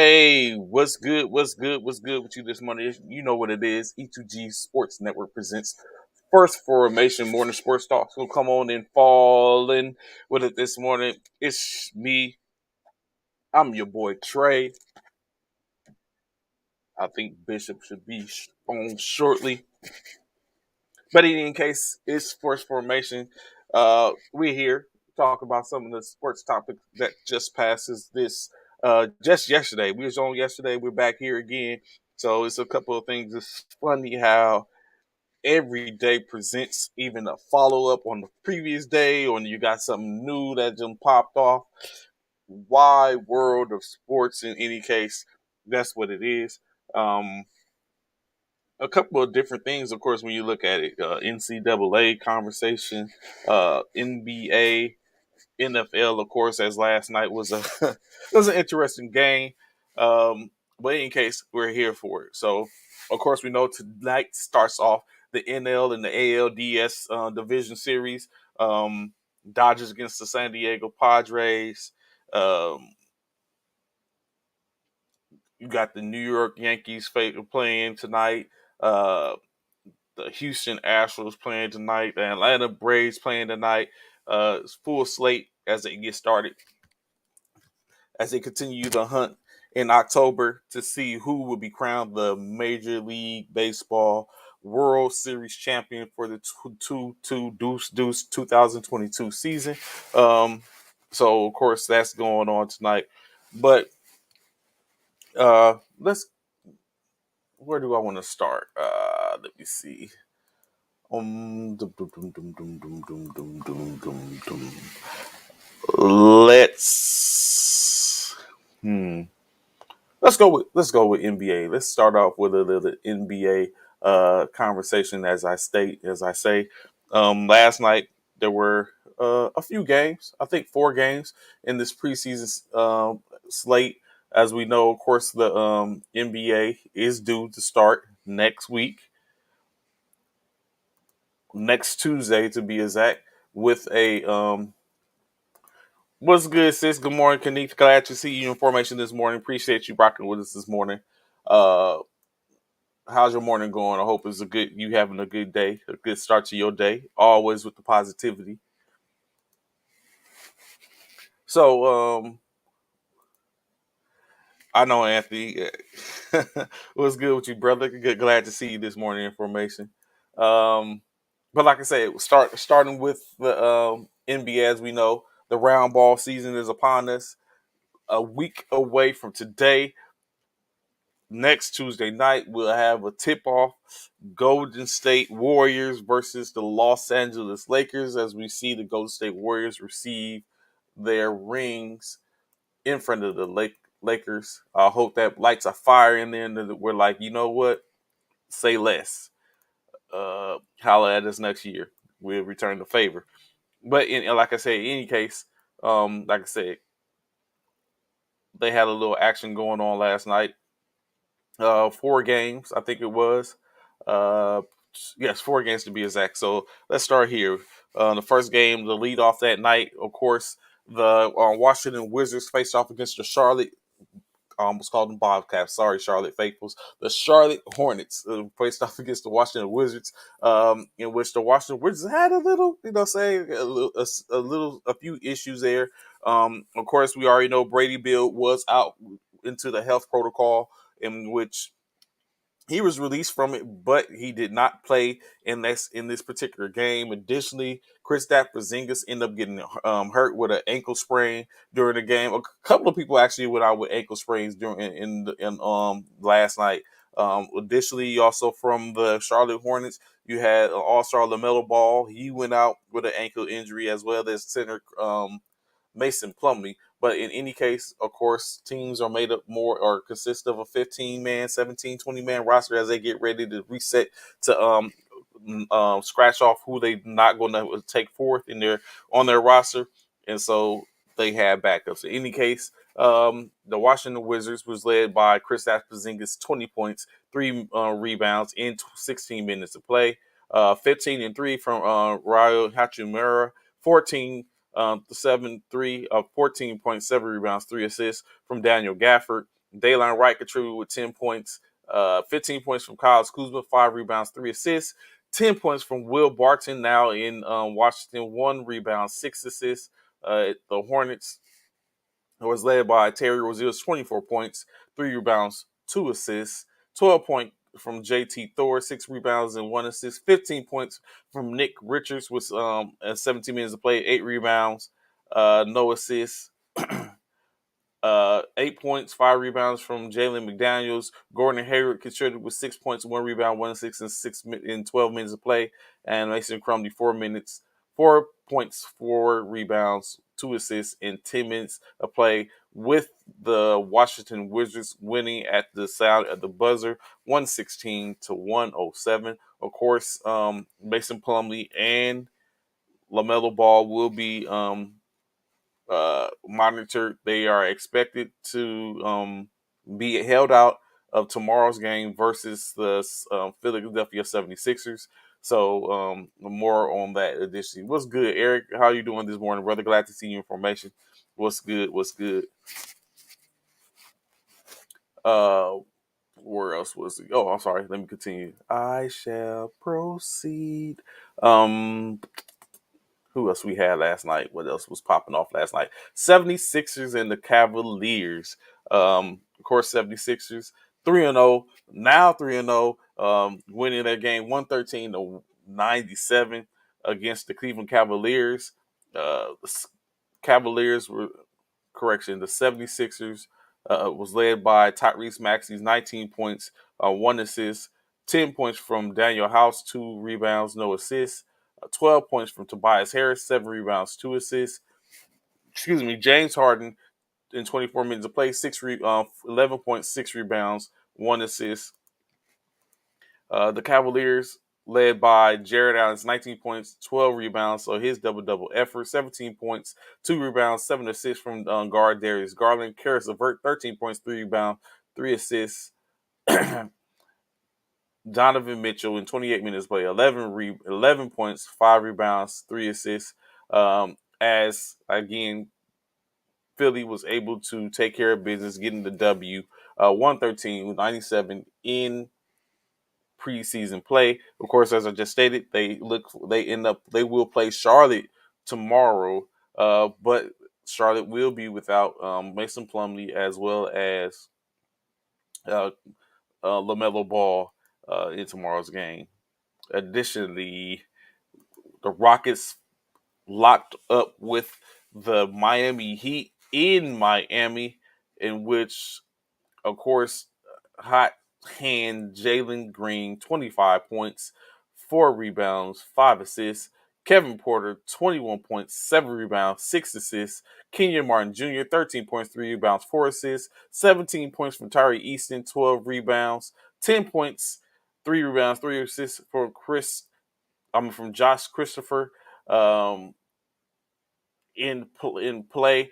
Hey, what's good? What's good? What's good with you this morning? You know what it is. E2G Sports Network presents First Formation Morning Sports Talk. So come on and fall in with it this morning. It's me. I'm your boy Trey. I think Bishop should be on shortly. But in any case, it's First Formation. We're here to talk about some of the sports topics that just passes this just yesterday. We was on yesterday. We're back here again. So it's a couple of things. It's funny how every day presents even a follow up on the previous day, or you got something new that just popped off. Wide world of sports. In any case, that's what it is. Um, a couple of different things, of course, when you look at it. NCAA conversation, NBA, NFL, of course, as last night was a it was an interesting game. But in case we're here for it. So, of course, we know tonight starts off the NL and the ALDS division series. Dodgers against the San Diego Padres. Um, you got the New York Yankees playing tonight. Uh, the Houston Astros playing tonight. The Atlanta Braves playing tonight. It's full slate as they get started, as they continue the hunt in October to see who will be crowned the Major League Baseball World Series champion for the 2022 season. Um, so, of course, that's going on tonight. But let's. Where do I want to start? Let me see. Dum, dum, dum, dum, dum, dum, dum, dum, dum, dum, dum. Let's let's go with NBA. Let's start off with a little NBA conversation. As I say, last night there were a few games. I think 4 games in this preseason slate. As we know, of course, the NBA is due to start next week, next Tuesday to be exact, with a what's good, sis? Good morning, Kanik. Glad to see you in formation this morning. Appreciate you rocking with us this morning. Uh, how's your morning going? I hope it's you having a good day, a good start to your day. Always with the positivity. So, I know Anthony. What's good with you, brother? Glad to see you this morning in formation. Um, but like I said, starting with the NBA, as we know, the round ball season is upon us. A week away from today, next Tuesday night, we'll have a tip off: Golden State Warriors versus the Los Angeles Lakers, as we see the Golden State Warriors receive their rings in front of the Lakers. I hope that lights a fire in there, and that we're like, you know what? Say less. Holla at us next year. We'll return the favor. But like I said, in any case, like I said, they had a little action going on last night. 4 games, I think it was. Uh, yes, 4 games to be exact. So let's start here. The first game, the lead off that night, of course, the Washington Wizards faced off against the Charlotte. I almost called them Bobcats. Sorry, Charlotte faithfuls. The Charlotte Hornets faced off against the Washington Wizards, in which the Washington Wizards had a little, a few issues there. Of course, we already know Brady Bill was out into the health protocol, in which he was released from it, but he did not play in this particular game. Additionally, Chris Porzingis ended up getting hurt with an ankle sprain during the game. A couple of people actually went out with ankle sprains during in last night. Additionally, also from the Charlotte Hornets, you had All-Star LaMelo Ball. He went out with an ankle injury, as well as center Mason Plumlee. But in any case, of course, teams are made up more or consist of a 15-man, 17, 20-man roster as they get ready to reset to scratch off who they not going to take forth in their on their roster. And so they had backups. In any case, the Washington Wizards was led by Chris Porzingis, 20 points, 3 rebounds in 16 minutes of play. 15 and 3 from Ryo Hachimura, 14 the 7-3 of 14.7 rebounds, 3 assists from Daniel Gafford. Dayline Wright contributed with 10 points, 15 points from Kyle Kuzma, 5 rebounds, 3 assists. 10 points from Will Barton, now in Washington, 1 rebound, 6 assists. The Hornets was led by Terry Rozier's 24 points, 3 rebounds, 2 assists. 12 points from JT Thor, 6 rebounds and 1 assist. 15 points from Nick Richards with 17 minutes to play, 8 rebounds, no assists. 8 points, 5 rebounds from Jalen McDaniels. Gordon Hayward contributed with 6 points, 1 rebound, 1 assist in 12 minutes of play. And Mason Crumley, 4 minutes, 4 points, 4 rebounds, 2 assists in 10 minutes of play, with the Washington Wizards winning at the sound at the buzzer, 116 to 107. Of course, Mason Plumlee and LaMelo Ball will be monitored. They are expected to be held out of tomorrow's game versus the Philadelphia 76ers. So more on that addition. What's good, Eric? How you doing this morning, brother? Glad to see you in formation. What's good? What's good? Uh, where else was it? Oh, I'm sorry. Let me continue. I shall proceed. Who else we had last night? What else was popping off last night? 76ers and the Cavaliers. Of course, 76ers 3-0, now 3-0, winning that game 113 to 97 against the Cleveland Cavaliers. The Cavaliers were, correction, the 76ers was led by Tyrese Maxey's 19 points, 1 assist, 10 points from Daniel House, 2 rebounds, no assists. 12 points from Tobias Harris, 7 rebounds, 2 assists. James Harden in 24 minutes of play, 11 points, 6 rebounds, 1 assist. The Cavaliers, led by Jared Allen's 19 points, 12 rebounds, so his double-double effort, 17 points, 2 rebounds, 7 assists from guard Darius Garland. Karis LeVert, 13 points, 3 rebounds, 3 assists. Donovan Mitchell in 28 minutes play, 11 points, 5 rebounds, 3 assists. As, again, Philly was able to take care of business, getting the W, 113-97 in preseason play. Of course, as I just stated, they will play Charlotte tomorrow, but Charlotte will be without Mason Plumlee as well as LaMelo Ball in tomorrow's game. Additionally, the Rockets locked up with the Miami Heat in Miami, in which, of course, hot hand Jalen Green, 25 points, 4 rebounds, 5 assists. Kevin Porter, 21 points, 7 rebounds, 6 assists. Kenyon Martin Jr., 13 points, 3 rebounds, 4 assists. 17 points from Tyree Easton, 12 rebounds, 10 points, 3 rebounds, 3 assists from Josh Christopher in play.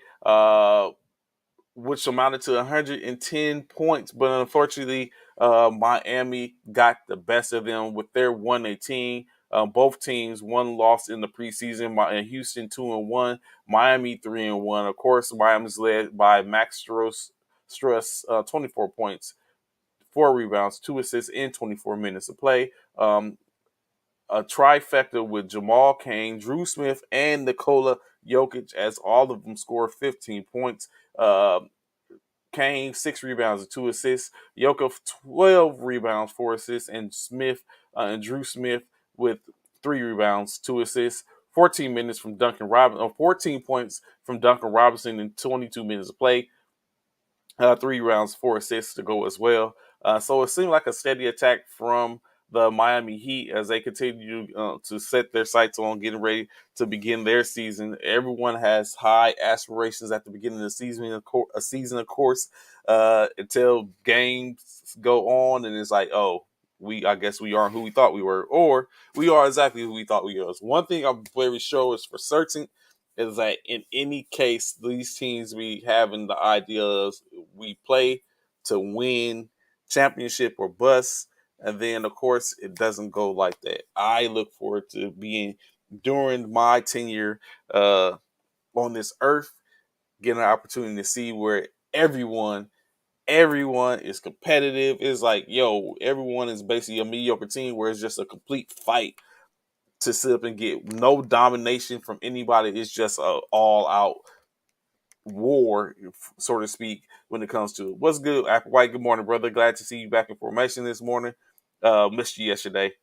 Which amounted to 110 points. But unfortunately, Miami got the best of them with their 118. Both teams, one loss in the preseason. Houston 2-1, Miami 3-1. Of course, Miami's led by Max Strus, 24 points, 4 rebounds, 2 assists in 24 minutes of play. A trifecta with Jamal Cain, Drew Smith, and Nikola Jokic, as all of them scored 15 points. Cain, 6 rebounds and 2 assists. Jokic, 12 rebounds, 4 assists, and Drew Smith with 3 rebounds, 2 assists. 14 minutes from 14 points from Duncan Robinson in 22 minutes of play. 3 rounds, 4 assists to go as well. So it seemed like a steady attack from the Miami Heat as they continue to set their sights on getting ready to begin their season. Everyone has high aspirations at the beginning of the season, of course, until games go on and it's like, oh, I guess we aren't who we thought we were, or we are exactly who we thought we was. One thing I'm very sure is for certain is that in any case, these teams we having the idea of we play to win championship or bust. And then, of course, it doesn't go like that. I look forward to being, during my tenure on this earth, getting an opportunity to see where everyone Everyone is competitive. It's like, yo, everyone is basically a mediocre team where it's just a complete fight to sit up and get no domination from anybody. It's just a all out war, so to speak, when it comes to it. What's good, Apple White? Good morning, brother. Glad to see you back in formation this morning. Missed you yesterday.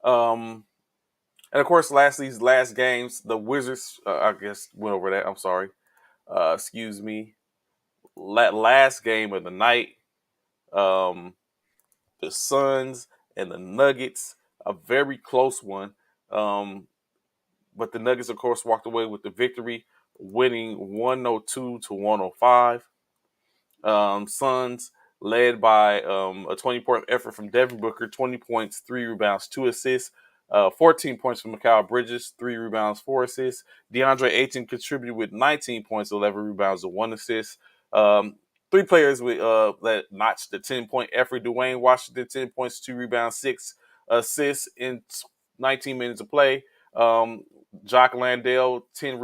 Um, and of course, these last games, the Wizards, I guess, went over that. I'm sorry. Excuse me. Last game of the night, um, the Suns and the Nuggets, a very close one. But the Nuggets, of course, walked away with the victory, winning 102 to 105. Suns led by a 20-point effort from Devin Booker, 20 points, 3 rebounds, 2 assists. 14 points from Mikal Bridges, 3 rebounds, 4 assists. DeAndre Ayton contributed with 19 points, 11 rebounds, and 1 assist. Um, Three players with that notched the 10-point effort. Dwayne Washington, 10 points, 2 rebounds, 6 assists in 19 minutes of play. Jock Landale, 10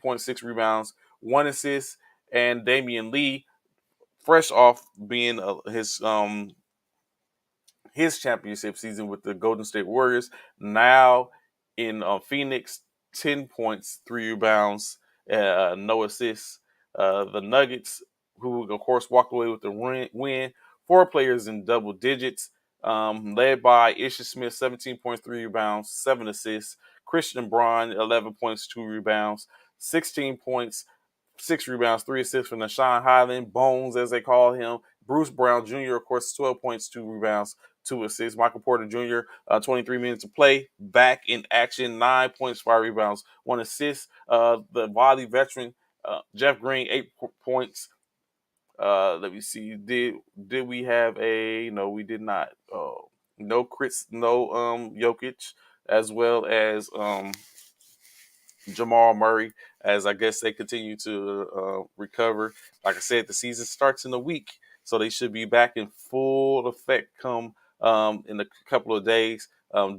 points, 6 rebounds, 1 assist. And Damian Lee, fresh off being his championship season with the Golden State Warriors. Now in Phoenix, 10 points, 3 rebounds, no assists. The Nuggets, who of course walked away with the win, 4 players in double digits, led by Isha Smith, 17 points, 3 rebounds, 7 assists. Christian Braun, 11 points, 2 rebounds, 16 points, 6 rebounds, 3 assists from Nashawn Highland, Bones as they call him. Bruce Brown Jr., of course, 12 points, 2 rebounds, 2 assists. Michael Porter Jr., 23 minutes of play, back in action, 9 points, 5 rebounds, 1 assist. The Volley veteran, Jeff Green, 8 points. Let me see. Did we have a? No, we did not. No Jokic, as well as Jamal Murray, as I guess they continue to recover. Like I said, the season starts in a week, so they should be back in full effect come in a couple of days.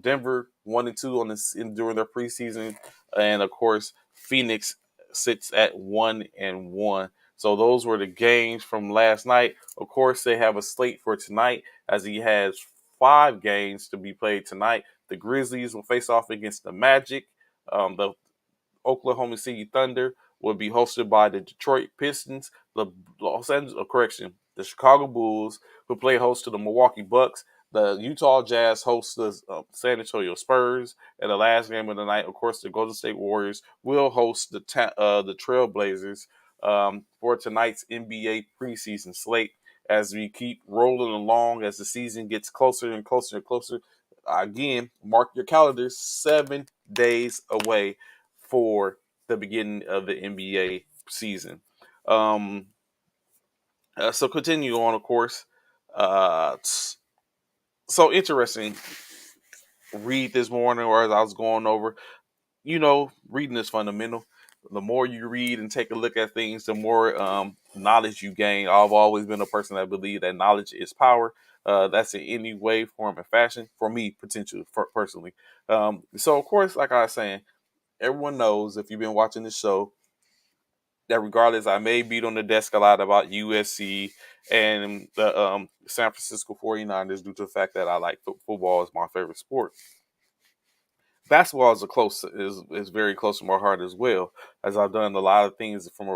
Denver 1-2 during their preseason, and of course Phoenix sits at 1-1. So those were the games from last night. Of course, they have a slate for tonight, as he has 5 games to be played tonight. The Grizzlies will face off against the Magic. The Oklahoma City Thunder will be hosted by the Detroit Pistons, the the Chicago Bulls, who play host to the Milwaukee Bucks. The Utah Jazz host the San Antonio Spurs, and the last game of the night, of course, the Golden State Warriors will host the Trailblazers for tonight's NBA preseason slate. As we keep rolling along, as the season gets closer and closer and closer, again, mark your calendars, 7 days away for the beginning of the NBA season. Um, so continue on, of course. So interesting read this morning, or as I was going over, reading is fundamental. The more you read and take a look at things, the more knowledge you gain. I've always been a person that believes that knowledge is power. That's in any way, form, and fashion for me, potentially, personally. So, of course, like I was saying, everyone knows if you've been watching the show that regardless, I may beat on the desk a lot about USC and the San Francisco 49ers due to the fact that I like football is my favorite sport. Basketball is very close to my heart as well, as I've done a lot of things from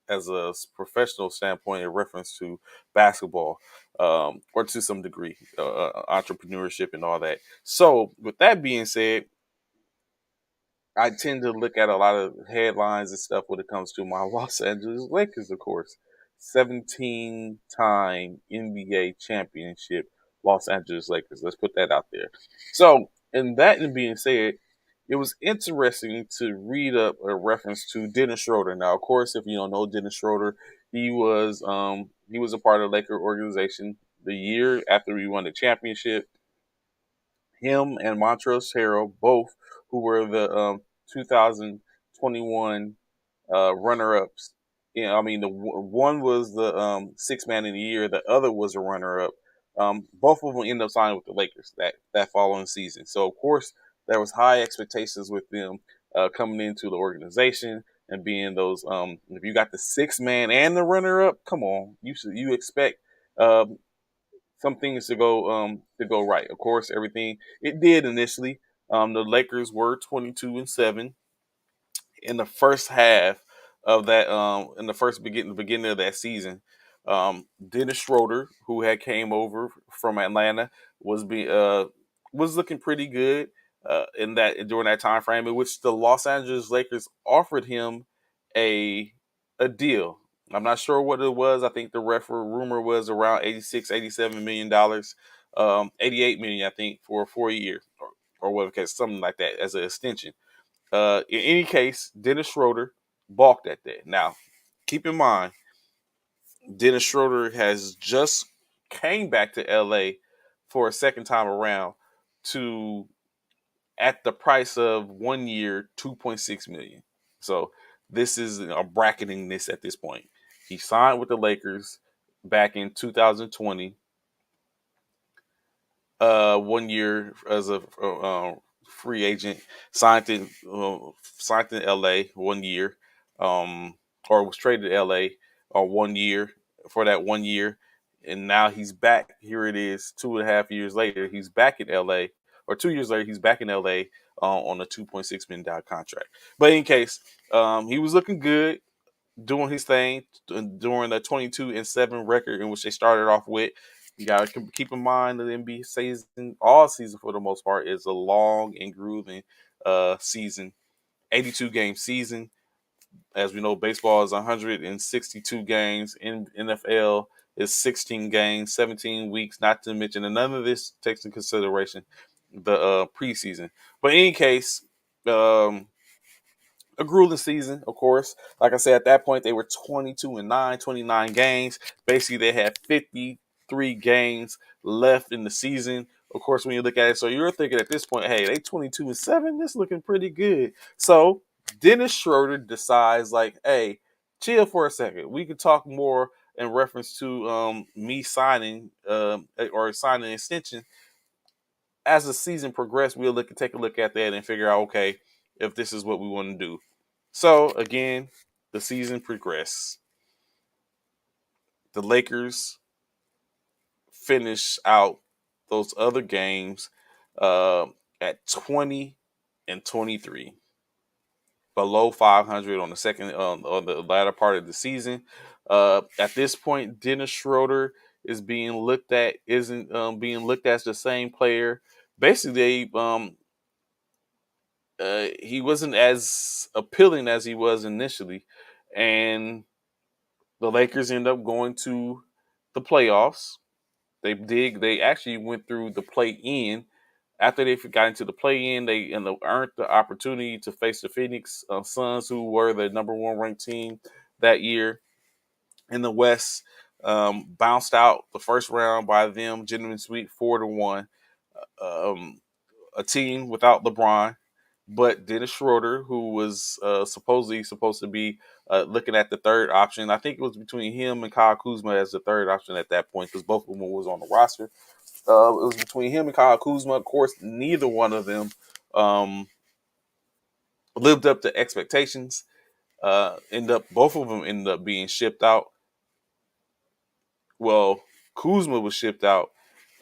as a professional standpoint in reference to basketball, or to some degree, entrepreneurship and all that. So, with that being said, I tend to look at a lot of headlines and stuff when it comes to my Los Angeles Lakers, of course. 17-time NBA championship Los Angeles Lakers. Let's put that out there. So, in that being said, it was interesting to read up a reference to Dennis Schroeder. Now, of course, if you don't know Dennis Schroeder, he was a part of the Laker organization the year after we won the championship. Him and Montrezl Harrell, both who were the 2021 runner-ups. I mean, one was the sixth man in the year. The other was a runner-up. Both of them ended up signing with the Lakers that following season. So, of course, there was high expectations with them coming into the organization. and being those if you got the sixth man and the runner up, come on, you expect um some things to go right. Of course, everything it did initially. The Lakers were 22-7 in the first half of that in the beginning of that season. Dennis Schroeder, who had came over from Atlanta, was looking pretty good in that during that time frame in which the Los Angeles Lakers offered him a deal. I'm not sure what it was. I think the rumor was around 86, 87 million dollars, 88 million, I think, for 4 years or whatever, something like that as an extension. In any case, Dennis Schroeder balked at that. Now, keep in mind, Dennis Schroeder has just came back to LA for a second time around to at the price of 1 year, 2.6 million. So this is a bracketing this at this point. He signed with the Lakers back in 2020, 1 year as a free agent, signed in signed in LA 1 year, or was traded to LA 1 year for that 1 year, and now he's back. Here it is, 2.5 years later, he's back in LA, or 2 years later, he's back in LA on a $2.6 million contract. But in case, he was looking good, doing his thing during the 22-7 record in which they started off with. You got to keep in mind that the NBA season, all season for the most part, is a long and grueling season. 82 game season. As we know, baseball is 162 games. In NFL is 16 games, 17 weeks. Not to mention, and none of this takes into consideration the preseason. But in any case, a grueling season, of course. Like I said, at that point, they were 22-9, 29 games. Basically, they had 53 games left in the season. Of course, when you look at it, so you're thinking at this point, hey, they 22-7. This looking pretty good. So Dennis Schroeder decides, like, hey, chill for a second. We could talk more in reference to me signing or signing an extension. As the season progressed, take a look at that and figure out, okay, if this is what we want to do. So again, the season progressed. The Lakers finished out those other games uh, at 20-23, below 500 on the second on the latter part of the season. At this point, Dennis Schroeder is being looked at isn't being looked at as the same player. Basically, he wasn't as appealing as he was initially, and the Lakers end up going to the playoffs. They actually went through the play in. After they got into the play in, they earned the opportunity to face the Phoenix Suns, who were the number one ranked team that year in the West. Bounced out the first round by them, gentlemen sweep 4-1. Um, a team without LeBron, but Dennis Schroeder, who was supposedly supposed to be looking at the third option. I think it was between him and Kyle Kuzma as the third option at that point because both of them was on the roster. It was between him and Kyle Kuzma. Of course, neither one of them um, lived up to expectations. Both of them ended up being shipped out. Well, Kuzma was shipped out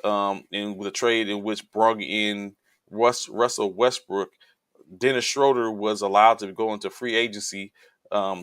in with a trade in which brought in Russell Westbrook. Dennis Schroeder was allowed to go into free agency.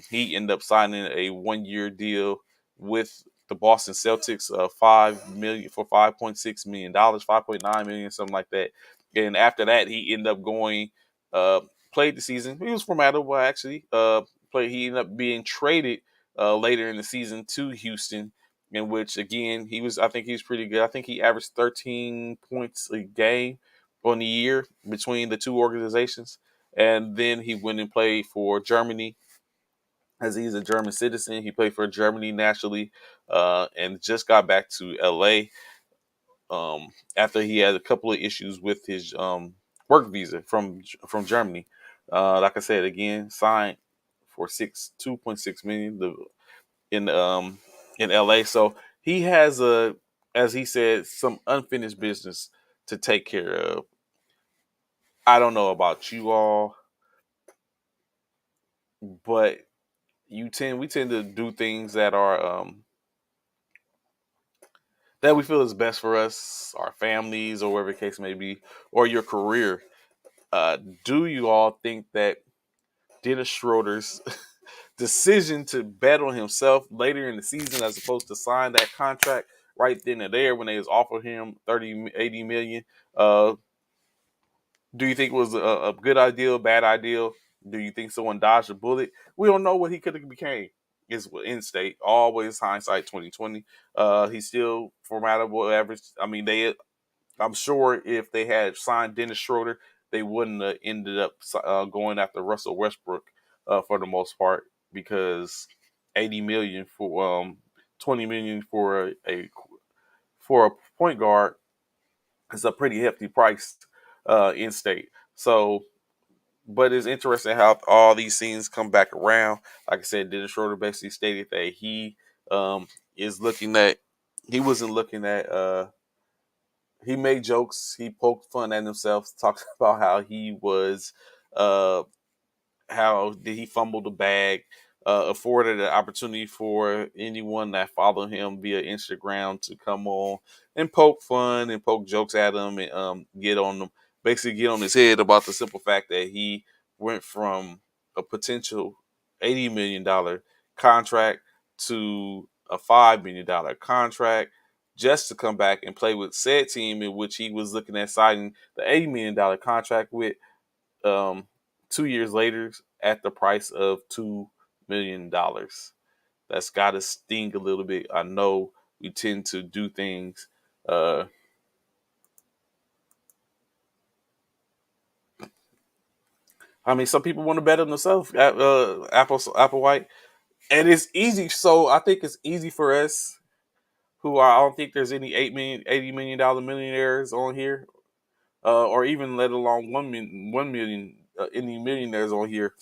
He ended up signing a 1 year deal with the Boston Celtics, 5 million for $5.6 million, 5.9 million, something like that. And after that, he ended up going, played the season. He was from Ottawa actually. He ended up being traded later in the season to Houston, in which again I think he was pretty good. I think he averaged 13 points a game on the year between the two organizations. And then he went and played for Germany, as he's a German citizen. He played for Germany nationally, and just got back to LA after he had a couple of issues with his work visa from Germany. Like I said, again, signed for 2.6 million in LA. So he has as he said, some unfinished business to take care of. I don't know about you all, but we tend to do things that are that we feel is best for us, our families, or whatever the case may be, or your career. Do you all think that Dennis Schroeder's decision to bet on himself later in the season as opposed to sign that contract right then and there when they was offered him 30, 80 million, uh, do you think it was a good idea, bad idea? Do you think someone dodged a bullet? We don't know what he could have became. Is in state. Always hindsight 2020. He's still formidable average. I mean, I'm sure if they had signed Dennis Schroeder, they wouldn't have ended up going after Russell Westbrook for the most part, because 80 million for 20 million for a point guard is a pretty hefty price in state. So, but it's interesting how all these scenes come back around. Like I said, Dennis Schroeder basically stated that um, is looking at he wasn't looking at he made jokes, he poked fun at himself, talked about how he was uh how did he fumble the bag, afforded an opportunity for anyone that followed him via Instagram to come on and poke fun and poke jokes at him and get on them, basically get on his head about the simple fact that he went from a potential $80 million contract to a $5 million contract just to come back and play with said team in which he was looking at signing the $80 million contract with, um, 2 years later at the price of $2 million. That's got to sting a little bit. I know we tend to do things. Uh, I mean, some people want to bet on themselves. Apple White, and it's easy. So I think it's easy for us. I don't think there's any 8 million, $80 million millionaires on here, or even let alone 1 million, any millionaires on here.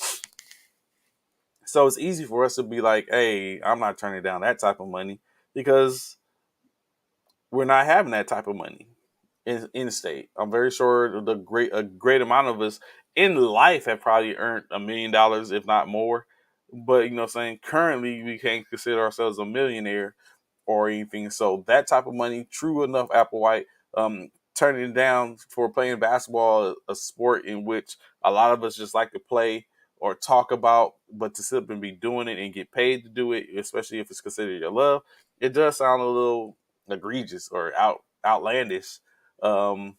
So it's easy for us to be like, hey, I'm not turning down that type of money because we're not having that type of money in the state. I'm very sure a great amount of us in life have probably earned $1 million, if not more. But you know what I'm saying? Currently we can't consider ourselves a millionaire or anything. So that type of money, true enough, Applewhite, turning it down for playing basketball, a sport in which a lot of us just like to play or talk about, but to sit up and be doing it and get paid to do it, especially if it's considered your love, it does sound a little egregious or outlandish. Um,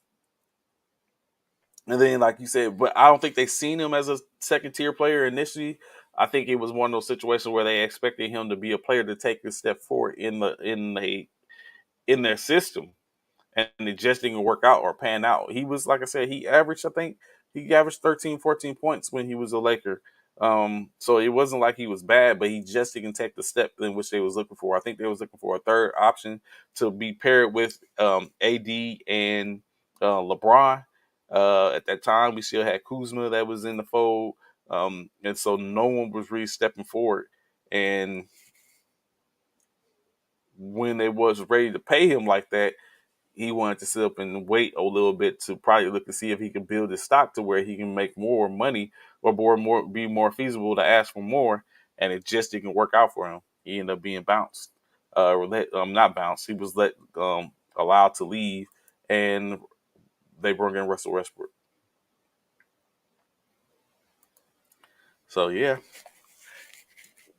and then, like you said, but I don't think they seen him as a second tier player initially. I think it was one of those situations where they expected him to be a player to take a step forward in their system, and it just didn't work out or pan out. He was, like I said, I think he averaged 13, 14 points when he was a Laker. So it wasn't like he was bad, but he just didn't take the step in which they was looking for. I think they was looking for a third option to be paired with AD and LeBron. At that time, we still had Kuzma that was in the fold, and so no one was really stepping forward. And when they was ready to pay him like that, he wanted to sit up and wait a little bit to probably look to see if he can build his stock to where he can make more money or be more feasible to ask for more. And it just didn't work out for him. He ended up being bounced, not bounced. He was allowed to leave, and they brought in Russell Westbrook. So yeah,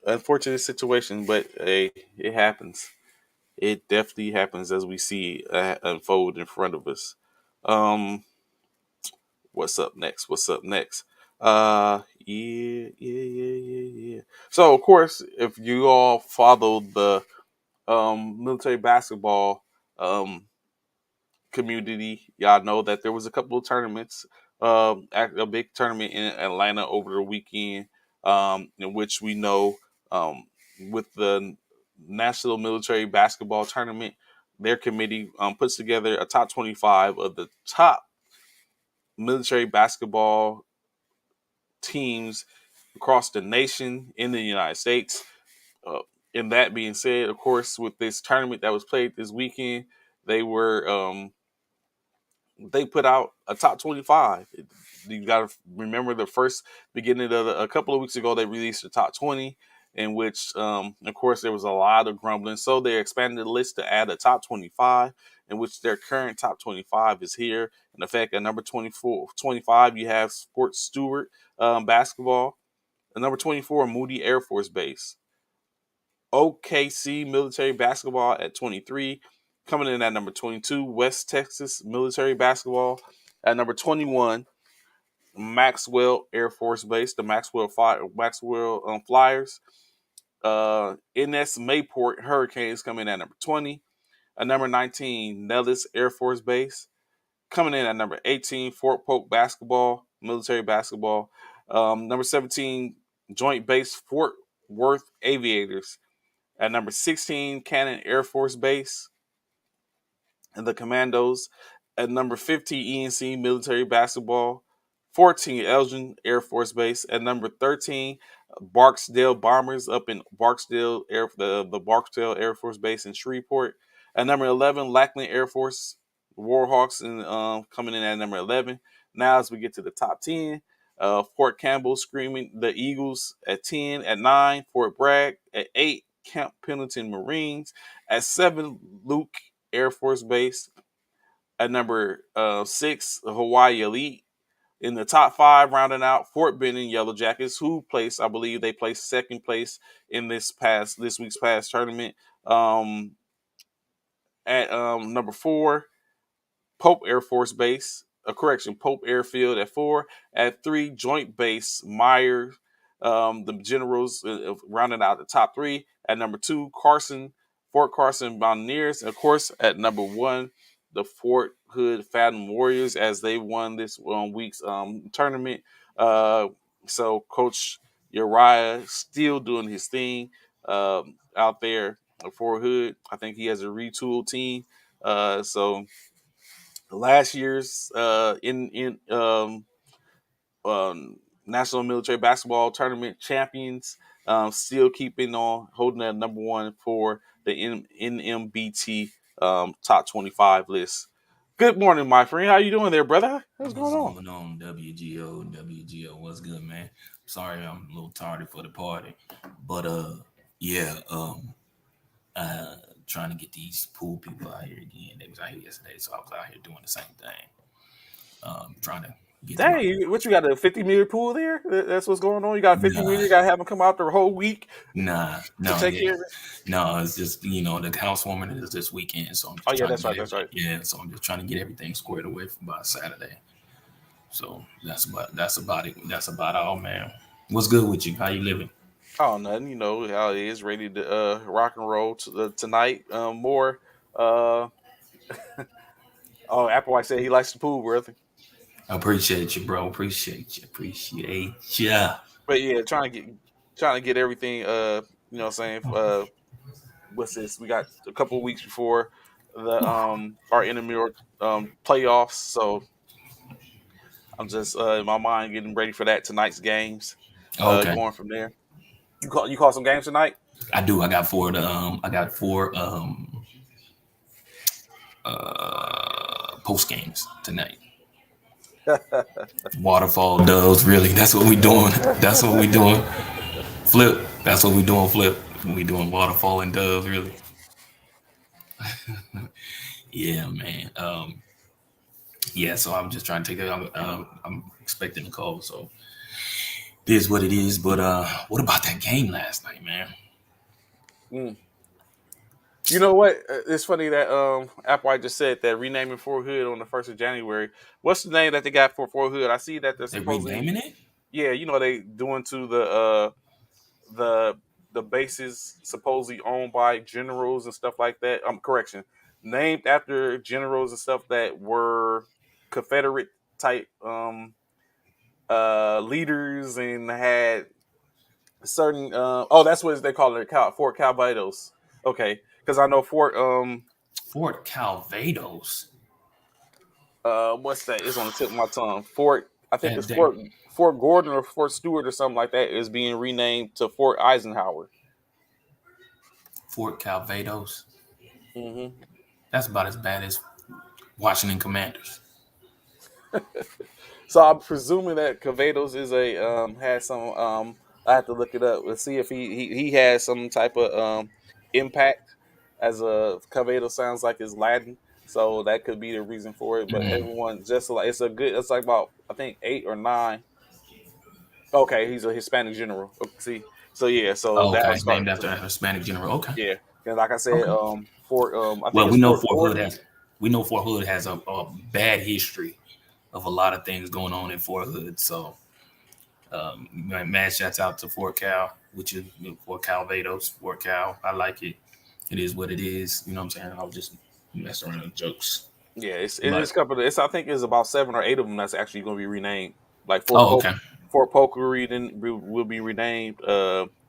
unfortunate situation, but hey, it happens. It definitely happens as we see unfold in front of us. Um, what's up next? What's up next? Yeah. So of course, if you all follow the military basketball um community, y'all know that there was a couple of tournaments, a big tournament in Atlanta over the weekend, in which we know, with the National Military Basketball Tournament, their committee puts together a top 25 of the top military basketball teams across the nation in the United States. Uh, and that being said, of course, with this tournament that was played this weekend, they were they put out a top 25. You got to remember the first beginning of a couple of weeks ago, they released the top 20, in which, of course, there was a lot of grumbling. So they expanded the list to add a top 25, in which their current top 25 is here. In effect, at number 24, 25, you have Sports Stewart basketball. At number 24, Moody Air Force Base. OKC Military Basketball at 23. Coming in at number 22, West Texas Military Basketball. At number 21, Maxwell Air Force Base, the Maxwell Flyers. NS Mayport Hurricanes coming in at number 20. At number 19, Nellis Air Force Base. Coming in at number 18, Fort Polk Basketball, Military Basketball. Number 17, Joint Base Fort Worth Aviators. At number 16, Cannon Air Force Base and the Commandos. At number 15, ENC Military Basketball. 14, Elgin Air Force Base. At number 13, Barksdale Bombers up in Barksdale the Barksdale Air Force Base in Shreveport. At number 11, Lackland Air Force Warhawks coming in at number 11. Now as we get to the top 10, Fort Campbell Screaming the Eagles at 10. At 9, Fort Bragg. At 8, Camp Pendleton Marines. At 7, Luke Air Force Base. At number 6, the Hawaii Elite. In the top 5, rounding out Fort Benning Yellow Jackets, who placed, I believe, they placed second place in this week's past tournament. At number 4, Pope Air Force Base, Pope Airfield at 4. At 3, Joint Base Meyer, the Generals, rounding out the top 3. At number 2, Fort Carson Mountaineers. Of course, at number 1, the Fort Hood Fathom Warriors, as they won this week's tournament. So Coach Uriah still doing his thing out there at Fort Hood. I think he has a retooled team. So last year's National Military Basketball Tournament champions, still keeping on holding that number 1 for the NMBT top 25 list. Good morning, my friend. How you doing there, brother? What's What's going on? going on, WGO? WGO, what's good, man? Sorry, I'm a little tardy for the party, but yeah, trying to get these pool people out here again. They was out here yesterday, so I was out here doing the same thing. Trying to get to my Dang, what you got, a 50-meter pool there? That's what's going on. You got a 50-meter. nah, You got to have them come out the whole week to no, take yeah, care of it. no. It's just the housewarming is this weekend, so I'm Oh just yeah, trying to that's get right. That's right. so I'm just trying to get everything squared away for by Saturday. So that's about it. That's about all, man. What's good with you? How you living? Oh, nothing. You know how it is. Ready to rock and roll tonight. More. Uh, oh, Applewhite said he likes the pool, brother. I appreciate you, bro. Appreciate you. Appreciate ya. But yeah, trying to get everything. You know, what I'm saying. What's this? We got a couple of weeks before the our intramural playoffs, so I'm just in my mind getting ready for that tonight's games. Okay, Going from there. You call some games tonight? I do. I got four post games tonight. Waterfall doves, really. That's what we doing. That's what we doing. Flip. That's what we doing. Flip. We doing waterfall and doves, really. Yeah, man. Yeah. So I'm just trying to take it. I'm expecting a call, so it is what it is. But what about that game last night, man? Mm. You know what? It's funny that Applewhite just said that renaming Fort Hood on the 1st of January. What's the name that they got for Fort Hood? I see that they're They supposedly, renaming it? yeah, they doing to the the bases supposedly owned by generals and stuff like that. Correction, named after generals and stuff that were Confederate type leaders and had certain that's what they call it, Fort Calvados. Okay, because I know Fort Fort Calvados. what's that? It's on the tip of my tongue. Fort, I think it's And they Fort Gordon or Fort Stewart or something like that is being renamed to Fort Eisenhower. Fort Calvados. Hmm. That's about as bad as Washington Commanders. So I'm presuming that Cavados is a has some I have to look it up. Let's see if he has some type of impact, as a Cavados sounds like it's Latin, so that could be the reason for it. But Mm. everyone just like it's like about I think 8 or 9. Okay, he's a Hispanic general. See, so yeah, so Oh, that okay, was named start. after a Hispanic general. Okay, Yeah, and like I said, okay. Fort I think Well, it's Fort Gordon. We know Fort Hood has a bad history of a lot of things going on in Fort Hood. So, man, shouts out to Fort Cal, which is Fort Calvados, Fort Cal. I like it. It is what it is. You know what I'm saying? I was just messing around with jokes. Yeah, it's But couple. It's I think it's about 7 or 8 of them that's actually going to be renamed. Like oh, okay, Fort Poker then will be renamed.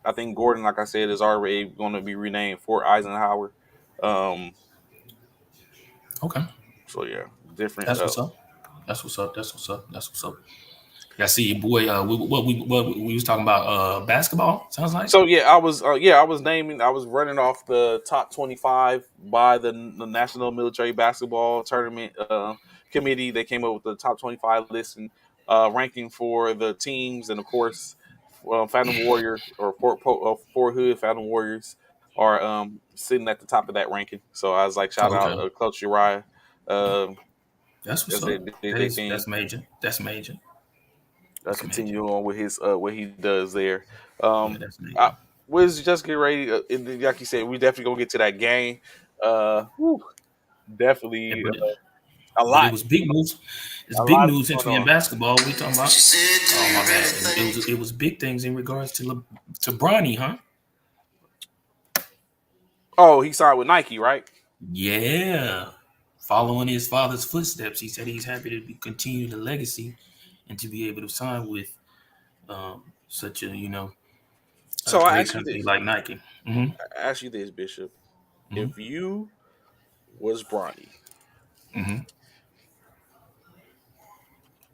I think Gordon, like I said, is already going to be renamed Fort Eisenhower. Um, okay. so yeah, different. That's what's up. That's what's up. That's what's up. That's what's up. Yeah, I see your boy. What we was talking about? Basketball. Sounds like. So I was running off the top 25 by the National Military Basketball Tournament committee. They came up with the top 25 list and ranking for the teams, and of course, Phantom Warrior or Fort Hood Phantom Warriors are sitting at the top of that ranking. So I was like, shout Oh, out okay. Coach Uriah. Um, That's what's as they up. did That their is thing. that's major. That's major. That's major. Continue on with his what he does there. Yeah, Um, that's I, major. we're just getting ready. And then, like you said, we definitely gonna get to that game. Whew, Yeah, definitely a but it lot, was big news. It's a big lot news since going we in on. basketball. We talking about. Oh my bad. It was big things in regards to Bronny, huh? Oh, he signed with Nike, right? Yeah. Following his father's footsteps, he said he's happy to continue the legacy and to be able to sign with such a So I great ask you company this: like Nike. Hmm. Bishop. Hmm. If you was Bronny, Hmm.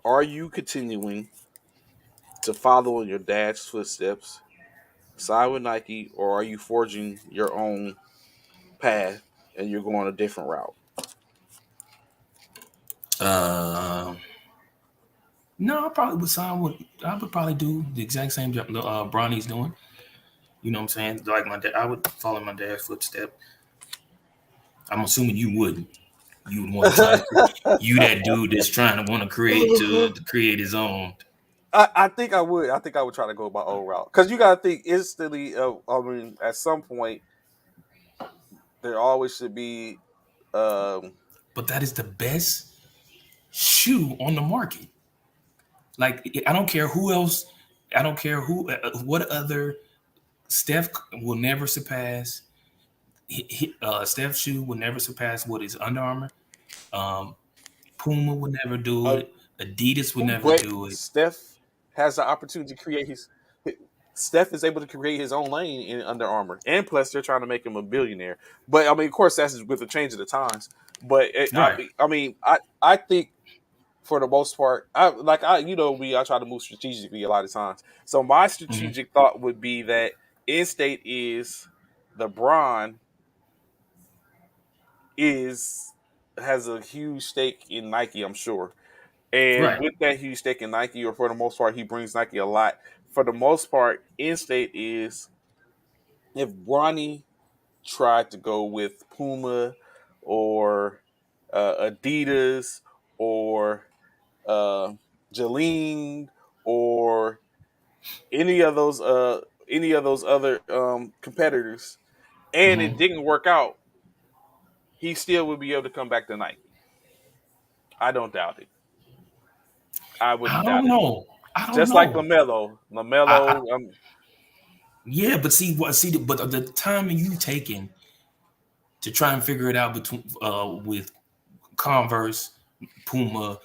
are you continuing to follow in your dad's footsteps, sign with Nike, or are you forging your own path and you're going a different route? Uh, no, I would probably do the exact same job Bronny's doing. You know what I'm saying? Like my dad, I would follow my dad's footstep. I'm assuming you wouldn't. You would want to try to you that dude that's trying to want to create to create his own. I think I would. I think I would try to go my own route because you got to think instantly. I mean, at some point, there always should be. Um, But that is the best shoe on the market. Like I don't care who else. I don't care what other Steph will never surpass. Steph's shoe will never surpass what is Under Armour. Um, Puma would never do uh, it. Adidas would never but do it. Steph has the opportunity to create his. Steph is able to create his own lane in Under Armour, and plus they're trying to make him a billionaire. But I mean, of course, that's with the change of the times. But Right. I think for the most part, I try to move strategically a lot of times. So my Hmm. strategic thought would be that in state is LeBron is has a huge stake in Nike, I'm sure. And Right. with that huge stake in Nike, or for the most part, he brings Nike a lot. For the most part, in state is if Bronny tried to go with Puma or Adidas or uh, Jolene or any of those other competitors, and it Hmm. didn't work out, he still would be able to come back to Nike. I don't doubt it. I I wouldn't doubt don't it. know. I don't Just like know. Lamelo, I Lamelo. Yeah, but but the time you taking to try and figure it out between with Converse, Puma,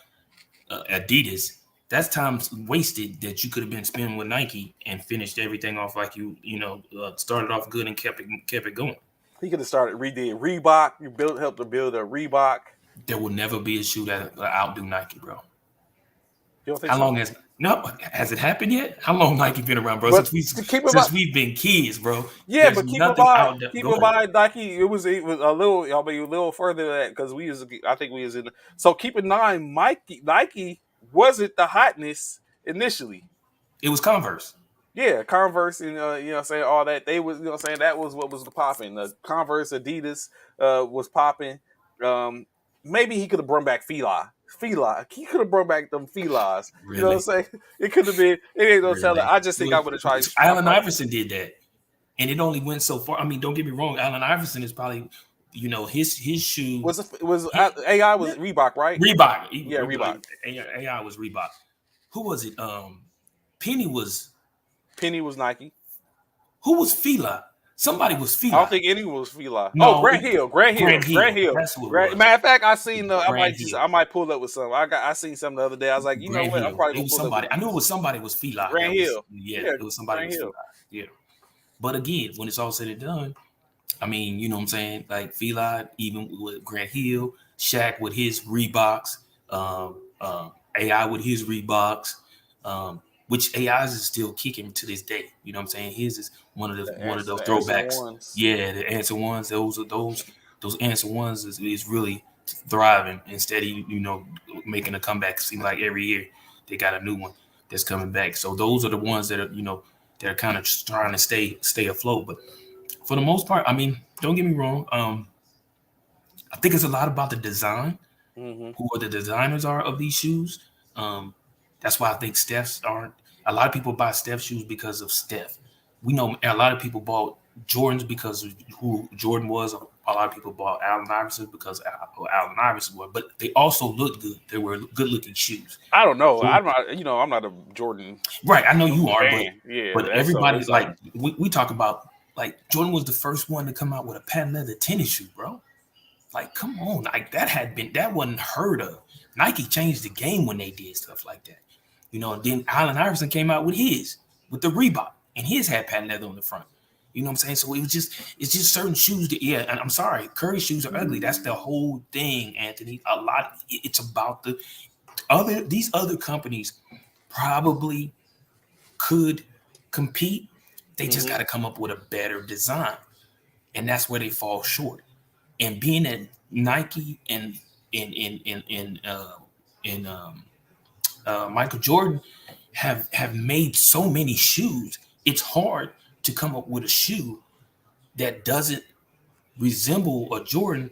Adidas, that's time wasted that you could have been spending with Nike and finished everything off like started off good and kept it going. He could have started redid Reebok. You helped to build a Reebok. There will never be a shoe that outdo Nike, bro. You don't think How so? long has it happened yet? How long Nike been around, bro? But to keep in mind, Since we've been kids, bro. yeah, There's but nothing out there. keep Go in ahead. mind, Nike. It was a little, I mean, a little further than that because we was, I think we was in. So keep in mind, Nike wasn't the hotness initially. It was Converse. Yeah, Converse and you know what I'm saying, all that. They was, you know what I'm saying, that was what was the popping. The Converse, Adidas was popping. Um Maybe he could have brought back Fila. Fila. He could have brought back them Filas. You know what I'm Really, saying? It could have been, it ain't no telling. really. I just think I Well, would have tried I Allen probably Iverson did that, and it only went so far. I mean, don't get me wrong. Allen Iverson is probably, his shoe. was His, AI was Reebok, right? Reebok. Yeah, Reebok. AI was Reebok. Who was it? Penny was. Penny was Nike. Who was Fila? Somebody was I don't Fila. think anyone was Fila. Oh, No, Grant Hill, Grant Hill, Grant Grant Hill. Hill. That's who it was. Matter of fact, I seen the. Grant Hill. I might pull up with some. I seen something the other day. I was like, you know Grant what? I'm Hill. probably It gonna was pull up with somebody. I knew it was somebody was Fila. Grant That was Hill. yeah. Yeah, It was somebody Grant was Fila. Hill. Yeah. But again, when it's all said and done, I mean, you know what I'm saying? Like Fila, even with Grant Hill, Shaq with his Reeboks, AI with his Reeboks, which AI's is still kicking to this day. You know what I'm saying? His is one of those The answer throwbacks. ones. Yeah, the answer ones. Those answer ones is really thriving instead of making a comeback. Seem like every year they got a new one that's coming back. So those are the ones that are that are kind of trying to stay afloat. But for the most part, I mean, don't get me wrong. I think it's a lot about the design, Mm-hmm. who are the designers are of these shoes. Um, that's why I think Steph's aren't. A lot of people buy Steph shoes because of Steph. We know a lot of people bought Jordans because of who Jordan was. A lot of people bought Allen Iverson because of who Allen Iverson was. But they also looked good. They were good looking shoes. I don't know. So, I'm not. You know, I'm not a Jordan right, I know you are, fan. Yeah, but that's so. everybody It's like like we talk about like Jordan was the first one to come out with a patent leather tennis shoe, bro. Like, come on, like that wasn't heard of. Nike changed the game when they did stuff like that. Then Allen Iverson came out with the Reebok, and his had patent leather on the front. You know what I'm saying? So it's just certain shoes that, yeah, and I'm sorry, Curry shoes are ugly. That's the whole thing, Anthony. It's about these other companies probably could compete. They just mm-hmm. got to come up with a better design, and that's where they fall short. And being at Nike and Michael Jordan have made so many shoes, it's hard to come up with a shoe that doesn't resemble a Jordan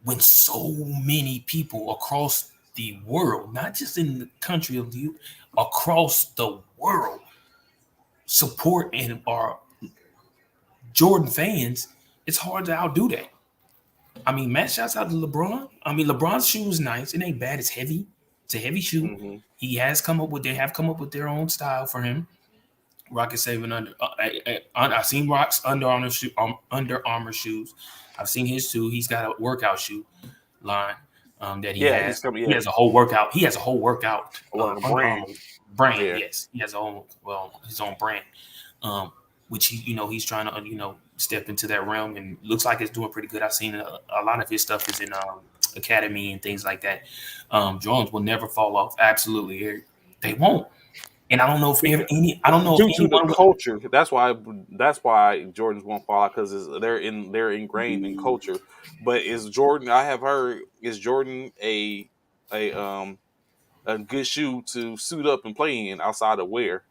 when so many people across the world, not just in the country of the across the world, support and are Jordan fans. It's hard to outdo that. I mean, Matt, shouts out to LeBron. I mean, LeBron's shoe is nice. It ain't bad. It's heavy. It's a heavy shoe. Mm-hmm. They have come up with their own style for him. Rocket Saving I've seen Rock's Under Armour shoes. I've seen his too. He's got a workout shoe line that he Yeah, he's has. coming. He Yeah, has a whole workout. He has a whole workout or a Under Armour brand. brand. Yeah. Yes, he has his own brand, which he's trying to step into that realm and looks like it's doing pretty good. I've seen a lot of his stuff is in academy and things like that. Drones will never fall off. Absolutely, they won't. And I don't know if I don't know if Due to the anyone would. culture. That's why Jordans won't fall out because they're ingrained in culture. But is Jordan? I have heard, is Jordan a a good shoe to suit up and play in outside of wear?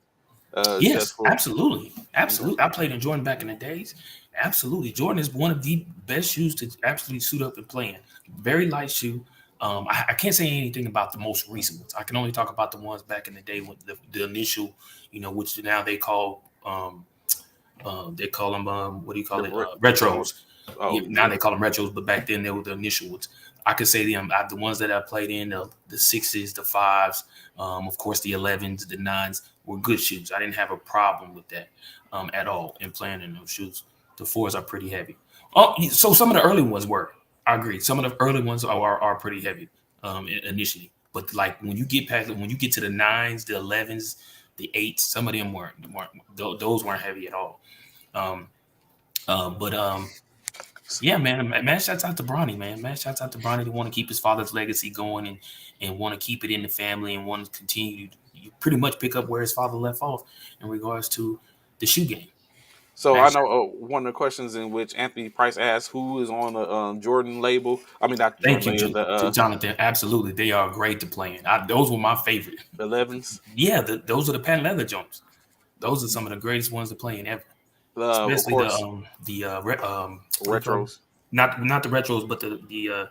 Just Yes, for absolutely, okay. absolutely. I played in Jordan back in the days. Absolutely, Jordan is one of the best shoes to absolutely suit up and play in. Very light shoe. I can't say anything about the most recent ones. I can only talk about the ones back in the day with the initial, which now they call them what do you call the it? the Retros. Yeah, oh now yeah. they call them retros, but back then they were the initial ones. I could say the ones that I played in the sixes, the fives, of course the 11s, the nines were good shoes. I didn't have a problem with that at all in playing in those shoes. The fours are pretty heavy. Oh, so some of the early ones were. I agree. Some of the early ones are pretty heavy initially, but like when you get to the nines, the 11s, the eights, some of them weren't those weren't heavy at all. Um, but Yeah, man, shouts out to Bronny, man. Man, shouts out to Bronny to want to keep his father's legacy going and want to keep it in the family and want to continue to pretty much pick up where his father left off in regards to the shoe game. So Man, I know one of the questions in which Anthony Price asked who is on the Jordan label. I mean, not the thank Jordan you, label, the Jonathan. Absolutely, they are great to play in. Those were my favorite. 11s. Yeah, those are the patent leather Jones. Those are some of the greatest ones to play in ever. Of Especially course, what do you call them? retros. Not the retros, but the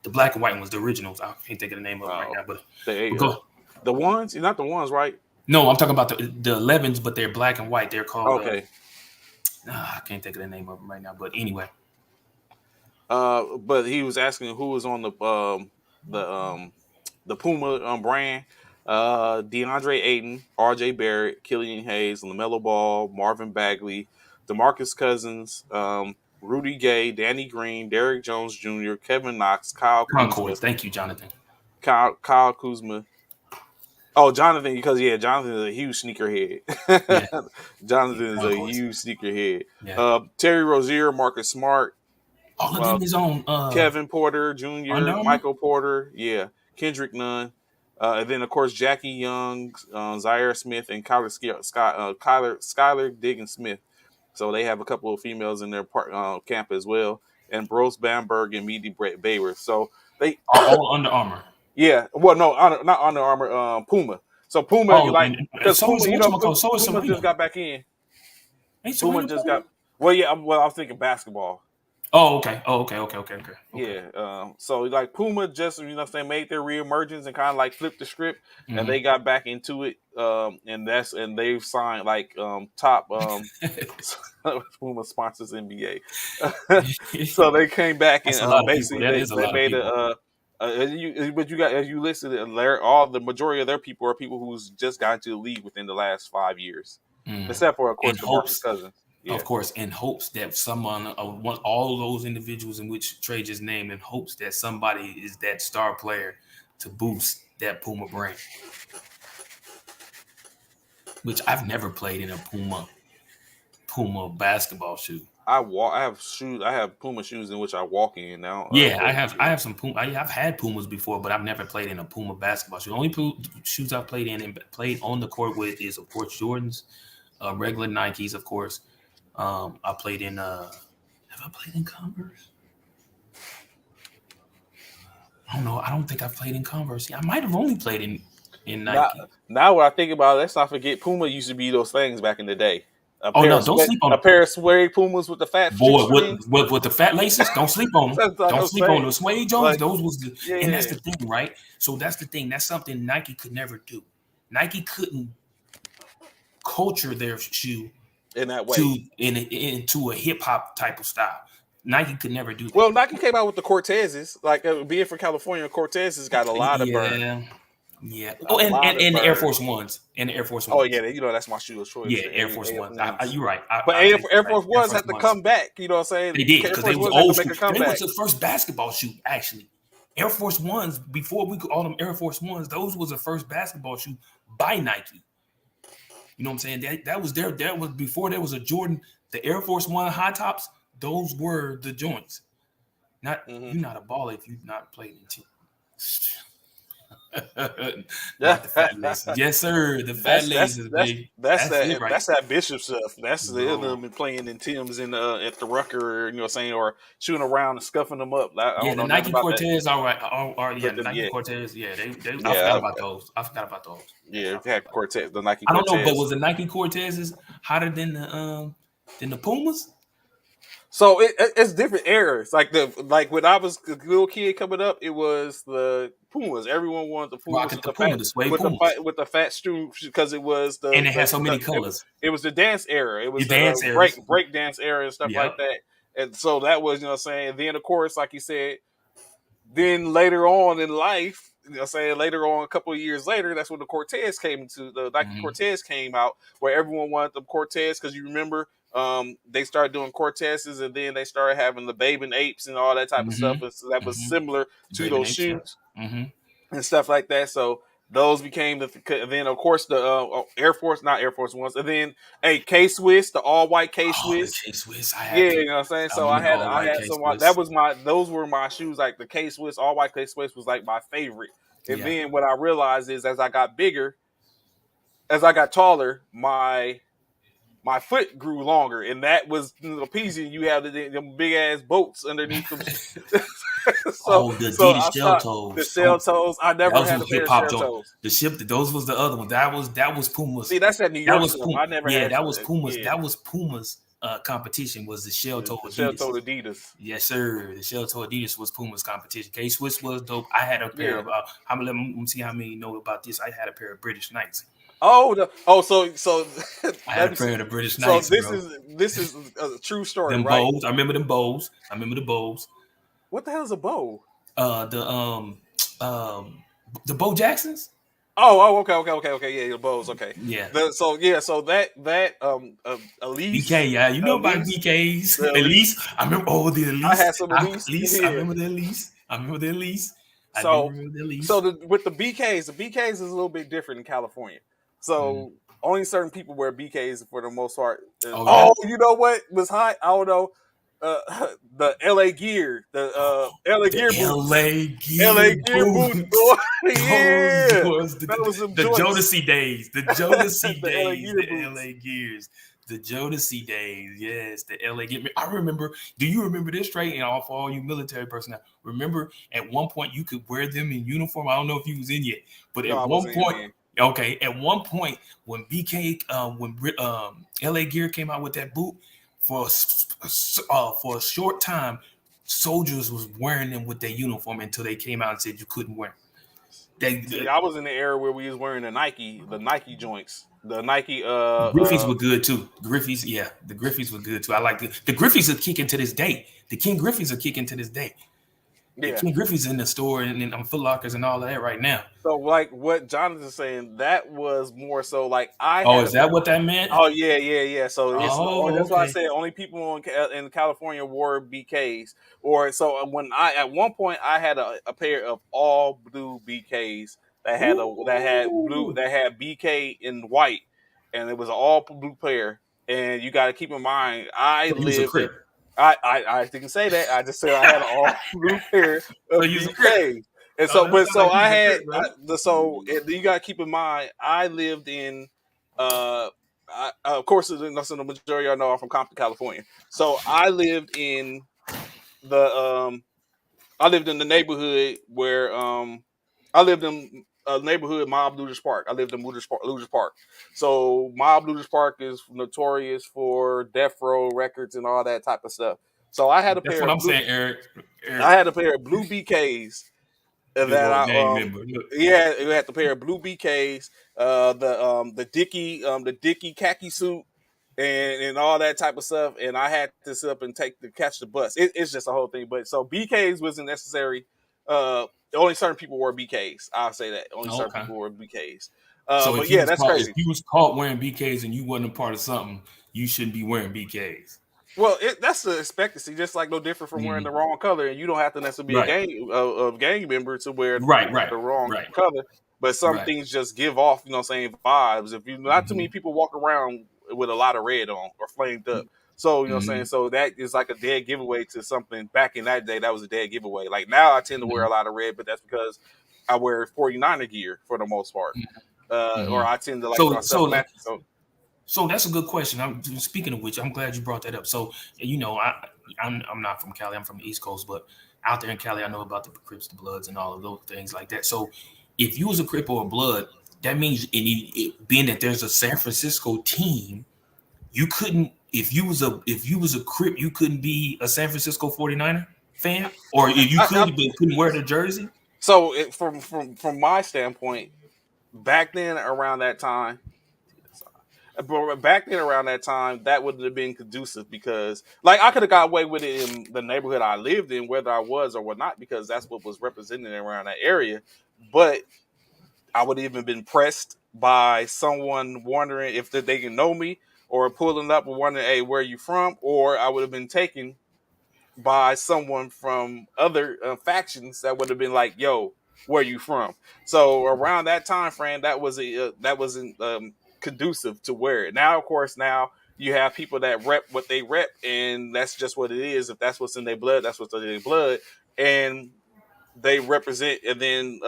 black and white ones, the originals. I can't think of the name of them right Uh, now, but the go. the ones, not the ones, right? No, I'm talking about the 11s, but they're black and white. They're called Okay. I can't think of the name of them right now. But anyway, But he was asking who was on the the Puma brand. DeAndre Ayton, R.J. Barrett, Killian Hayes, LaMelo Ball, Marvin Bagley, DeMarcus Cousins, Rudy Gay, Danny Green, Derrick Jones Jr., Kevin Knox, Concords. Thank you, Jonathan. Kyle Kuzma. Oh, Jonathan, because yeah, Jonathan is a huge sneakerhead. Yeah, Jonathan is a Concords. huge sneakerhead. Yeah, Terry Rozier, Marcus Smart, all of uh, them is on Kevin Porter Under Jr., Armour. Michael Porter, yeah, Kendrick Nunn, and then of course Jackie Young, Zaire Smith, and Skylar Diggins Smith. So they have a couple of females in their camp as well, and Bros Bamberg and Meaty Bayer. So they, Are all Under Armour. yeah, well, no, not Under Armour, Puma. So Puma, you Oh, like and because so Puma, is you know, whatchamacallit, so is Puma just Serena. got back in. Ain't Puma Serena just Puma? got. Well, yeah, well, I was thinking basketball. Oh, okay. Oh, okay. Yeah. So like Puma just you know what I'm saying made their reemergence and kind of like flipped the script and Mm-hmm. they got back into it. And they've signed like top Puma sponsors NBA. So they came back That's and a lot of people. basically That is a they lot of made people. but you got as you listed it, all the majority of their people are people who's just got into the league within the last 5 years, Mm. except for of In course DeMarcus hopes, Cousins. Yeah. of course, in hopes that someone, all those individuals in which Trey just named, in hopes that somebody is that star player to boost that Puma brand. Which I've never played in a Puma basketball shoe. I have shoes. I have Puma shoes in which I walk in now. Yeah, I have some Puma. I've had Pumas before, but I've never played in a Puma basketball shoe. The only shoes I've played in and played on the court with is of course Jordans, regular Nikes, of course. I played in. Have I played in Converse? I don't know. I don't think I've played in Converse. I might have only played in Now, Nike. now when I think about it, let's not forget Puma used to be those things back in the day. Oh no! Don't sleep A on pair of suede Pumas with the fat six boy strings. with the fat laces. Don't sleep on them. That's like Don't I'm sleep on saying. those suede Jones. Like, Those was the and that's yeah, the thing, right? So that's the thing. That's something Nike could never do. Nike couldn't culture their shoe in that way. into a hip hop type of style. Nike could never do that. Well, Nike came out with the Cortezes. Like being from California, Cortezes got a lot of burn. Yeah, yeah. A Oh, lot of and the Air burn. Force Ones, and the Air Force Oh Ones. yeah, you know that's my shoe of choice. Yeah, The Air Force AF Ones. ones. You're right. But I take Air that back. Force Air Ones Force had to Ones. come back. You know what I'm saying? They did Air because they Force was Ones had to old make school. a They was comeback. the first basketball shoe actually. Air Force Ones before we could call them Air Force Ones. Those was the first basketball shoe by Nike. You know what I'm saying? That was there. That was before there was a Jordan. The Air Force One high tops. Those were the joints. Not Mm-hmm. you're not a baller if you've not played in team. Yeah, Not the fat laces. Yes, sir. The fat laces, baby. That's it, right, that's that Bishop stuff. That's the bro. them been playing in Tim's in at the Rucker, you know what I'm saying, or shooting around and scuffing them up. I Yeah, don't the know nothing Nike about that. Cortez, all right. Yeah, But the the, Nike yeah, Cortez, yeah, they I forgot yeah, about those. I forgot about those. yeah. I It forgot had about those. Cortez, the Nike I don't know, but Cortez. was the Nike Cortezes hotter than the Pumas? So it's different eras. Like when I was a little kid coming up, it was the Pumas. Everyone wanted the Pumas Rocking with the the Puma, fat the suede Pumas. with the fat shoe because it was And it had so many colors. it was the dance era. It The was the dance eras. break dance era and stuff Yep. like that. And so that was, you know what I'm saying. And then of course, like you said, then later on in life, you know what I'm saying, later on a couple of years later, that's when the Cortez came into the Nike Mm-hmm. Cortez came out where everyone wanted the Cortez because you remember they started doing Cortezes and then they started having the Babe and Apes and all that type of stuff. Mm-hmm. And so that was Mm-hmm. similar to Baby those Nate, yeah. shoes Mm-hmm. and stuff like that. So Those became then of course the Air Force, not Air Force Ones, and then K Swiss, the all white K Oh, the Swiss. K Swiss. I Yeah, had you the. know what I'm saying. I So remember the all I white had K some that Swiss. was my those were my shoes. Like the K Swiss, all white K Swiss was like my favorite. And Yeah. then what I realized is as I got bigger, as I got taller, my foot grew longer, and that was appeasing. You have them big ass boats underneath them. Oh, the So Adidas I shell stopped the toes. shell Oh, toes. I that never was had some a pair hip of hop shell joint. toes. The ship. Those was the other one. That was Puma's. See, that's that New That York was stuff. Puma. I never Yeah, had. that was Puma's. Yeah, That was Puma's competition was the shell toe the shell Adidas. toe Adidas. Yes, sir. The shell toe Adidas was Puma's competition. K Swiss was dope. I had a pair Yeah. of. Let me see how many know about this. I had a pair of British Knights. So I had let a me pair see. of the British So Knights, this bro. is this is a true story, Them right? bows. I remember them bows. I remember the bows. What the hell is a bow? The um the Bo Jacksons. Okay. Yeah, the bows. Okay. Yeah. So BK, Elise, yeah, you know about Elise, BKs. the Elise, Elise. I remember. Oh, the I Elise. had some Elise. Elise, I Yeah. remember the Elise. I remember the Elise. I do So, remember the Elise. with the BKs is a little bit different in California. Mhm. So only certain people wear BKs for the most part. Oh yeah, You know what was hot? I don't know. The LA Gear, the LA the Gear boots, LA LA Gear Gear boots, boots. boy. Those Yeah, was that was some the joints. Jodeci days. The Jodeci The LA days. Gear The boots. LA Gears. The Jodeci days. Yes, the LA Gear. I remember. Do you remember this straight? And all for all you military personnel, remember at one point you could wear them in uniform. I don't know if you was in yet, but No, at I one wasn't in point. there. Okay, at one point when BK, when LA Gear came out with that boot for a short time, soldiers was wearing them with their uniform until they came out and said you couldn't wear them. See, They, I was in the era where we was wearing the Nike joints, the Nike. the Griffies were good too. Griffies, yeah, the Griffies were good too. I like the Griffies are kicking to this day. The King Griffies are kicking to this day. The Yeah. King Griffies in the store and in Foot Lockers and all of that right now. So like what Jonathan's saying, that was more so like I Oh, had is a that what that meant? Oh yeah. So it's Oh, that's why I okay. said only people in California wore BKs. Or so when I at one point I had a pair of all blue BKs Ooh, that had BK in white, and it was an all blue pair. And you got to keep in mind, I so you was a lived. crip. I didn't say that. I just said I had an all blue pair So of you was a crip. BKs. And Oh, so, that but sounds so like you I was a had crip, bro. you got to keep in mind I lived in uh of course, the majority of y'all know I'm from Compton, California. So the I lived in the neighborhood where I lived in a neighborhood Mob Luders Park. I lived in Luders Park. So Mob Luders Park is notorious for death row records and all that type of stuff. So That's what I'm saying, Eric. Eric, I had a pair of blue BKs big that old I gang member. Look, yeah, we had the pair of blue BKs, the Dicky khaki suit, and all that type of stuff. And I had to sit up and catch the bus. It's just a whole thing. But so BKs wasn't necessary. Only certain people wore BKs. I'll say that only certain okay. people wore BKs. So But yeah, that's if crazy. you was caught wearing BKs and you wasn't a part of something, you shouldn't be wearing BKs. Well, that's the expectancy, just like no different from wearing the Mhm. wrong color, and you don't have to necessarily be Right, a gang member to wear right, right, the wrong right, color. But some right. things just give off, you know, what I'm saying vibes. If you not too many Hmm. people walk around with a lot of red on or flamed up, so you know, what I'm saying Hmm. so that is like a dead giveaway to something. Back in that day, that was a dead giveaway. Like now, I tend to wear Hmm. a lot of red, but that's because I wear 49er gear for the most part, Hmm. or I tend to like So, myself so, match. So so that's a good question. I'm speaking of which, I'm glad you brought that up. So, I'm not from Cali. I'm from the East Coast, but out there in Cali, I know about the Crips, the Bloods, and all of those things like that. So, if you was a Crip or a Blood, that means being that there's a San Francisco team, you couldn't if you was a Crip, you couldn't be a San Francisco 49er fan, or if you I, could but couldn't wear the jersey. from my standpoint, back then around that time, but back then around that time, that would have been conducive because, like, I could have got away with it in the neighborhood I lived in, whether I was or not, because that's what was represented around that area. But I would have even been pressed by someone wondering if they can know me or pulling up and wondering, "Hey, where are you from?" Or I would have been taken by someone from other factions that would have been like, "Yo." where you from. So around that time frame, that wasn't conducive to wear it. Now, of course, now you have people that rep what they rep, and that's just what it is. If that's what's in their blood, that's what's in their blood, and they represent, and then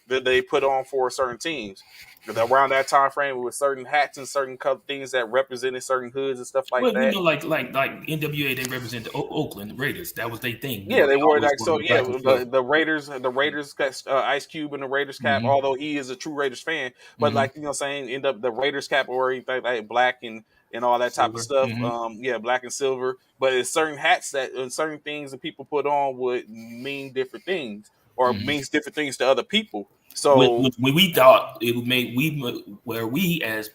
that they put on for certain teams. Around that time frame, with certain hats and certain things that represented certain hoods and stuff like Well, that. like NWA, they represent the Oakland Raiders. That was their thing. Yeah, they They wore always like wore so. the Yeah, black and silver. The Raiders got Ice Cube in the Raiders cap. Mm-hmm. Although he is a true Raiders fan, but Mm-hmm. like saying end up the Raiders cap or anything like black and all that type of Silver. stuff. Mm-hmm. Yeah, black and silver. But it's certain hats that and certain things that people put on would mean different things or Mm-hmm. means different things to other people. So When we thought it would make where we as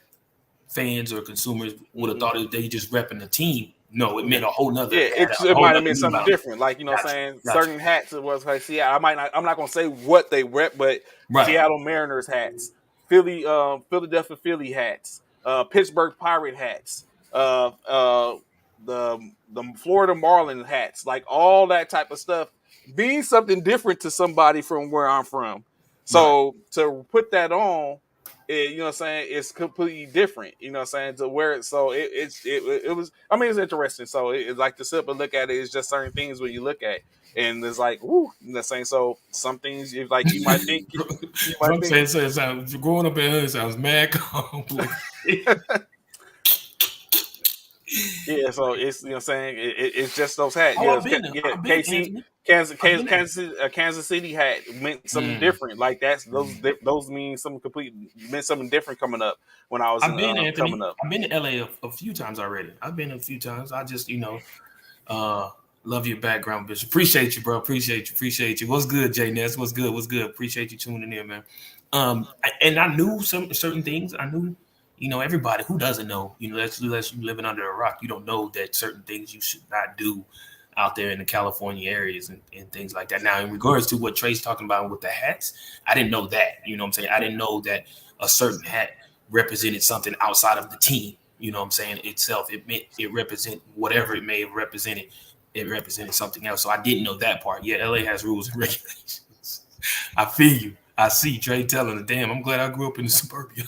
fans or consumers would have mhm. thought they just repping the team. No, it Yeah. meant a whole nother. Yeah, It had a it whole might have nother been meaning something behind it. different. Like, Gotcha. saying Gotcha. certain hats, it was like Seattle. I'm not gonna say what they rep, but Right. Seattle Mariners hats, Philadelphia Philly hats, Pittsburgh Pirate hats, the Florida Marlin hats, like all that type of stuff means something different to somebody from where I'm from. Right. So to put that on, it's completely different, to wear it. So it was, I mean, it's interesting. So it's like to sit and look at it, it's just certain things when you look at, and it's like, whoo, so some things like you might think, From saying so, it sounds growing up in here, it sounds mad complex. yeah. So it's, it's just those hats. Oh, Yeah, I've been there. yeah. I've been, KC, Anthony. Kansas, I've been there. Kansas City hat meant something Mm. different. Like those mean something complete, meant something different coming up when I was I've been, coming Anthony. up. I've been to LA a few times already. I've been a few times. I just, love your background, Bishop. Appreciate you, bro. Appreciate you. What's good, Jay Ness? What's good? Appreciate you tuning in, man. And I knew some certain things. I knew, everybody who doesn't know, unless you living under a rock, you don't know that certain things you should not do out there in the California areas and things like that. Now, in regards to what Trey's talking about with the hats, I didn't know that. You know what I'm saying? I didn't know that a certain hat represented something outside of the team. You know what I'm saying? Itself, it represent whatever it may have represented. It represented something else. So I didn't know that part. Yeah, LA has rules and regulations. I feel you. I see Trey telling the damn. I'm glad I grew up in the suburbia.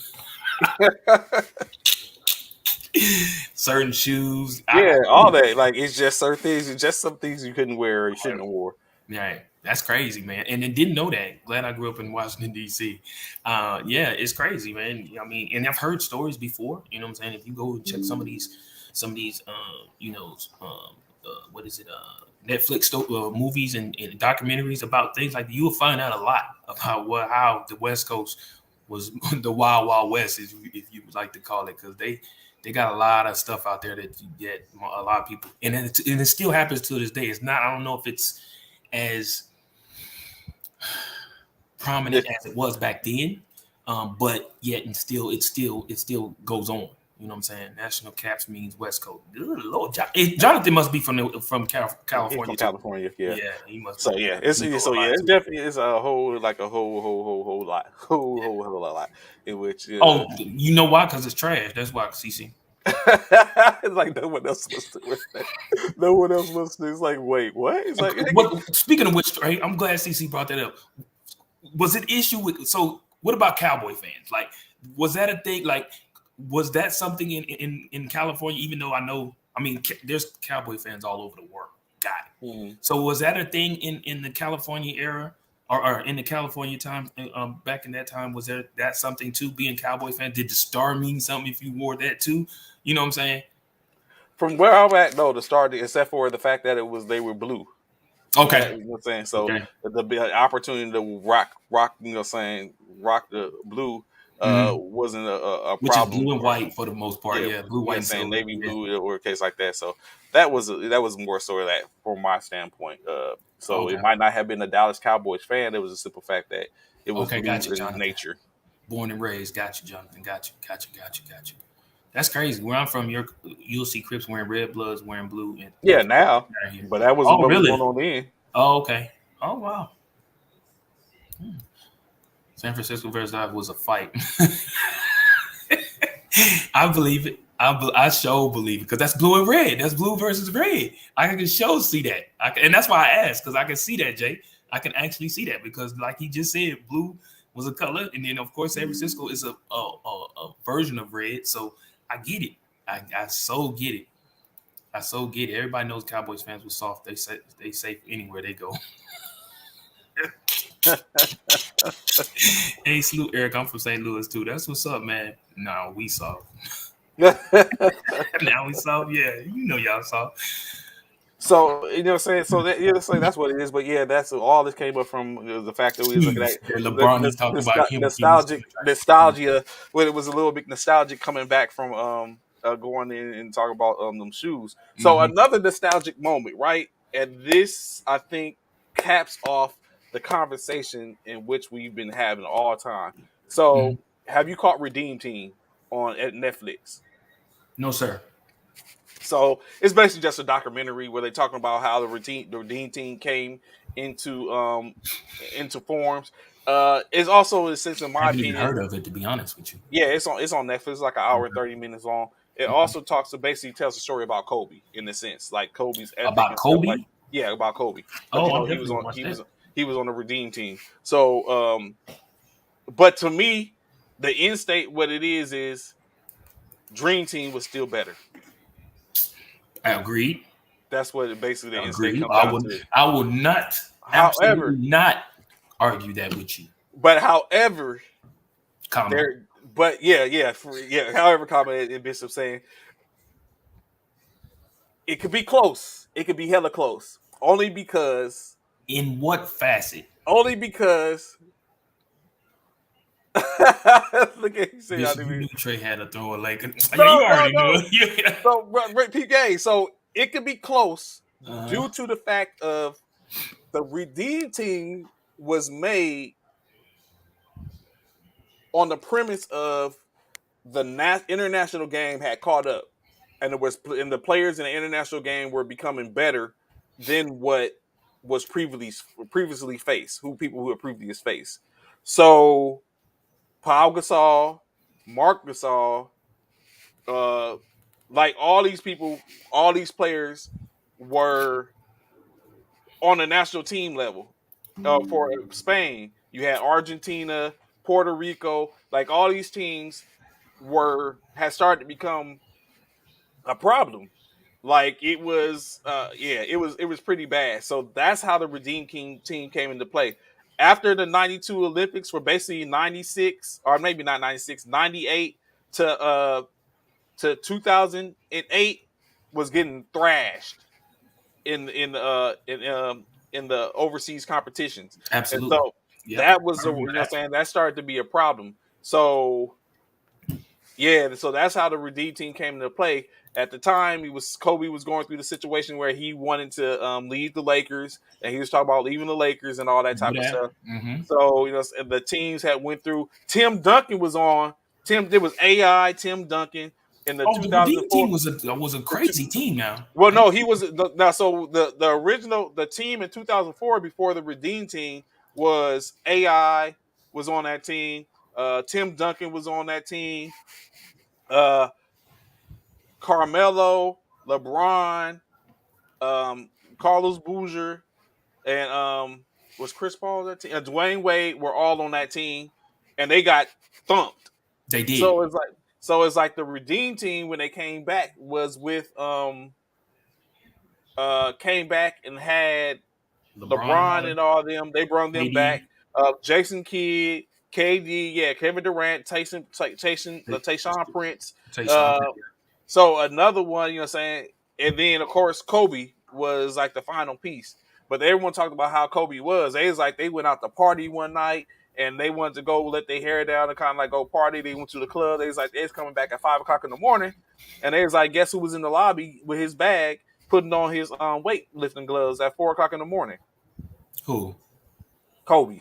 Certain shoes. Yeah, all that. Like it's just certain things. It's just some things you couldn't wear or you shouldn't have wore. Yeah, that's crazy, man. And then didn't know that. Glad I grew up in Washington, D.C. Yeah, it's crazy, man. I mean, and I've heard stories before. You know what I'm saying? If you go and check some of these, what is it? Netflix movies and documentaries about things like that, you will find out a lot about how the West Coast was the Wild Wild West, if you would like to call it, because they got a lot of stuff out there that you get a lot of people, and it still happens to this day. It's not. I don't know if it's as prominent as it was back then, but yet and still it still goes on. You know what I'm saying? National Caps means West Coast. Good Lord, Jonathan must be from California. From California, yeah. Yeah, he must. So yeah, it's definitely it's a whole like a whole lot, whole lot in which. Oh, you know why? Because it's trash. That's why, CC. It's like no one else was doing that. No one else was. It's like, wait, what? It's like, speaking of which, Trey, I'm glad CC brought that up. Was it issue with? So, what about Cowboy fans? Like, was that a thing? Like, was that something in California? Even though I mean, there's Cowboy fans all over the world. Got it. Mm-hmm. So, was that a thing in the California era? Or in the California time, back in that time, was that something too? Being Cowboy fan, did the star mean something if you wore that too? You know what I'm saying? From where I'm at, no, the star, except for the fact that they were blue. Okay, you know what I'm saying. So the opportunity to rock, rock the blue wasn't a which problem. Which is blue and white for the most part. Yeah, blue, white, and silver. Navy blue or a case like that. So that was more so that from my standpoint. So it might not have been a Dallas Cowboys fan. It was a simple fact that it was blue in nature. Born and raised. Got you, Jonathan. Got you. That's crazy. Where I'm from, you'll see Crips wearing red, Bloods wearing blue. And now. But that wasn't what was going on then. Oh, okay. Oh, wow. San Francisco versus I was a fight. I believe it. I sure believe it because that's blue and red. That's blue versus red. I can sure see that. And that's why I asked because I can see that, Jay. I can actually see that because, like he just said, blue was a color, and then of course San Francisco is a version of red. So I get it. I so get it. I so get it. Everybody knows Cowboys fans were soft. They safe anywhere they go. Hey, salute Eric. I'm from St. Louis too. That's what's up, man. No, we soft. Now we soft. Yeah, you know y'all soft. So you know what I'm saying. So that, yeah, so that's what it is. But yeah, that's all this came up from the fact that we was looking at Jeez, LeBron. He talked about him getting his contract. nostalgia. When it was a little bit nostalgic coming back from going in and talking about them shoes. So Mm-hmm. another nostalgic moment, right? And this I think caps off the conversation in which we've been having all time. Mm-hmm. So have you caught Redeem Team on at Netflix? No, sir. So it's basically just a documentary where they're talking about how the Redeem Team came into into forms. It's also a sense, in I my haven't even opinion, heard of it, to be honest with you. yeah, it's on Netflix. It's like an hour and Okay. 30 minutes long. It Mhm. also talks to basically tells a story about Kobe in a sense, like Kobe's ethic About and stuff like Kobe? yeah, about Kobe because Oh, you I'm know definitely gonna watch that. he was on the Redeem Team. So but to me, the end state what it is Dream Team was still better. I agreed. That's what basically the end state Agreed. comes down to. I would not, absolutely However, not argue that with you. however, Comma. there, but yeah. However, comment and Bishop saying it could be close. It could be hella close. In what facet? Only because. Look at you say I Bishop, didn't you even. knew Trey had to throw a leg. Yeah, you No, already knew no. it. Yeah. So, PK. So it could be close Uh-huh. due to the fact of the Redeem Team was made on the premise of the international game had caught up, and the players in the international game were becoming better than what was previously faced, who people who had previously faced. So Paul Gasol, Mark Gasol, uh, like all these people, all these players were on the national team level. For Spain, you had Argentina, Puerto Rico, like all these teams had started to become a problem. Like it was pretty bad. So that's how the Redeem King team came into play. After the 92 Olympics were basically 96 or maybe not 96, 98 to 2008 was getting thrashed in the overseas competitions. And Absolutely. so Yep. that was I remember that. that started to be a problem. So yeah, so that's how the Redeem Team came into play. At the time, Kobe was going through the situation where he wanted to leave the Lakers, and he was talking about leaving the Lakers and all that Remember type of that? stuff. Mm-hmm. So the teams had went through. Tim Duncan was on. There was AI Tim Duncan in the Oh, the Redeem 2004. team was a crazy team now. Well, no, he was now. So the original team in 2004 before the Redeem Team was AI was on that team. Tim Duncan was on that team. Uh, Carmelo, LeBron, Carlos Boozer, and was Chris Paul on that team? Dwayne Wade were all on that team, and they got thumped. They did. So it's like the Redeem Team when they came back was with came back and had LeBron and all LeBron them. and all them. They brought them back. KD, Jason Kidd, KD, yeah, Kevin Durant, Tayshaun Prince. Tayshaun. Uh, so another one, you know what I'm saying? And then of course Kobe was like the final piece. But everyone talked about how Kobe was. They was like they went out to party one night and they wanted to go let their hair down and kind of like go party. They went to the club. They was like they was coming back at 5 o'clock in the morning, and they was like, guess who was in the lobby with his bag, putting on his weightlifting gloves at 4 o'clock in the morning? Who? Kobe.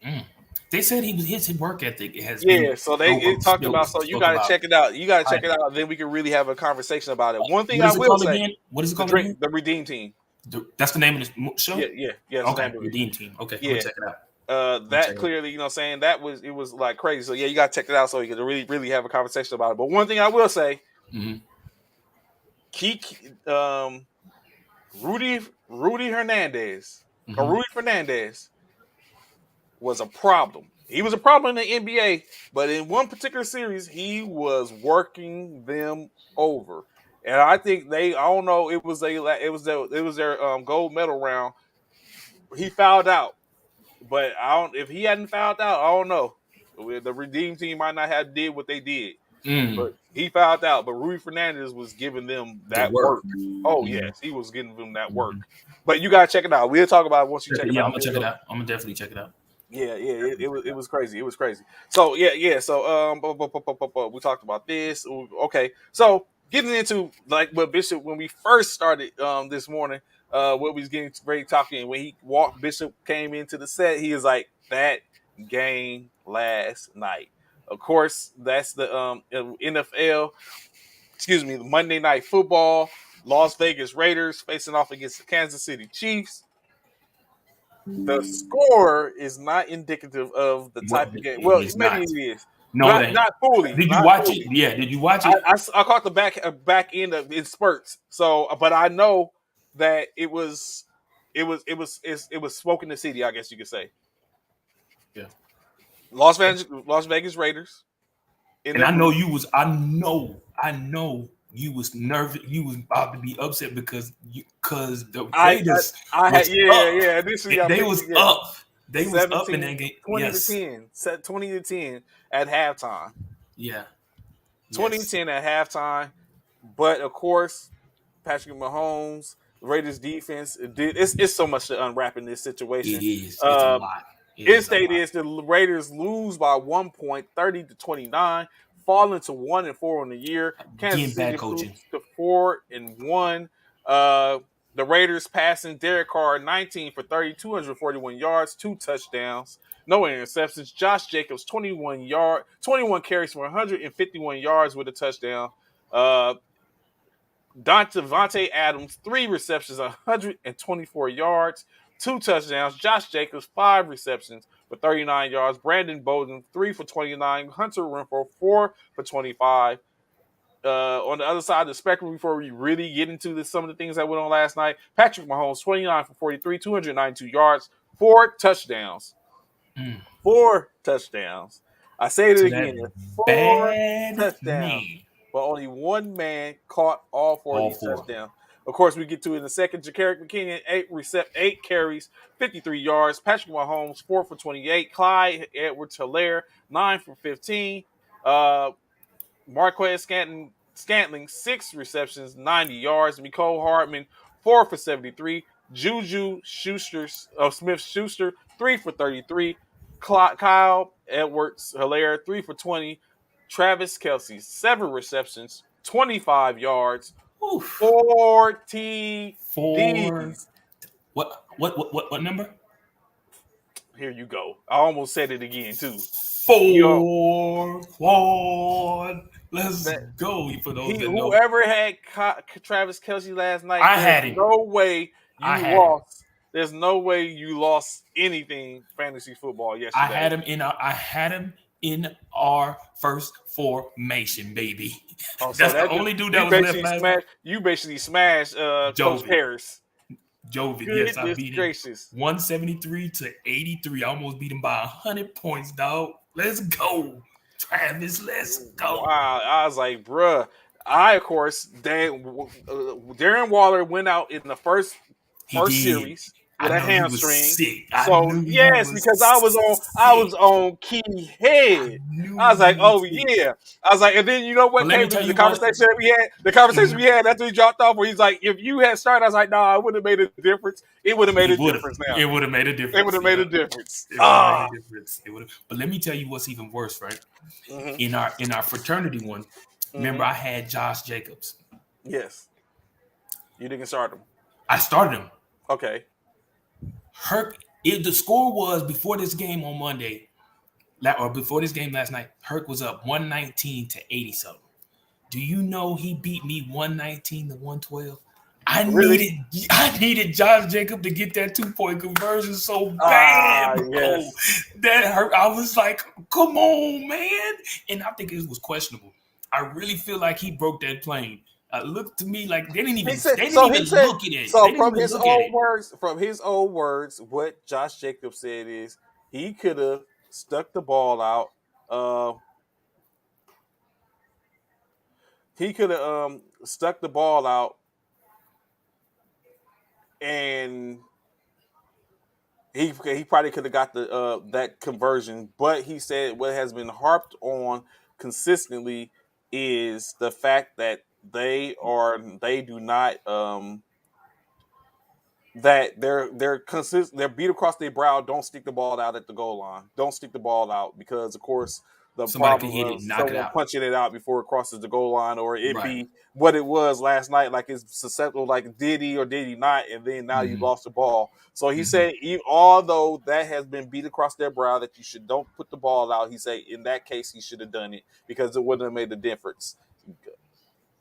Mm. They said his work ethic has been Yeah, so they talked about. So you spoke got to about. check it out. You got to check it Highly. out. Then we can really have a conversation about it. One thing What I is it will called say: again? What is it called again? the Redeem Team. That's the name of the show. Yeah. That's the Okay, name of it. Redeem Team. Okay, I'm Yeah. gonna check it out. I'm gonna check That it out. clearly, you know, what I'm saying it was like crazy. So yeah, you got to check it out so you can really, really have a conversation about it. But one thing I will say, Mm-hmm. Rudy Hernandez Rui Fernandez was a problem. He was a problem in the NBA, but in one particular series, he was working them over. And I think I don't know, it was their gold medal round. He fouled out, but I don't. If he hadn't fouled out, I don't know. The Redeem team might not have did what they did, but he fouled out. But Rui Fernandez was giving them The that work. work. Oh yes, he was giving them that work. But you gotta check it out. We'll talk about it once you check it Yeah, I'm out. gonna check it out. I'm gonna definitely check it out. Yeah, it was crazy. It was crazy. So yeah. So we talked about this. Okay, so getting into like what Bishop when we first started this morning, what we was getting ready talking when he walked Bishop came into the set, he was like that game last night. Of course, that's the NFL. Excuse me, the Monday Night Football. Las Vegas Raiders facing off against the Kansas City Chiefs. The score is not indicative of the type of game. It Well, is maybe not. it is, No, it but ain't. not fully. Did you Not watch it? fully. Yeah. Did you watch it? I caught the back end of in spurts. So, but I know that it was smoke in the city. I guess you could say Yeah. Las Vegas Raiders in And the I know blue. you was. I know you was nervous. You was about to be upset because the I Raiders I had was up. yeah. Initially, I'm They thinking was up. They was up in 17, that game. 20 to Yes. 10, set 20 to 10 at halftime. Yeah. 20 to Yes. 10 at halftime. But of course, Patrick Mahomes, Raiders defense, it's so much to unwrap in this situation. It is. It's a lot. It It is a state lot. is the Raiders lose by 1 point, 30 to 29, falling to 1-4 on the year. Getting Kansas City bad improves coaching. to 4-1. The Raiders passing Derek Carr 19 for 30, 241 yards, 2 touchdowns, no interceptions. Josh Jacobs 21 carries for 151 yards with a touchdown. Uh, Devontae Adams, 3 receptions, 124 yards, 2 touchdowns. Josh Jacobs, 5 receptions for 39 yards. Brandon Bolden, 3 for 29. Hunter Renfrow, 4 for 25. On the other side of the spectrum, before we really get into some of the things that went on last night, Patrick Mahomes, 29 for 43, 292 yards, 4 touchdowns. Mm. 4 touchdowns. I say it To that again, four bad touchdowns. man. But only one man caught all four of All these four. touchdowns. Of course, we get to it in the second. Ja'Carrick McKinnon, 8 carries, 53 yards. Patrick Mahomes, 4 for 28. Clyde Edwards-Helaire, 9 for 15. Marquez Scantling, 6 receptions, 90 yards. Mecole Hardman, 4 for 73. Juju Smith-Schuster, 3 for 33. Kyle Edwards-Helaire, 3 for 20. Travis Kelce, 7 receptions, 25 yards, Oof. 4 TDs. 4. What number? Here you go. I almost said it again, too. 4 quad. Let's go. For those that know, Whoever had Travis Kelce last night, I had him. no way you I had him. lost. There's no way you lost anything fantasy football yesterday. I had him in our first formation, baby. Oh, That's the only dude that was left last night. You basically smashed Coach Harris. Jovi, yes, I beat him. Gracious. 173 to 83. I almost beat him by 100 points, dog. Let's go, Travis. Let's go. Wow, I was like, bruh. Of course, Darren Waller went out in the first series with a hamstring. So yes, because I was on key head. I was like, oh yeah. I was like, and then you know what came to the conversation that we had? The conversation we had after he dropped off, where he's like, if you had started, I was like, nah, it would have made a difference. It would have made a difference now. It would have made a difference. It would have made a difference. It would have. But let me tell you what's even worse, right? Mm-hmm. In our fraternity one, remember I had Josh Jacobs. Yes. You didn't start him. I started him. Okay. The score was before this game on Monday, or before this game last night, Herc was up 119 to 80 something. Do you know he beat me 119 to 112? I needed Josh Jacob to get that 2-point conversion so bad, bro. Yes. That hurt. I was like, come on, man. And I think it was questionable. I really feel like he broke that plane Looked to me like they didn't He even said they didn't so. even He said look at it. They so. didn't even look at it. From his own words, what Josh Jacobs said is he could have stuck the ball out. Uh, he could have stuck the ball out and he probably could have got the that conversion. But he said what has been harped on consistently is the fact that they do not that they're consistent. They're beat across their brow. Don't stick the ball out at the goal line. Don't stick the ball out because, of course, the Somebody could problem hit of it, and knock it someone out. punching it out before it crosses the goal line, or it Right. be what it was last night, like it's susceptible, like did he or did he not, and then now you Mm-hmm. lost the ball. So he Mm-hmm. said, although that has been beat across their brow that you should don't put the ball out, he said in that case he should have done it because it wouldn't have made a difference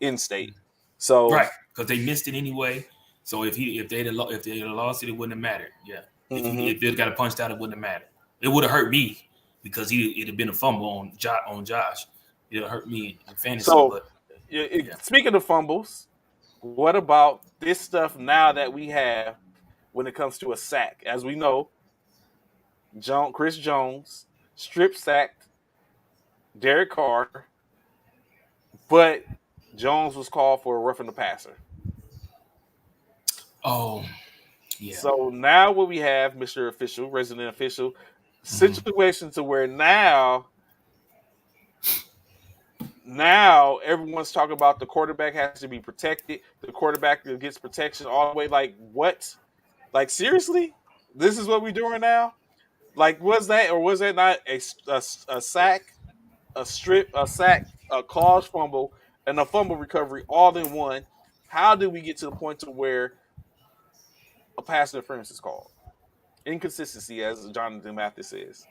in state. So. Right, because they missed it anyway. So if they'd have lost it, it wouldn't have mattered. Yeah, Mhm. if they'd got it punched out, it wouldn't have mattered. It would have hurt me because it'd have been a fumble on Josh. It'll hurt me in fantasy, So, but yeah. speaking of fumbles, what about this stuff now that we have when it comes to a sack? As we know, Chris Jones strip sacked Derek Carr, but Jones was called for a roughing the passer. Oh yeah. So now what we have, Mr. Official, resident official, Mm-hmm. situation to where now everyone's talking about the quarterback has to be protected. The quarterback gets protection all the way. Like what? Like seriously, this is what we're doing now. Like was that or was that not a sack, a strip, a sack, a caused fumble, and a fumble recovery all in one? How did we get to the point to where a pass interference is called? Inconsistency, as Jonathan Mathis says.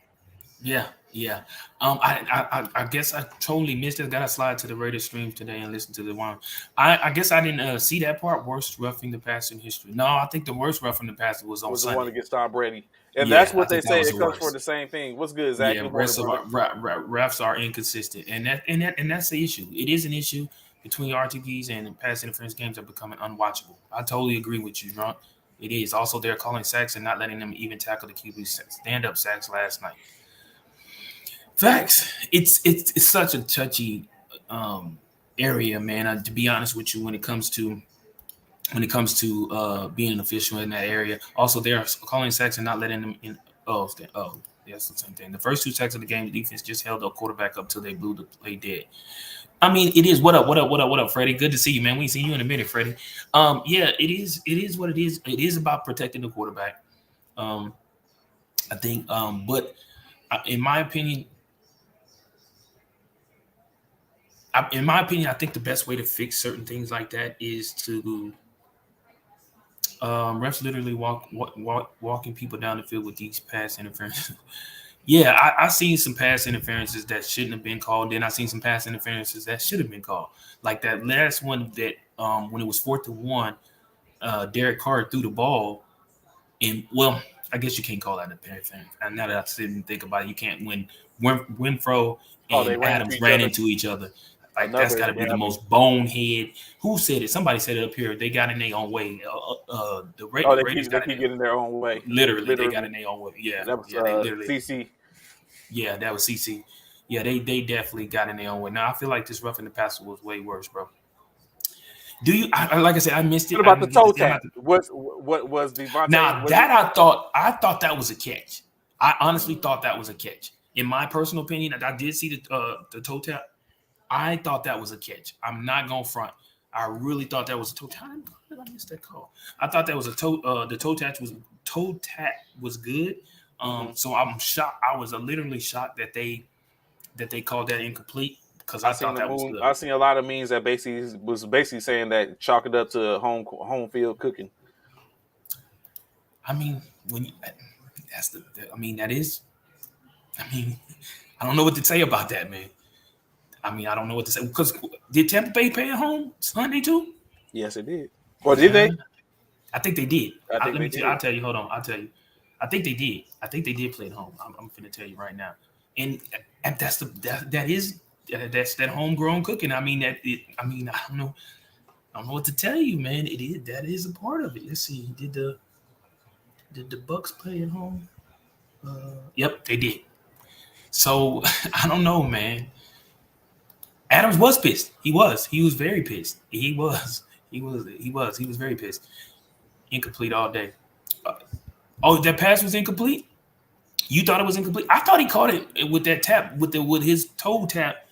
Yeah, yeah. I guess I totally missed it. Got to slide to the Raiders stream today and listen to the one. I guess I didn't see that part. Worst roughing the passer in history. No, I think the worst roughing the passer was on Was the one Sunday. against Tom Brady, and that's Yeah, I what they think that say. was It the comes for worst. the same thing. What's good, Zach? Yeah, Good morning, rest of brother. our refs are inconsistent, and that's the issue. It is an issue between RTPs and pass interference games are becoming unwatchable. I totally agree with you, Ron. It is also they're calling sacks and not letting them even tackle the QB stand up sacks last night. Facts. It's such a touchy um, area, man. To be honest with you, when it comes to being an official in that area. Also, they're calling sacks and not letting them in. Oh, that's the same thing. The first two sacks of the game, the defense just held the quarterback up till they blew the play dead. I mean, it is. What up? What up? What up? What up, Freddie? Good to see you, man. We ain't seen you in a minute, Freddie. Yeah, it is. It is what it is. It is about protecting the quarterback. Um, I think. But in my opinion, I think the best way to fix certain things like that is to refs literally walking people down the field with these pass interferences. Yeah, I seen some pass interferences that shouldn't have been called. Then I seen some pass interferences that should have been called. Like that last one that when it was 4-1, Derek Carr threw the ball, and well, I guess you can't call that a interference. And now that I sit and think about it, you can't when Winfro Oh, they and ran into Adams each ran other. into each other. Like that's got Another to be the example. most bonehead. Who said it? Somebody said it up here. They got in their own way. Oh, Raiders they got in keep there. getting their own way. Literally, they got Literally, in their own way. Yeah, that was yeah, they literally. CC. Yeah, that was CC. Yeah, they definitely got in their own way. Now I feel like this roughing the passer was way worse, bro. Do you? Like I said, I missed What it. I about the didn't get to toe see. I'm not. tap? What was Devontae? Now Was it? that I thought that was a catch. I honestly Mm. thought that was a catch. In my personal opinion, I did see the toe tap. I thought that was a catch. I'm not gonna front. I really thought that was a toe tap. How did I miss that call? I thought that was a toe. The toe tap was good. Mm-hmm. So I'm shocked. I was literally shocked that they called that incomplete because I I seen thought the that was moon. good. I seen a lot of memes that basically saying that chalk it up to home field cooking. I mean, when you, that's the, I mean, that is, I mean, I don't know what to say about that, man. I mean, I don't know what to say because did Tampa Bay pay at home Sunday too? Yes, it did. Or did Uh, they? I think they did. I think Let they me tell you. did. I'll tell you. Hold on. I'll tell you. I think they did. I think they did play at home. I'm going to tell you right now. And that's that is that's that homegrown cooking. I mean I mean I don't know. I don't know what to tell you, man. That is a part of it. Let's see. Did the Bucks play at home? Yep, they did. So I don't know, man. Adams was pissed. He was. He was very pissed. He was. He was very pissed. Incomplete all day. Uh, oh, that pass was incomplete. You thought it was incomplete. I thought he caught it with that tap, with his toe tap,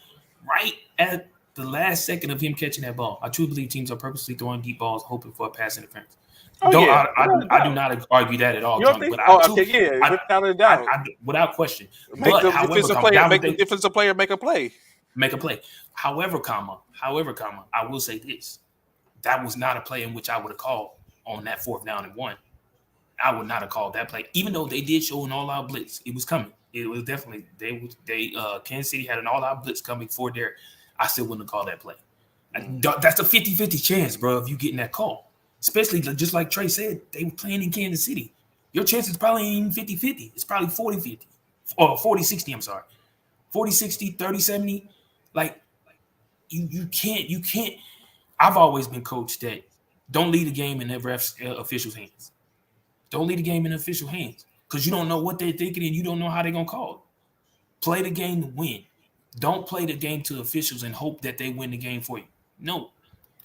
right at the last second of him catching that ball. I truly believe teams are purposely throwing deep balls, hoping for a pass interference. Oh Don't yeah, without a I do doubt. not argue that at all, You don't John. think? But I Oh, too okay, yeah, without a doubt. I without question. Make But the however, defensive comma, player that was make the they defensive player make a play. make a play. However, I will say this: that was not a play in which I would have called on that 4th down and 1. I would not have called that play, even though they did show an all-out blitz. It was coming. It was definitely Kansas City had an all-out blitz coming for Derek. I still wouldn't have called that play. That's a 50-50 chance, bro, of you getting that call. Especially just like Trey said, they were playing in Kansas City. Your chance is probably ain't 50-50. It's probably 40-50. Or 40-60, I'm sorry. 40-60, 30-70. Like, you can't. I've always been coached that don't leave the game in the refs officials' hands. Don't leave the game in the official hands because you don't know what they're thinking and you don't know how they're gonna call it. Play the game to win. Don't play the game to officials and hope that they win the game for you. No,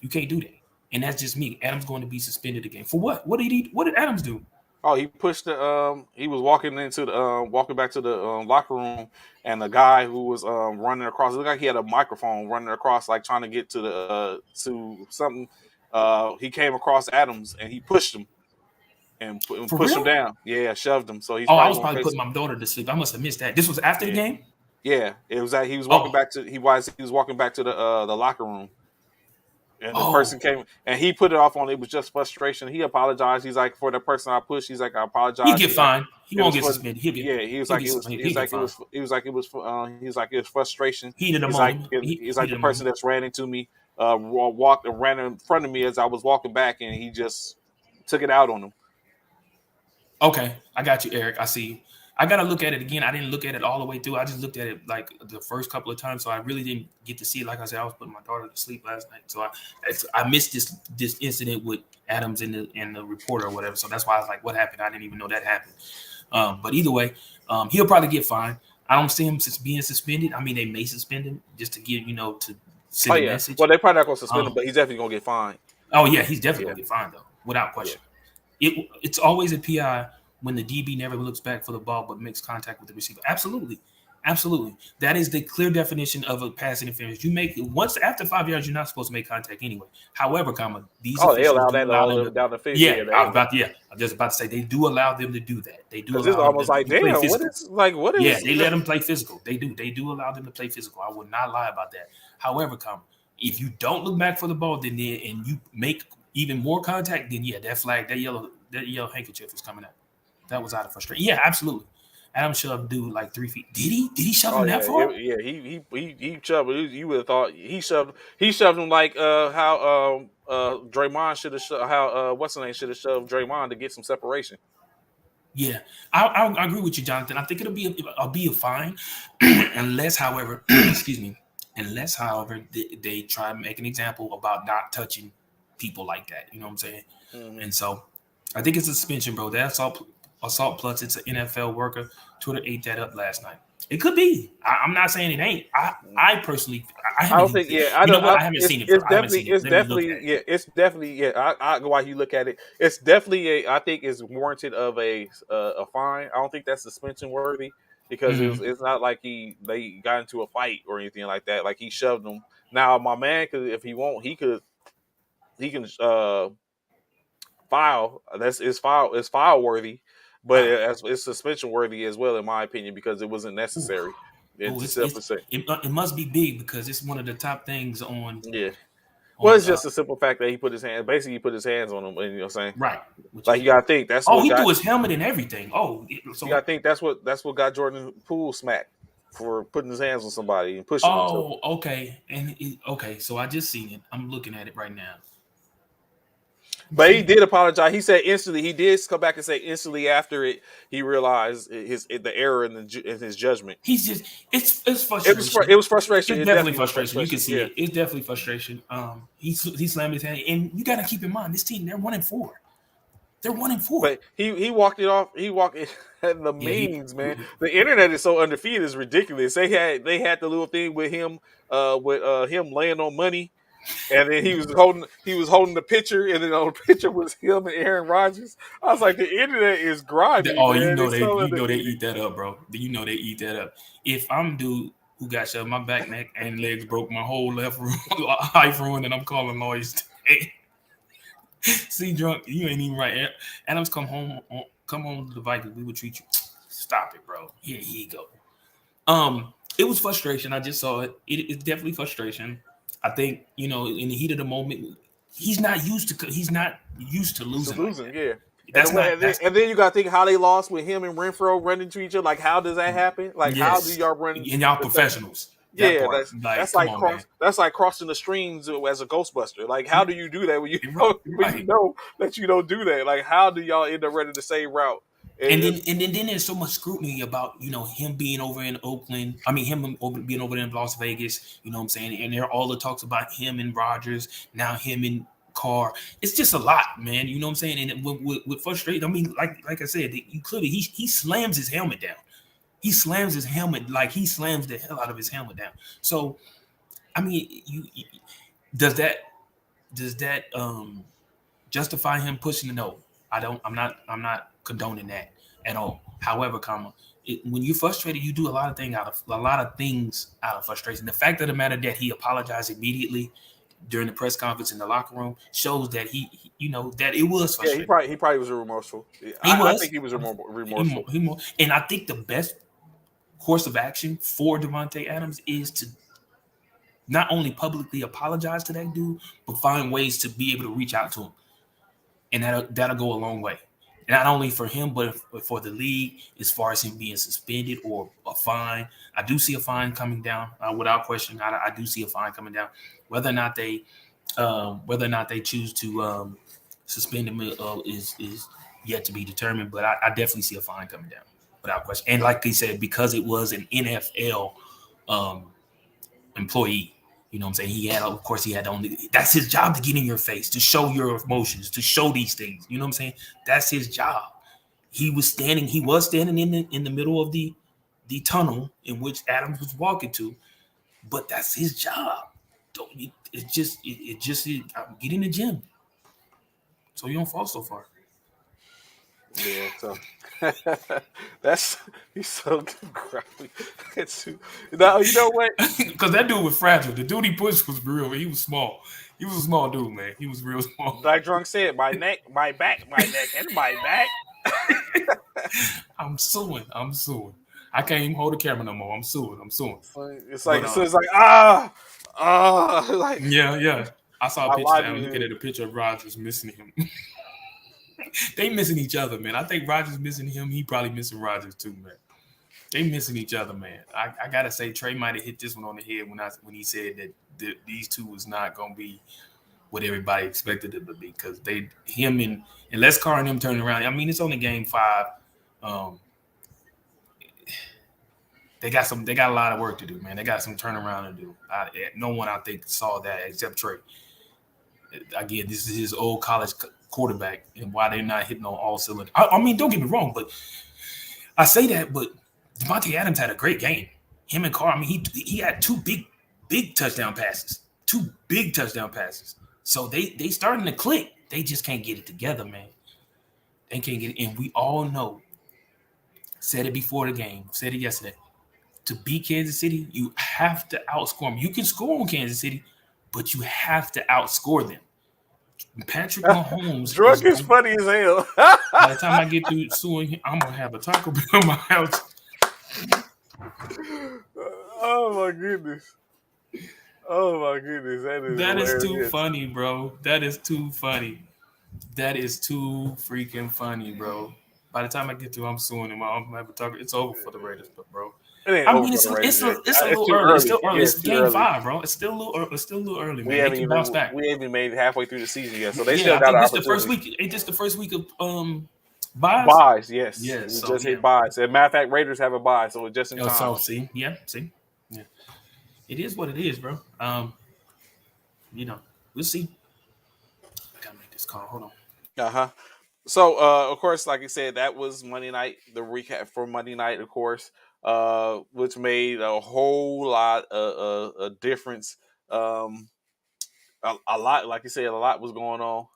you can't do that. And that's just me. Adams going to be suspended again for what? What did Adams do? Oh, he pushed the. He was walking back to the locker room, and the guy who was running across. It looked like he had a microphone running across, like trying to get to the to something. He came across Adams and he pushed him and For pushed him real? down. Yeah, shoved him. So he's Oh, I probably was gonna probably face. putting my daughter to sleep. I must have missed that. This was after the Yeah, game. yeah. It was that he was walking Oh, back to he was walking back to the locker room. And the oh, person came and he put it off on it was just frustration. He apologized. He's like, for the person I pushed, he's like, I he apologize. get He's like, fined. He it won't was get for suspended. yeah. He'll get suspended. He'll get fined. He was like it was frustration. Heat of the He's like moment. he's like Heat the of the person moment. that's ran into me, walked and ran in front of me as I was walking back, and he just took it out on him. Okay, I got you, Eric. I see you. I gotta look at it again. I didn't look at it all the way through. I just looked at it like the first couple of times, so I really didn't get to see it. Like I said, I was putting my daughter to sleep last night, so I missed this incident with Adams and the reporter or whatever. So that's why I was like, "What happened?" I didn't even know that happened. But either way, he'll probably get fined. I don't see him being suspended. I mean, they may suspend him just to give to Oh send a yeah. message. Well, they're probably not gonna suspend him, Um, but he's definitely gonna get fined. oh yeah, he's definitely Yeah. gonna get fined though, without Yeah. question. It's always a PI when the DB never looks back for the ball but makes contact with the receiver. Absolutely. Absolutely. That is the clear definition of a pass interference. You make once after 5 yards, you're not supposed to make contact anyway. However, these Oh, they officials allow do that allow them to. down the field. Yeah, Yeah, they I'm just about to say they do allow them to do that. They do because it's allow them almost to like, play damn, physical. what Yeah, is they let them play physical. They do. They do allow them to play physical. I would not lie about that. However, if you don't look back for the ball, and you make even more contact, then yeah, that flag, that yellow handkerchief is coming out. That was out of frustration. Yeah, absolutely. Adam shoved dude like 3 feet. Did he? Did he shove Oh him that yeah, far? yeah. He shoved. You would have thought he shoved him like how Draymond should have how what's the name should have shoved Draymond to get some separation. Yeah, I agree with you, Jonathan. I think it'll be a fine, unless, however, excuse me, unless, however, they try to make an example about not touching people like that. You know what I'm saying? Hmm. And so, I think it's a suspension, bro. That assault plus it's an NFL worker. Twitter ate that up last night. It could be. I'm not saying it ain't. I personally, I I haven't don't even. think. Yeah, I You know don't. what? I haven't seen it. I haven't seen it. It's Let me look definitely. at it. Yeah, it's definitely. Yeah, I go while you look at it. It's definitely a. I think it's warranted of a fine. I don't think that's suspension worthy because Mm-hmm. it's not like they got into a fight or anything like that. Like he shoved him. Now my man could if he won't he can file. It's file worthy, but Wow. it's suspension worthy as well in my opinion because it wasn't Ooh. necessary. Oh, It's simple say. it must be big because it's one of the top things on Yeah. Well, on it's just a simple fact that he put his hand. Basically, he put his hands on him, and you know what I'm saying. right, which Like is you gotta think that's oh, what he got threw his helmet and everything. you So gotta think that's what got Jordan Poole smacked for putting his hands on somebody and pushing him. So okay, and okay, so I just seen it. I'm looking at it right now. But he did apologize. He said instantly. He did come back and say instantly after it, he realized the error in his judgment. He's just it's frustration. It was frustration. It's It definitely definitely was frustration. You can frustration. see Yeah. it. It's definitely frustration. He slammed his hand, and you got to keep in mind this team. They're 1-4. They're 1-4. But he walked it off. He walked it. And the Yeah, he. memes, man. The internet is so undefeated. It's ridiculous. They had the little thing with him, with him laying on money, and then he was holding the picture, and then on the picture was him and Aaron Rodgers. I was like, the internet is grimy, Oh, man. It's so you know they undefeated. eat that up, bro. You know they eat that up. If I'm dude who got shoved, my back, neck, and legs broke, my whole left life ruined, and I'm calling lawyers today. See, drunk, you ain't even right. Adams, come home to the Vikings. We would treat you. Stop it, bro. Here you go. It was frustration. I just saw it. It's definitely frustration. I think in the heat of the moment, he's not used to So losing like losing, that. yeah. And That's the way, not that's and then you got to think how they lost with him and Renfro running to each other. Like, how does that happen? Like, how do yes, y'all run and y'all the same? professionals. That Yeah, part, that's like, that's come like on, man. crossing the streams as a Ghostbuster. Like, how do you do that when you You're right. know, You're when you right. know that you don't do that? Like, how do y'all end up running the same route? And And, then there's so much scrutiny about him being over in Oakland. I mean being over in Las Vegas. You know what I'm saying? And there are all the talks about him and Rogers. Now him and Carr. It's just a lot, man. You know what I'm saying? And with frustration, I mean, like I said, you clearly he slams his helmet down. He slams his helmet like he slams the hell out of his helmet down. So I mean, does that does that justify him pushing the no? I don't. I'm not condoning that at all. However, when you're frustrated, you do a lot of things out of frustration. The fact of the matter that he apologized immediately during the press conference in the locker room shows that that it was yeah, frustrating. he probably was remorseful. Yeah, He I think was. he was remorseful. And I think the best course of action for Devontae Adams is to not only publicly apologize to that dude, but find ways to be able to reach out to him, and that'll go a long way. Not only for him, but for the league, as far as him being suspended or a fine. I do see a fine coming down without question. I do see a fine coming down. Whether or not they choose to suspend him is yet to be determined. But I definitely see a fine coming down without question. And like he said, because it was an NFL um, employee. You know what I'm saying? Of course, he had only, that's his job to get in your face, to show your emotions, to show these things. You know what I'm saying? That's his job. He was standing in the middle of the tunnel in which Adams was walking to, but that's his job. Get in the gym so you don't fall so far. Yeah, so that's he's so graphic. Now you know what? Because that dude was fragile. The dude he pushed was real. He was small. He was a small dude, man. He was real small. Like Drunk said, my neck, my back, my neck, and my back. I'm suing. I'm suing. I can't even hold the camera no more. I'm suing. I'm suing. It's But like so it's like like yeah, yeah. I saw a my picture. I'm looking livelihood. at a picture of Rogers missing him. They missing each other, man. I think Rogers missing him. He probably missing Rogers too, man. They missing each other, man. I gotta say, Trey might have hit this one on the head when he said that these two was not gonna be what everybody expected it to be, because him and Les Carr and them turning around. I mean, it's only game 5. Um, they got a lot of work to do, man. They got some turnaround to do. No one, I think, saw that except Trey. Again, this is his old college quarterback, and why they're not hitting on all cylinders. I mean, don't get me wrong, but I say that, but Devontae Adams had a great game. Him and Carr, I mean, he had 2 big touchdown passes. 2 big touchdown passes. So they starting to click. They just can't get it together, man. They can't get it. And we all know, said it before the game, said it yesterday. To beat Kansas City, you have to outscore them. You can score on Kansas City, but you have to outscore them. Patrick Mahomes is Drunk is funny as hell. by the time I get through suing him, I'm gonna have a Taco Bell in my house. Oh my goodness. Oh my goodness. That is That is too hilarious. funny, bro. That is too funny. That is too freaking funny, bro. By the time I get through, I'm suing him. I'm gonna have a Taco. It's over for the Raiders, bro. It ain't I over mean, for the Raiders yet. it's a It's little too early. It's early. still early. Yeah, It's it's too game early. five, bro. It's still a little early, man. They can bounce back. We haeven made it halfway through the season yet, so they Yeah, still I got think an this the first opportunity. week. Ain't this the first week of buys? Buys, yes, Yeah. we So just yeah. hit buys. As a matter of fact, Raiders have a buy, so it's just in Oh, time. so see, yeah, see, yeah. It is what it is, bro. You know, we'll see. I gotta make this call. Hold on. Uh huh. So, of course, like I said, that was Monday night. The recap for Monday night, of course, which made a whole lot of a difference. Um, a lot, like you said, a lot was going on.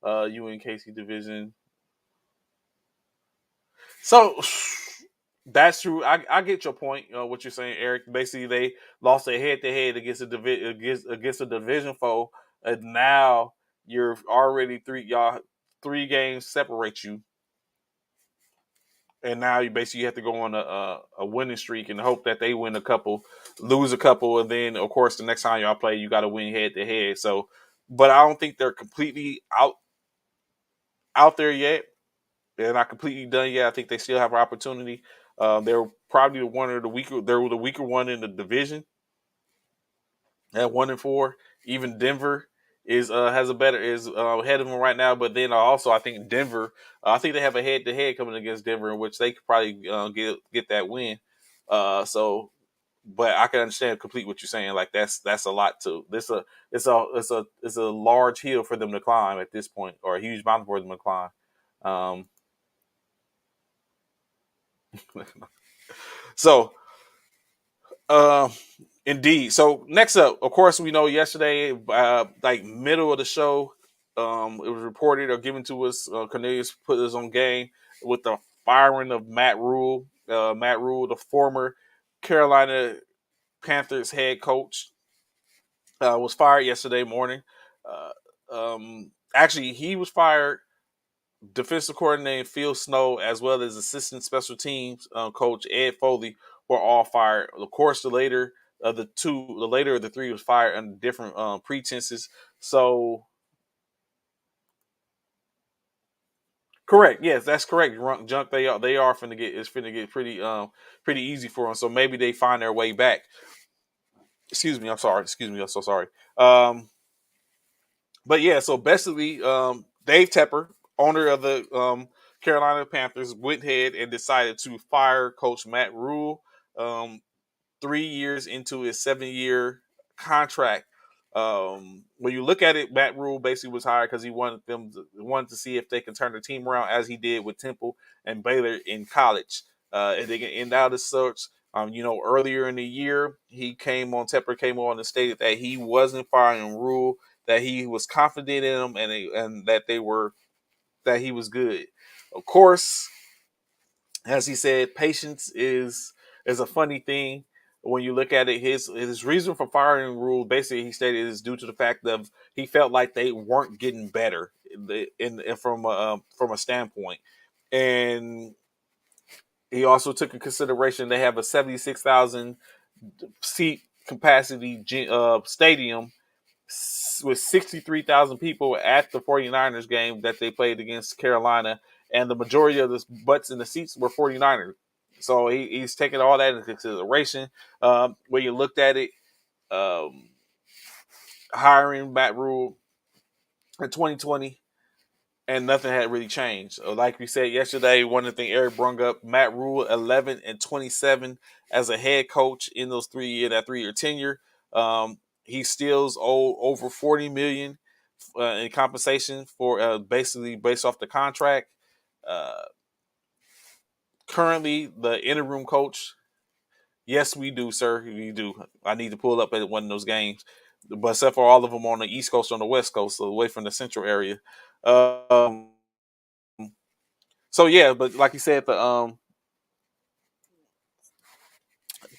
UNKC division. So that's true. I get your point. What you're saying, Eric. Basically, they lost a head to head against a division foe, and now you're already three games separate you, and now you basically have to go on a winning streak and hope that they win a couple, lose a couple, and then of course the next time y'all play, you got to win head to head. So, but I don't think they're completely out there yet. They're not completely done yet. I think they still have an opportunity. They're probably the one of the weaker. They're the weaker one in the division at 1-4. Even Denver is has a better is ahead of them right now. But then also I think Denver. I think they have a head to head coming against Denver, in which they could probably get that win. So, but I can understand complete what you're saying. Like that's a lot to this. It's a large hill for them to climb at this point, or a huge mountain for them to climb. Um, so Uh, indeed. So next up, of course, we know yesterday, like middle of the show, it was reported or given to us. Cornelius put us on game with the firing of Matt Rule. Matt Rule, the former Carolina Panthers head coach, was fired yesterday morning. Actually, he was fired. Defensive coordinator Phil Snow, as well as assistant special teams coach Ed Foley, were all fired. Of course, the later of the three was fired under different pretenses. So, correct, yes, that's correct. Junk, they are finna get it's finna get pretty easy for them. So maybe they find their way back. Excuse me, I'm sorry. Excuse me, I'm so sorry. Um, but yeah, so basically, Dave Tepper, owner of the Carolina Panthers, went ahead and decided to fire Coach Matt Rule. Um, 3 years into his 7-year contract. When you look at it, Matt Rule basically was hired because he wanted to see if they can turn the team around as he did with Temple and Baylor in college. And they can end out his search. Earlier in the year, Tepper came on and stated that he wasn't firing Rule, that he was confident in him, and that he was good. Of course, as he said, patience is a funny thing when you look at it. His reason for firing Rule, basically, he stated, is due to the fact of he felt like they weren't getting better from a standpoint, and he also took in consideration they have a 76,000 seat capacity stadium with 63,000 people at the 49ers game that they played against Carolina, and the majority of the butts in the seats were 49ers. So he's taking all that into consideration. When you looked at it, um, hiring Matt Rule in 2020, and nothing had really changed. Like we said yesterday, one of the things Eric brought up, Matt Rule, 11-27 as a head coach in that 3-year tenure. He steals over 40 million in compensation for basically based off the contract. Uh, Currently, the interim coach, yes, we do, sir. We do. I need to pull up at one of those games, but except for all of them on the East Coast, on the West Coast, so away from the Central area. So yeah, but like you said, the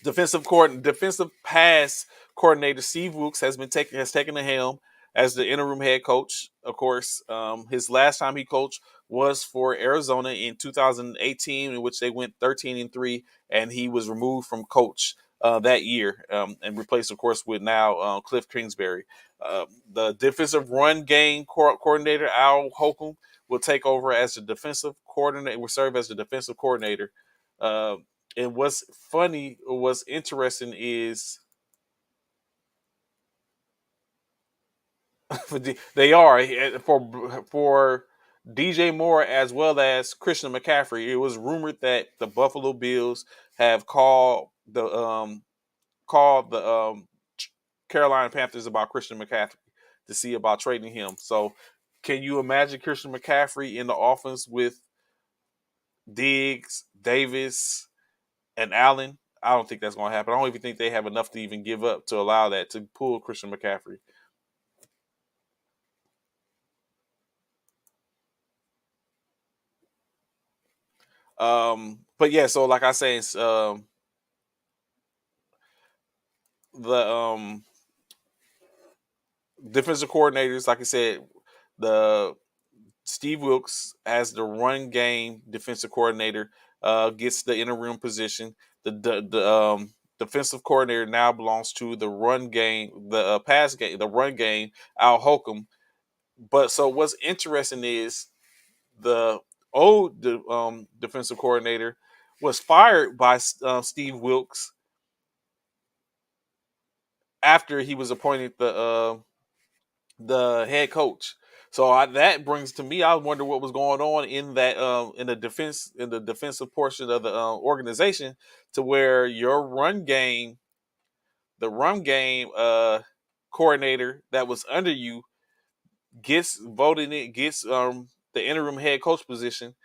defensive pass coordinator Steve Wilks has taken the helm as the interim head coach. Of course, his last time he coached was for Arizona in 2018, in which they went 13-3, and he was removed from coach that year and replaced, of course, with now Cliff Kingsbury. The defensive run game coordinator Al Holcomb will take over as the defensive coordinator. Will serve as the defensive coordinator. And what's funny, or what's interesting is they are for DJ Moore as well as Christian McCaffrey. It was rumored that the Buffalo Bills have called the Carolina Panthers about Christian McCaffrey to see about trading him. So, can you imagine Christian McCaffrey in the offense with Diggs, Davis, and Allen? I don't think that's going to happen. I don't even think they have enough to even give up to allow that to pull Christian McCaffrey. But yeah, so like I say, the defensive coordinators, like I said, the Steve Wilkes as the run game defensive coordinator gets the interim position. The defensive coordinator now belongs to the run game, the pass game, the run game, Al Holcomb. But so what's interesting is the defensive coordinator was fired by Steve Wilkes after he was appointed the head coach. So that brings to me, I wonder what was going on in that in the defensive portion of the organization, to where your run game, the run game coordinator that was under you gets voted in, gets the interim head coach position,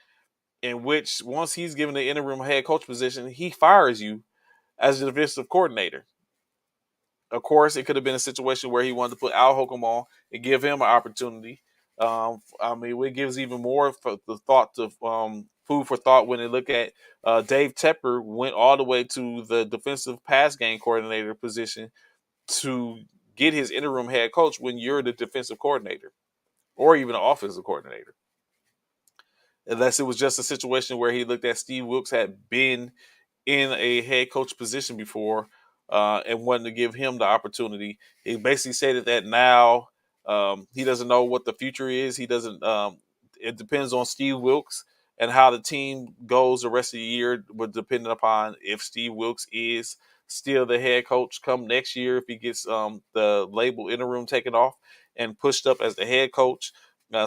in which once he's given the interim head coach position, he fires you as the defensive coordinator. Of course, it could have been a situation where he wanted to put Al Holcomb on and give him an opportunity. I mean, it gives even more for the thought to food for thought when they look at Dave Tepper went all the way to the defensive pass game coordinator position to get his interim head coach when you're the defensive coordinator or even an offensive coordinator. Unless it was just a situation where he looked at Steve Wilkes had been in a head coach position before and wanted to give him the opportunity. He basically stated that now he doesn't know what the future is. He doesn't. It depends on Steve Wilkes and how the team goes the rest of the year, would depend upon if Steve Wilkes is still the head coach come next year, if he gets the label interim taken off and pushed up as the head coach.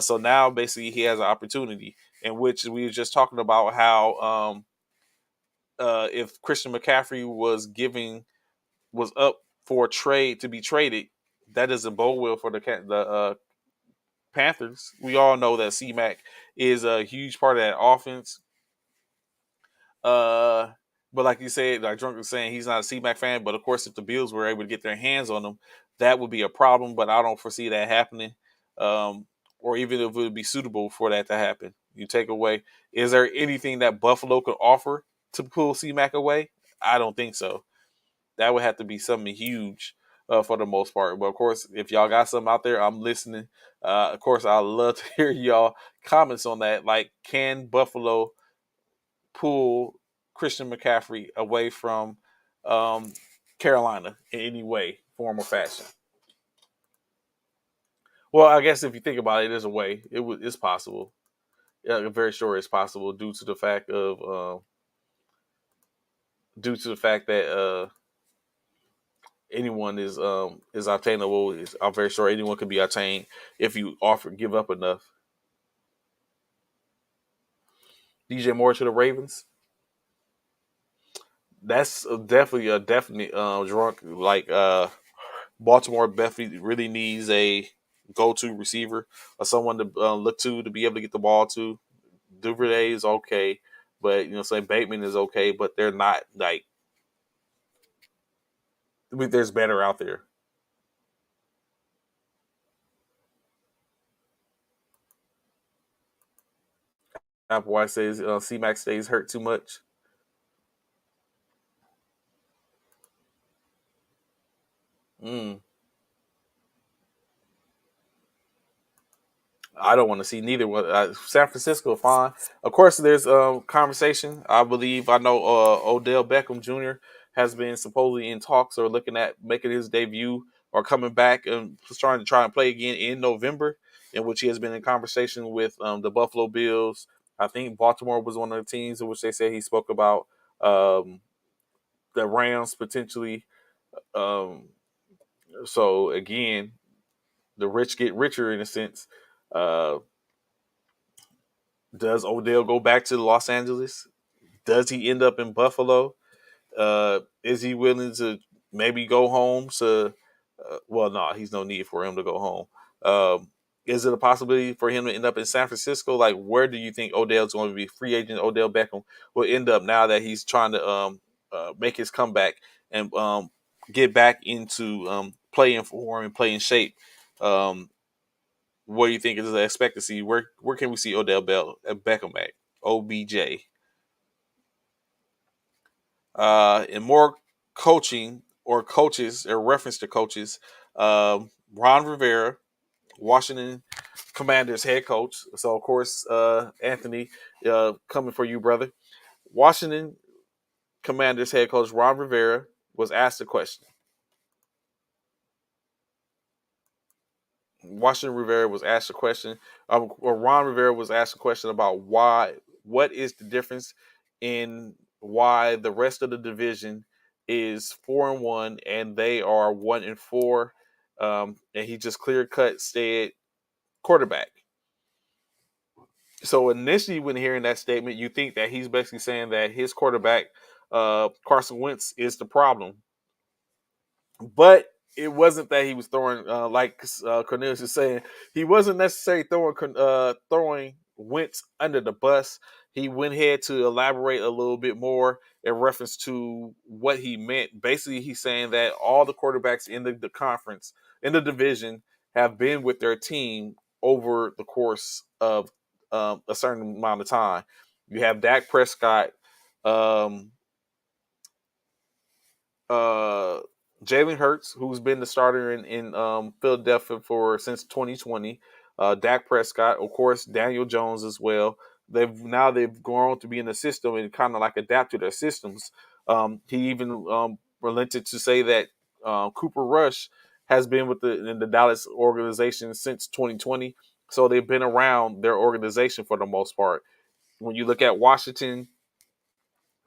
So now basically he has an opportunity, in which we were just talking about how if Christian McCaffrey was up for a trade to be traded, that doesn't bode well for the Panthers. We all know that C-Mac is a huge part of that offense. Uh, but like you said, like Drunk was saying, he's not a C-Mac fan. But of course, if the Bills were able to get their hands on him, that would be a problem. But I don't foresee that happening, or even if it would be suitable for that to happen. You take away, is there anything that Buffalo could offer to pull C-Mac away? I don't think so. That would have to be something huge for the most part. But of course, if y'all got something out there, I'm listening. Of course, I'd love to hear y'all comments on that. Like, can Buffalo pull Christian McCaffrey away from um, Carolina in any way, form, or fashion? Well, I guess if you think about it, there's a way. It's possible. Yeah, I'm very sure it's possible due to the fact that anyone is obtainable. I'm very sure anyone can be obtained if you offer give up enough. DJ Moore to the Ravens. That's definitely a definite drunk. Like Baltimore definitely really needs a go-to receiver or someone to look to be able to get the ball to. Duvernay is okay, but say Bateman is okay, but they're not like. I mean, there's better out there. Applewhite says C-Max stays hurt too much. Mm. I don't want to see neither one. San Francisco, fine. Of course, there's conversation. I believe I know Odell Beckham Jr. has been supposedly in talks or looking at making his debut or coming back and starting to try and play again in November, in which he has been in conversation with the Buffalo Bills. I think Baltimore was one of the teams in which they said he spoke about Um, the Rams potentially. Um, so again, the rich get richer in a sense. Uh, does Odell go back to Los Angeles? Does he end up in Buffalo? Is he willing to maybe go home to? Well, no, he's no need for him to go home. Is it a possibility for him to end up in San Francisco? Like, where do you think Odell's going to be? Free agent Odell Beckham will end up now that he's trying to make his comeback and get back into playing form and playing shape. Um, what do you think is the expectancy? Where can we see Beckham at? OBJ. And more coaching or coaches or reference to coaches. Ron Rivera, Washington Commanders head coach. So of course, Anthony, coming for you, brother. Washington Commanders head coach Ron Rivera was asked a question. Washington Rivera was asked a question, or Ron Rivera was asked a question about what is the difference in why the rest of the division is 4-1 and they are 1-4. And he just clear cut said quarterback. So initially, when hearing that statement, you think that he's basically saying that his quarterback, Carson Wentz, is the problem. But it wasn't that he was throwing, like Cornelius is saying, he wasn't necessarily throwing Wentz under the bus. He went ahead to elaborate a little bit more in reference to what he meant. Basically, he's saying that all the quarterbacks in the conference, in the division, have been with their team over the course of a certain amount of time. You have Dak Prescott, um, uh, Jalen Hurts, who's been the starter in Philadelphia for since 2020. Dak Prescott, of course, Daniel Jones as well. They've grown to be in the system and kind of like adapt to their systems. He even relented to say that Cooper Rush has been in the Dallas organization since 2020, so they've been around their organization for the most part. When you look at Washington,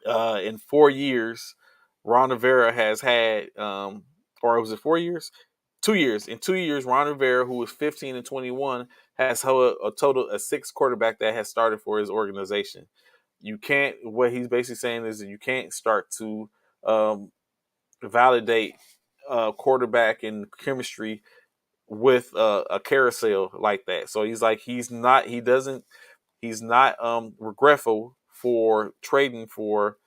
in 4 years, Ron Rivera has had, or was it 4 years? 2 years. In 2 years, Ron Rivera, who was 15 and 21, has held a total of six quarterback that has started for his organization. You can't. What he's basically saying is that you can't start to um, validate quarterback and chemistry with a carousel like that. So he's like he's not. He doesn't. He's not regretful for trading for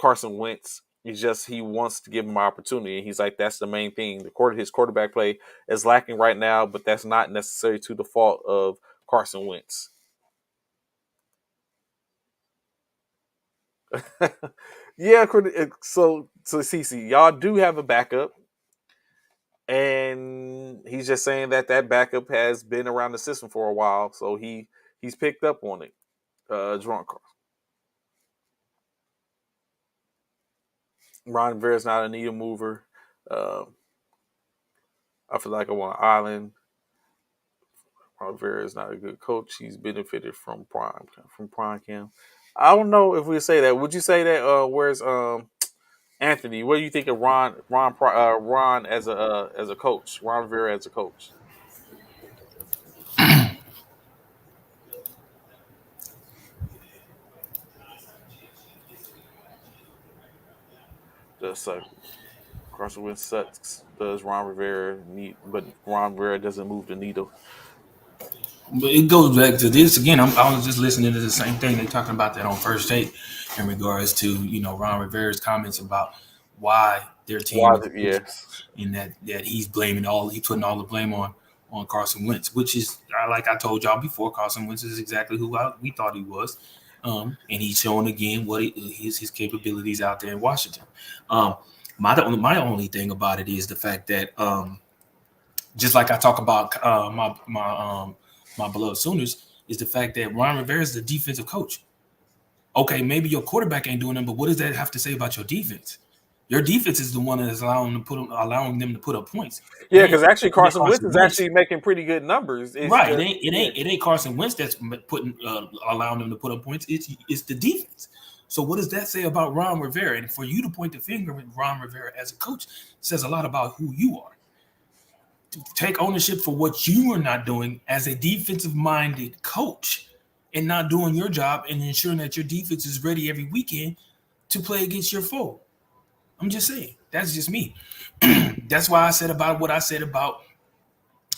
Carson Wentz. He's just he wants to give him an opportunity. And he's like, that's the main thing. His quarterback play is lacking right now, but that's not necessarily to the fault of Carson Wentz. Yeah, so CC, y'all do have a backup, and he's just saying that that backup has been around the system for a while, so he's picked up on it. Drunk. Ron Rivera's not a needle mover. Uh, I feel like I want an island. Rivera is not a good coach. He's benefited from prime camp. I don't know if we say that. Would you say that? Where's Anthony? What do you think of Ron as a coach? Ron Rivera as a coach. Just like Carson Wentz sucks. Does Ron Rivera need? But Ron Rivera doesn't move the needle. But it goes back to this again. I was just listening to the same thing. They talking about that on First Take in regards to Ron Rivera's comments about why their team Why? is losing, Yes. and that he's putting all the blame on Carson Wentz, which is like I told y'all before. Carson Wentz is exactly who we thought he was, and he's showing again what his capabilities out there in Washington. Um, my only thing about it is the fact that just like I talk about my beloved Sooners, is the fact that Ron Rivera is the defensive coach. Okay, maybe your quarterback ain't doing them, but what does that have to say about your defense? Your defense is the one that is allowing them to put up points. Yeah, because actually It ain't Carson Wentz Carson is Wentz. actually making pretty good numbers. It's Right. just It ain't Carson Wentz that's putting allowing them to put up points. It's the defense. So what does that say about Ron Rivera? And for you to point the finger at Ron Rivera as a coach says a lot about who you are. To take ownership for what you are not doing as a defensive-minded coach and not doing your job and ensuring that your defense is ready every weekend to play against your foe. I'm just saying. That's just me. That's why I said about what I said about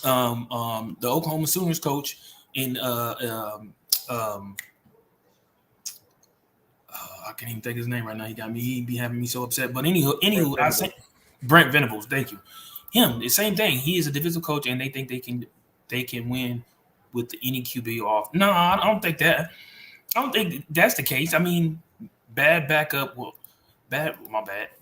the Oklahoma Sooners coach in I can't even think his name right now. He be having me so upset. But Brent I say Venables. Brent Venables. Thank you. Him, the same thing. He is a defensive coach, and they think they can win with any QB off. No, I don't think that. I don't think that's the case. I mean, bad backup. Well, bad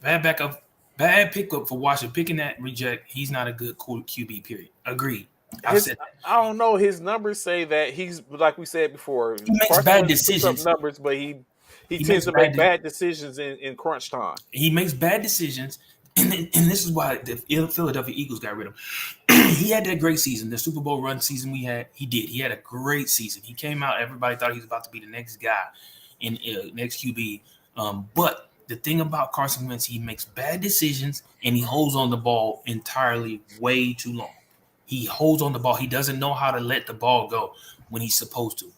backup. Bad pickup for Washington. Picking that reject. He's not a good QB. Period. Agreed. I've His said that. I don't know. His numbers say that he's like we said before. He makes Carson bad Wentz puts up decisions. numbers, but he He tends makes to make bad decisions in crunch time. He makes bad decisions, and this is why the Philadelphia Eagles got rid of him. He had that great season, the Super Bowl run season we had. He did. He had a great season. He came out. Everybody thought he was about to be the next guy in next QB. But the thing about Carson Wentz, he makes bad decisions and he holds on the ball entirely way too long. He holds on the ball. He doesn't know how to let the ball go when he's supposed to.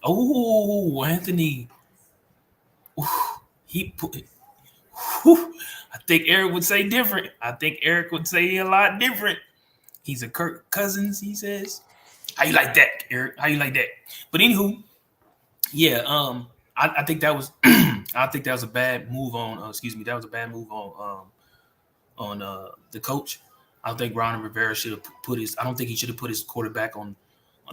Oh, Anthony, he put. Whew, I think Eric would say different. I think Eric would say a lot different. He's a Kirk Cousins, he says. How you like that, Eric? How you like that? But anywho, yeah, I think that was I think that was a bad move on. Excuse me, that was a bad move on the coach. I don't think Ron Rivera should have put his. I don't think he should have put his quarterback on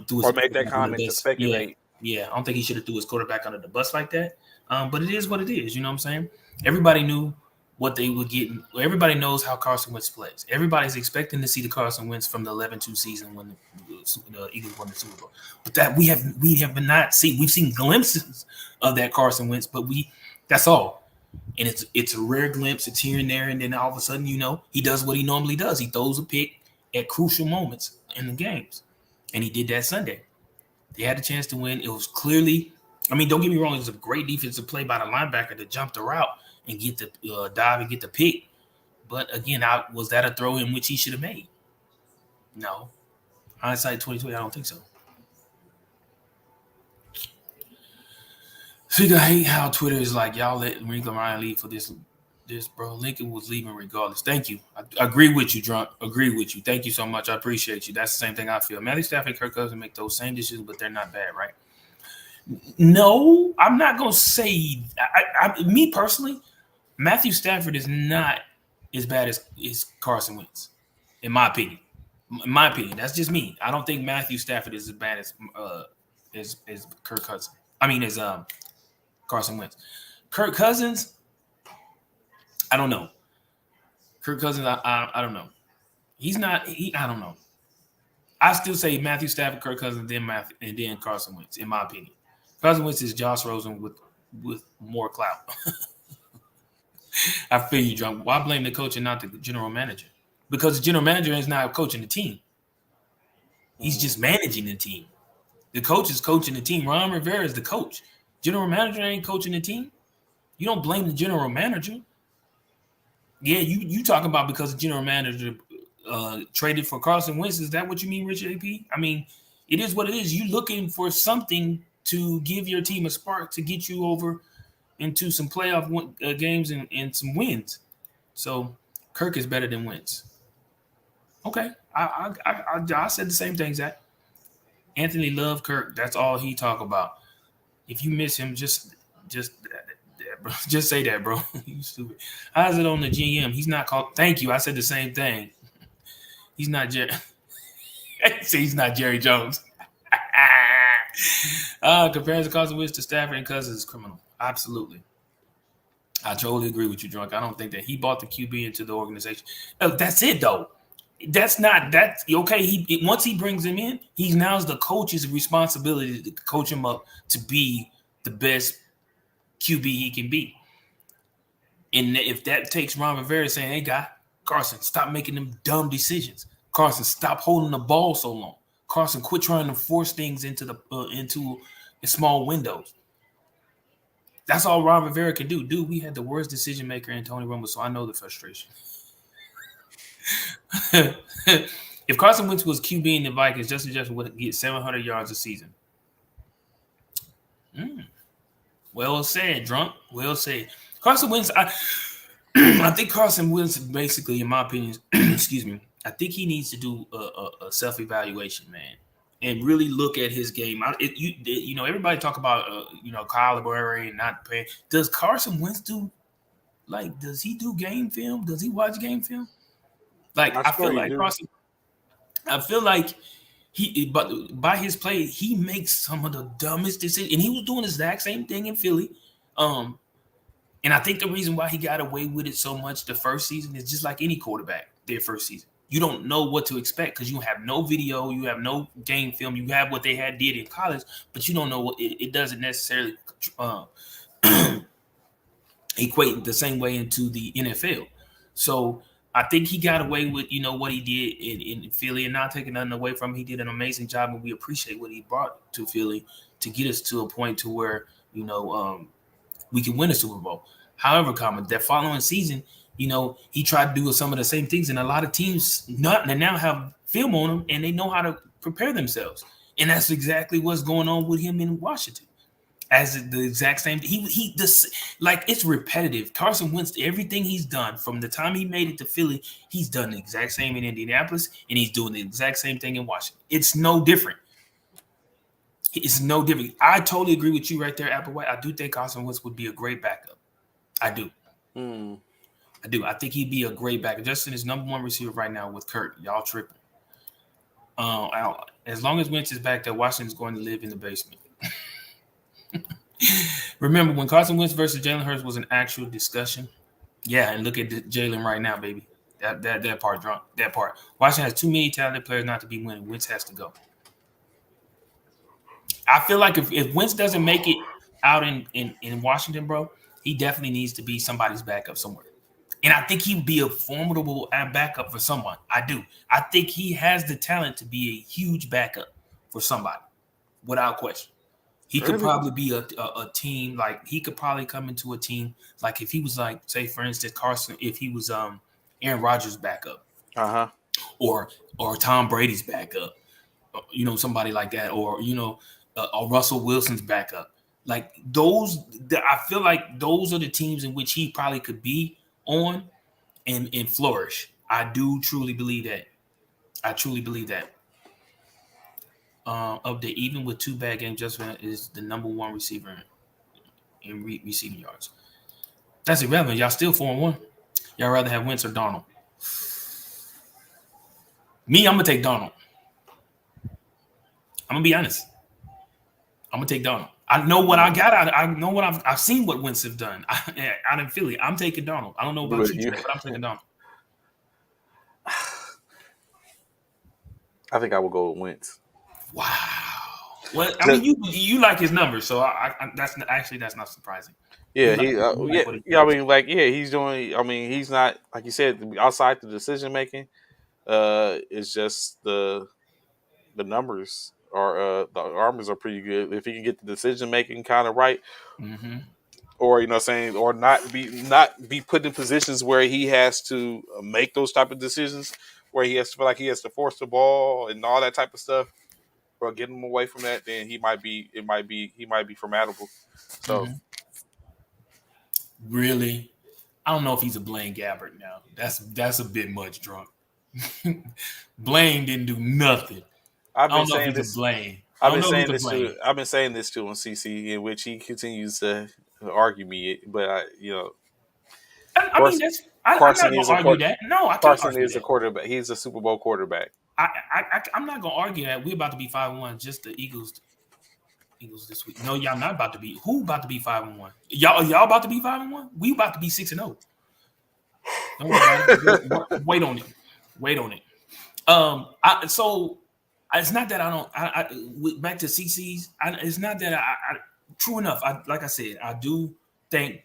threw his Or make that quarterback under the comment to bus. Yeah, speculate. yeah. I don't think he should have threw his quarterback under the bus like that. But it is what it is. You know what I'm saying? Everybody knew what they were getting. Everybody knows how Carson Wentz plays. Everybody's expecting to see the Carson Wentz from the 11-2 season when the Eagles won the Super Bowl. But that we have not seen. We've seen glimpses of that Carson Wentz, but that's all. And it's a rare glimpse. It's here and there, and then all of a sudden, he does what he normally does. He throws a pick at crucial moments in the games, and he did that Sunday. They had a chance to win. It was clearly. I mean, don't get me wrong. It was a great defensive play by the linebacker to jump the route and get the dive and get the pick. But again, was that a throw in which he should have made? No. Hindsight 2020, I don't think so. So I hate how Twitter is like, y'all let Lincoln Ryan leave for this, bro. Lincoln was leaving regardless. Thank you. I agree with you, Drunk. Agree with you. Thank you so much. I appreciate you. That's the same thing I feel. Matthew Stafford and Kirk Cousins make those same decisions, but they're not bad, right? No, I'm not gonna say. Me personally, Matthew Stafford is not as bad as Carson Wentz, in my opinion. In my opinion, that's just me. I don't think Matthew Stafford is as bad as Kirk Cousins. I mean, as Carson Wentz. Kirk Cousins, I don't know. Kirk Cousins, I don't know. He's not. I don't know. I still say Matthew Stafford, Kirk Cousins, and then Carson Wentz, in my opinion. Carson Wentz is Josh Rosen with more clout. I feel you, Drunk. Why blame the coach and not the general manager? Because the general manager is not coaching the team. He's just managing the team. The coach is coaching the team. Ron Rivera is the coach. General manager ain't coaching the team. You don't blame the general manager. Yeah, you talking about because the general manager traded for Carson Wentz. Is that what you mean, Richard AP? I mean, it is what it is. You looking for something to give your team a spark to get you over into some playoff games and some wins. So Kirk is better than Wentz. Okay, I said the same thing, Zach. Anthony loved Kirk. That's all he talk about. If you miss him, just bro. Just say that, bro. You stupid. How's it on the GM? He's not called. Thank you. I said the same thing. He's not Jerry. He's not Jerry Jones. Comparing the Carson Wentz to Stafford and Cousins is criminal. Absolutely. I totally agree with you, Drunk. I don't think that he bought the QB into the organization. That's it, though. That's okay. Once he brings him in, he's now the coach's responsibility to coach him up to be the best QB he can be. And if that takes Ron Rivera saying, "Hey, guy, Carson, stop making them dumb decisions. Carson, stop holding the ball so long. Carson, quit trying to force things into small windows." That's all Ron Rivera can do. Dude, we had the worst decision maker in Tony Romo, so I know the frustration. If Carson Wentz was QB in the Vikings, Justin Jefferson would get 700 yards a season. Well said, drunk. Well said. Carson Wentz, I think Carson Wentz, basically, in my opinion, excuse me, I think he needs to do a self evaluation, man, and really look at his game. Everybody talk about Kyle Murray and not paying. Does Carson Wentz do does he do game film? Does he watch game film? Like I I feel swear you like do. Carson, I feel like but by his play, he makes some of the dumbest decisions, and he was doing the exact same thing in Philly. Um, And I think the reason why he got away with it so much the first season is just like any quarterback, their first season. You don't know what to expect because you have no video, you have no game film, you have what they did in college, but you don't know what it doesn't necessarily uh, equate the same way into the NFL. So I think he got away with what he did in Philly, and not taking nothing away from him. He did an amazing job, and we appreciate what he brought to Philly to get us to a point to where we can win a Super Bowl. However, that following season, he tried to do some of the same things, and a lot of teams they now have film on him, and they know how to prepare themselves. And that's exactly what's going on with him in Washington. As the exact same, it's repetitive. Carson Wentz, everything he's done from the time he made it to Philly, he's done the exact same in Indianapolis, and he's doing the exact same thing in Washington. It's no different. It's no different. I totally agree with you right there, Applewhite. I do think Carson Wentz would be a great backup. I do. I do. I think he'd be a great backup. Justin is number one receiver right now with Kurt. Y'all tripping. As long as Wentz is back there, Washington's going to live in the basement. Remember when Carson Wentz versus Jalen Hurts was an actual discussion? Yeah, and look at Jalen right now, baby. That part drunk. That part. Washington has too many talented players not to be winning. Wentz has to go. I feel like if Wentz doesn't make it out in Washington, bro, he definitely needs to be somebody's backup somewhere. And I think he'd be a formidable backup for someone. I do. I think he has the talent to be a huge backup for somebody, without question. He could probably be a team, like he could probably come into a team, like if he was like, say for instance, Carson, if he was Aaron Rodgers' backup. Or Tom Brady's backup. Somebody like that, or or Russell Wilson's backup. Like those, I feel like those are the teams in which he probably could be on and flourish. I do truly believe that. I truly believe that. Update, even with 2 bad games, Justin is the number one receiver in receiving yards. That's irrelevant. Y'all still 4-1. Y'all rather have Wentz or Darnold? Me, I'm gonna take Darnold. I'm gonna be honest. I'm gonna take Darnold. I know what I got. I know what I've seen what Wentz have done out in Philly. I'm taking Darnold. I don't know about you, but I'm taking Darnold. I think I will go with Wentz. Wow. Well, I mean, you like his numbers, so that's not surprising. Yeah, he's doing. I mean, he's not, like you said, outside the decision making. It's just the numbers are the arms are pretty good. If he can get the decision making kind of right, or or not be put in positions where he has to make those type of decisions, where he has to feel like he has to force the ball and all that type of stuff, or get him away from that, then he might be formidable. So really, I don't know if he's a Blaine Gabbert now. That's a bit much, drunk. Blaine didn't do nothing. I've been saying this. Blaine. I've been saying this to him, CC, in which he continues to argue me. But I mean, I'm not gonna argue that. No, I can't Carson argue is that. a quarterback. He's a Super Bowl quarterback. I'm not gonna argue that. We're about to be 5-1. Just the Eagles this week. No, y'all not about to be. Who about to be 5-1? Y'all about to be 5-1? We about to be 6-0. Don't worry about it. Wait on it. So it's not that I don't. Back to CC's. It's not that I. True enough. Like I said, I do thank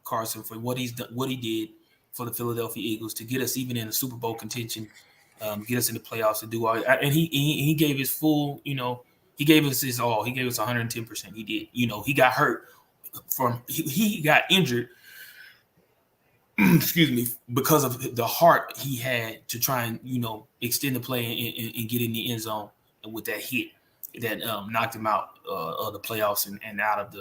Carson for what he's done, what he did for the Philadelphia Eagles to get us even in the Super Bowl contention, get us in the playoffs, to do all. And he gave his full. He gave us his all. He gave us 110%. He did. He got hurt he got injured excuse me, because of the heart he had to try and extend the play and get in the end zone with that hit that knocked him out of the playoffs and out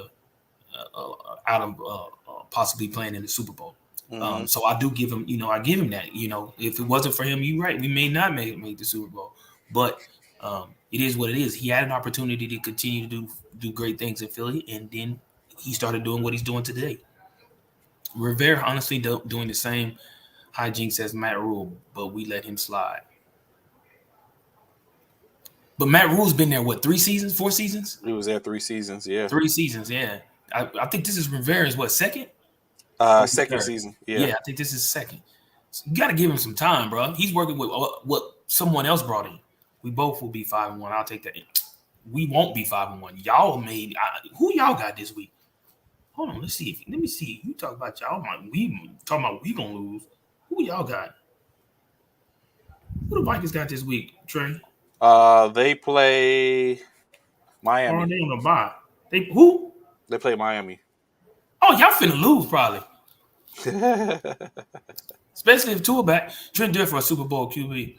of possibly playing in the Super Bowl. Mm-hmm. So I do give him, I give him that. If it wasn't for him, you're right, we may not make the Super Bowl, but it is what it is. He had an opportunity to continue to do great things in Philly, and then he started doing what he's doing today. Rivera honestly doing the same hijinks as Matt Rule, but we let him slide. But Matt Rule's been there, what, 3 seasons, 4 seasons? He was there 3 seasons. Yeah. 3 seasons, yeah. I think this is Rivera's, what, second? Second Third? season. Yeah. Yeah, I think this is second. So you got to give him some time, bro. He's working with what someone else brought in. We both will be 5-1. I'll take that. We won't be 5-1. Y'all made who y'all got this week? Hold on, let me see. You talk about y'all, we talking about we gonna lose. Who y'all got? Who the Vikings got this week, Trey? They play Or are Miami. they on a bye? They who? They play Miami. Oh, y'all finna lose probably. Especially if Tua back. Trent Dilfer for a Super Bowl QB.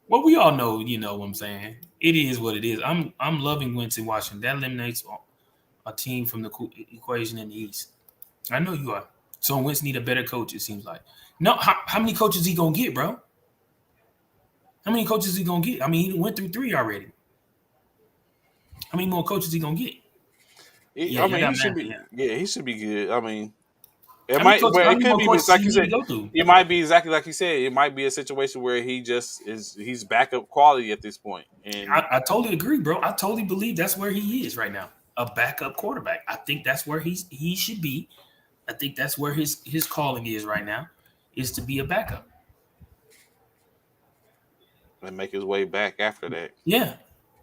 Well, we all know, you know what I'm saying. It is what it is. I'm loving Wentz in Washington. That eliminates a team from the equation in the East. I know you are. So Wentz need a better coach, it seems like. No, how many coaches he gonna get, bro? How many coaches he gonna get? I mean, he went through 3 already. How many more coaches he gonna get? Yeah, I you mean, got he should math. be. Yeah. Yeah, he should be good. I mean, it How many might. coaches? Well, How it many could more be, coaches like he you need to said. go through? It might be exactly like you said. It might be a situation where he just is. He's backup quality at this point, and I totally agree, bro. I totally believe that's where he is right now, a backup quarterback. I think that's where he should be. I think that's where his calling is right now, is to be a backup. make his way back after that. Yeah,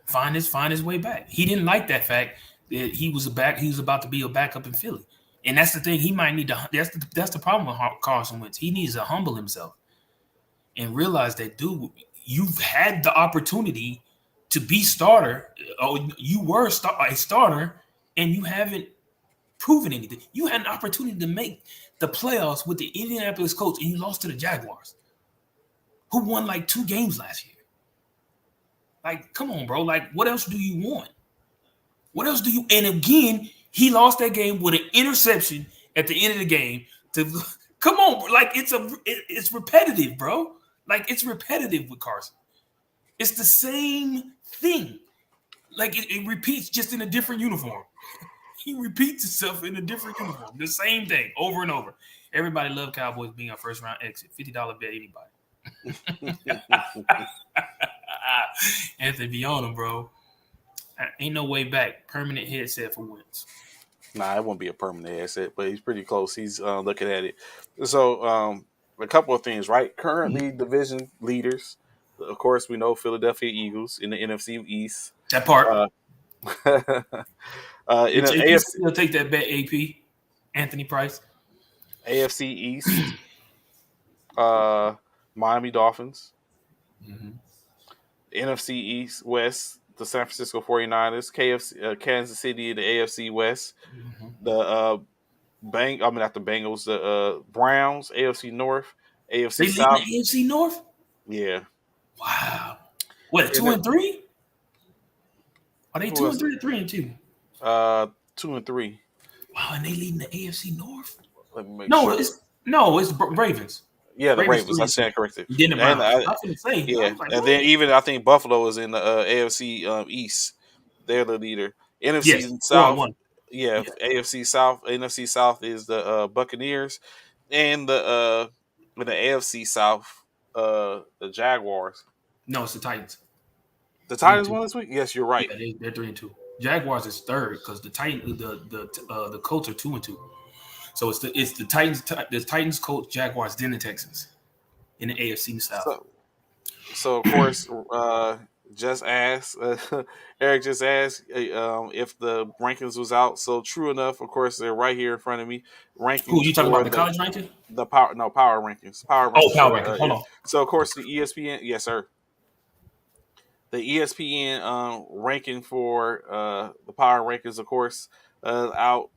find his way back. He didn't like that fact that he was about to be a backup in Philly, and that's the thing. He might need to. That's the problem with Carson Wentz. He needs to humble himself and realize that, dude, you've had the opportunity to be starter. Oh, you were a starter, and you haven't proven anything. You had an opportunity to make the playoffs with the Indianapolis Colts, and you lost to the Jaguars, who won like 2 games last year. Like, come on, bro. Like, what else do you want? What else do you? And again, he lost that game with an interception at the end of the game. To come on, bro. Like it's repetitive, bro. Like it's repetitive with Carson. It's the same thing. Like it repeats just in a different uniform. He repeats himself in a different uniform. The same thing over and over. Everybody love Cowboys being a first round exit. $50 bet anybody. Anthony, be on him, bro. Ain't no way back. Permanent headset for Wentz. Nah, it won't be a permanent asset, but he's pretty close. He's looking at it. So, a couple of things, right? Currently, division leaders. Of course, we know Philadelphia Eagles in the NFC East. That part. Uh, in Which the AP still take that bet, AP. Anthony Price. AFC East, Miami Dolphins. Mm-hmm. NFC East West, the San Francisco 49ers. Kansas City, the AFC West. Mm-hmm. The not the Bengals, the Browns, AFC North, AFC They lead South. the AFC North? Yeah. Wow. What, And 2 and 3? Are they 2 and 3 or 3 and 2? 2 and 3. Wow, and they leading the AFC North? Let me make No, sure. it's Ravens. Yeah, the Ravens. 3 I and 2. stand corrected. Then the Browns. I And was going to say. yeah, I was like, and what? then even I think Buffalo is in the AFC East. They're the leader. NFC Yes, 4 and South. 1. Yeah, Yeah. AFC South. NFC South is the Buccaneers, and the in the AFC South, the Jaguars. No, it's the Titans. The 3 and Titans 2. won this week. Yes, you're right. Yeah, they're 3 and 2. Jaguars is third because the Titans, the Colts are 2 and 2. So it's the Titans, Colts, Jaguars, then the Texans in the AFC South. So of course, just asked Eric just asked if the rankings was out. So true enough, of course, they're right here in front of me. Who Rankings you talking for about? The college ranking? the power rankings. Power Oh, rankings power for ranking. Hold on. so of course the ESPN. Yes, sir. the ESPN ranking for the power rankings, of course, out.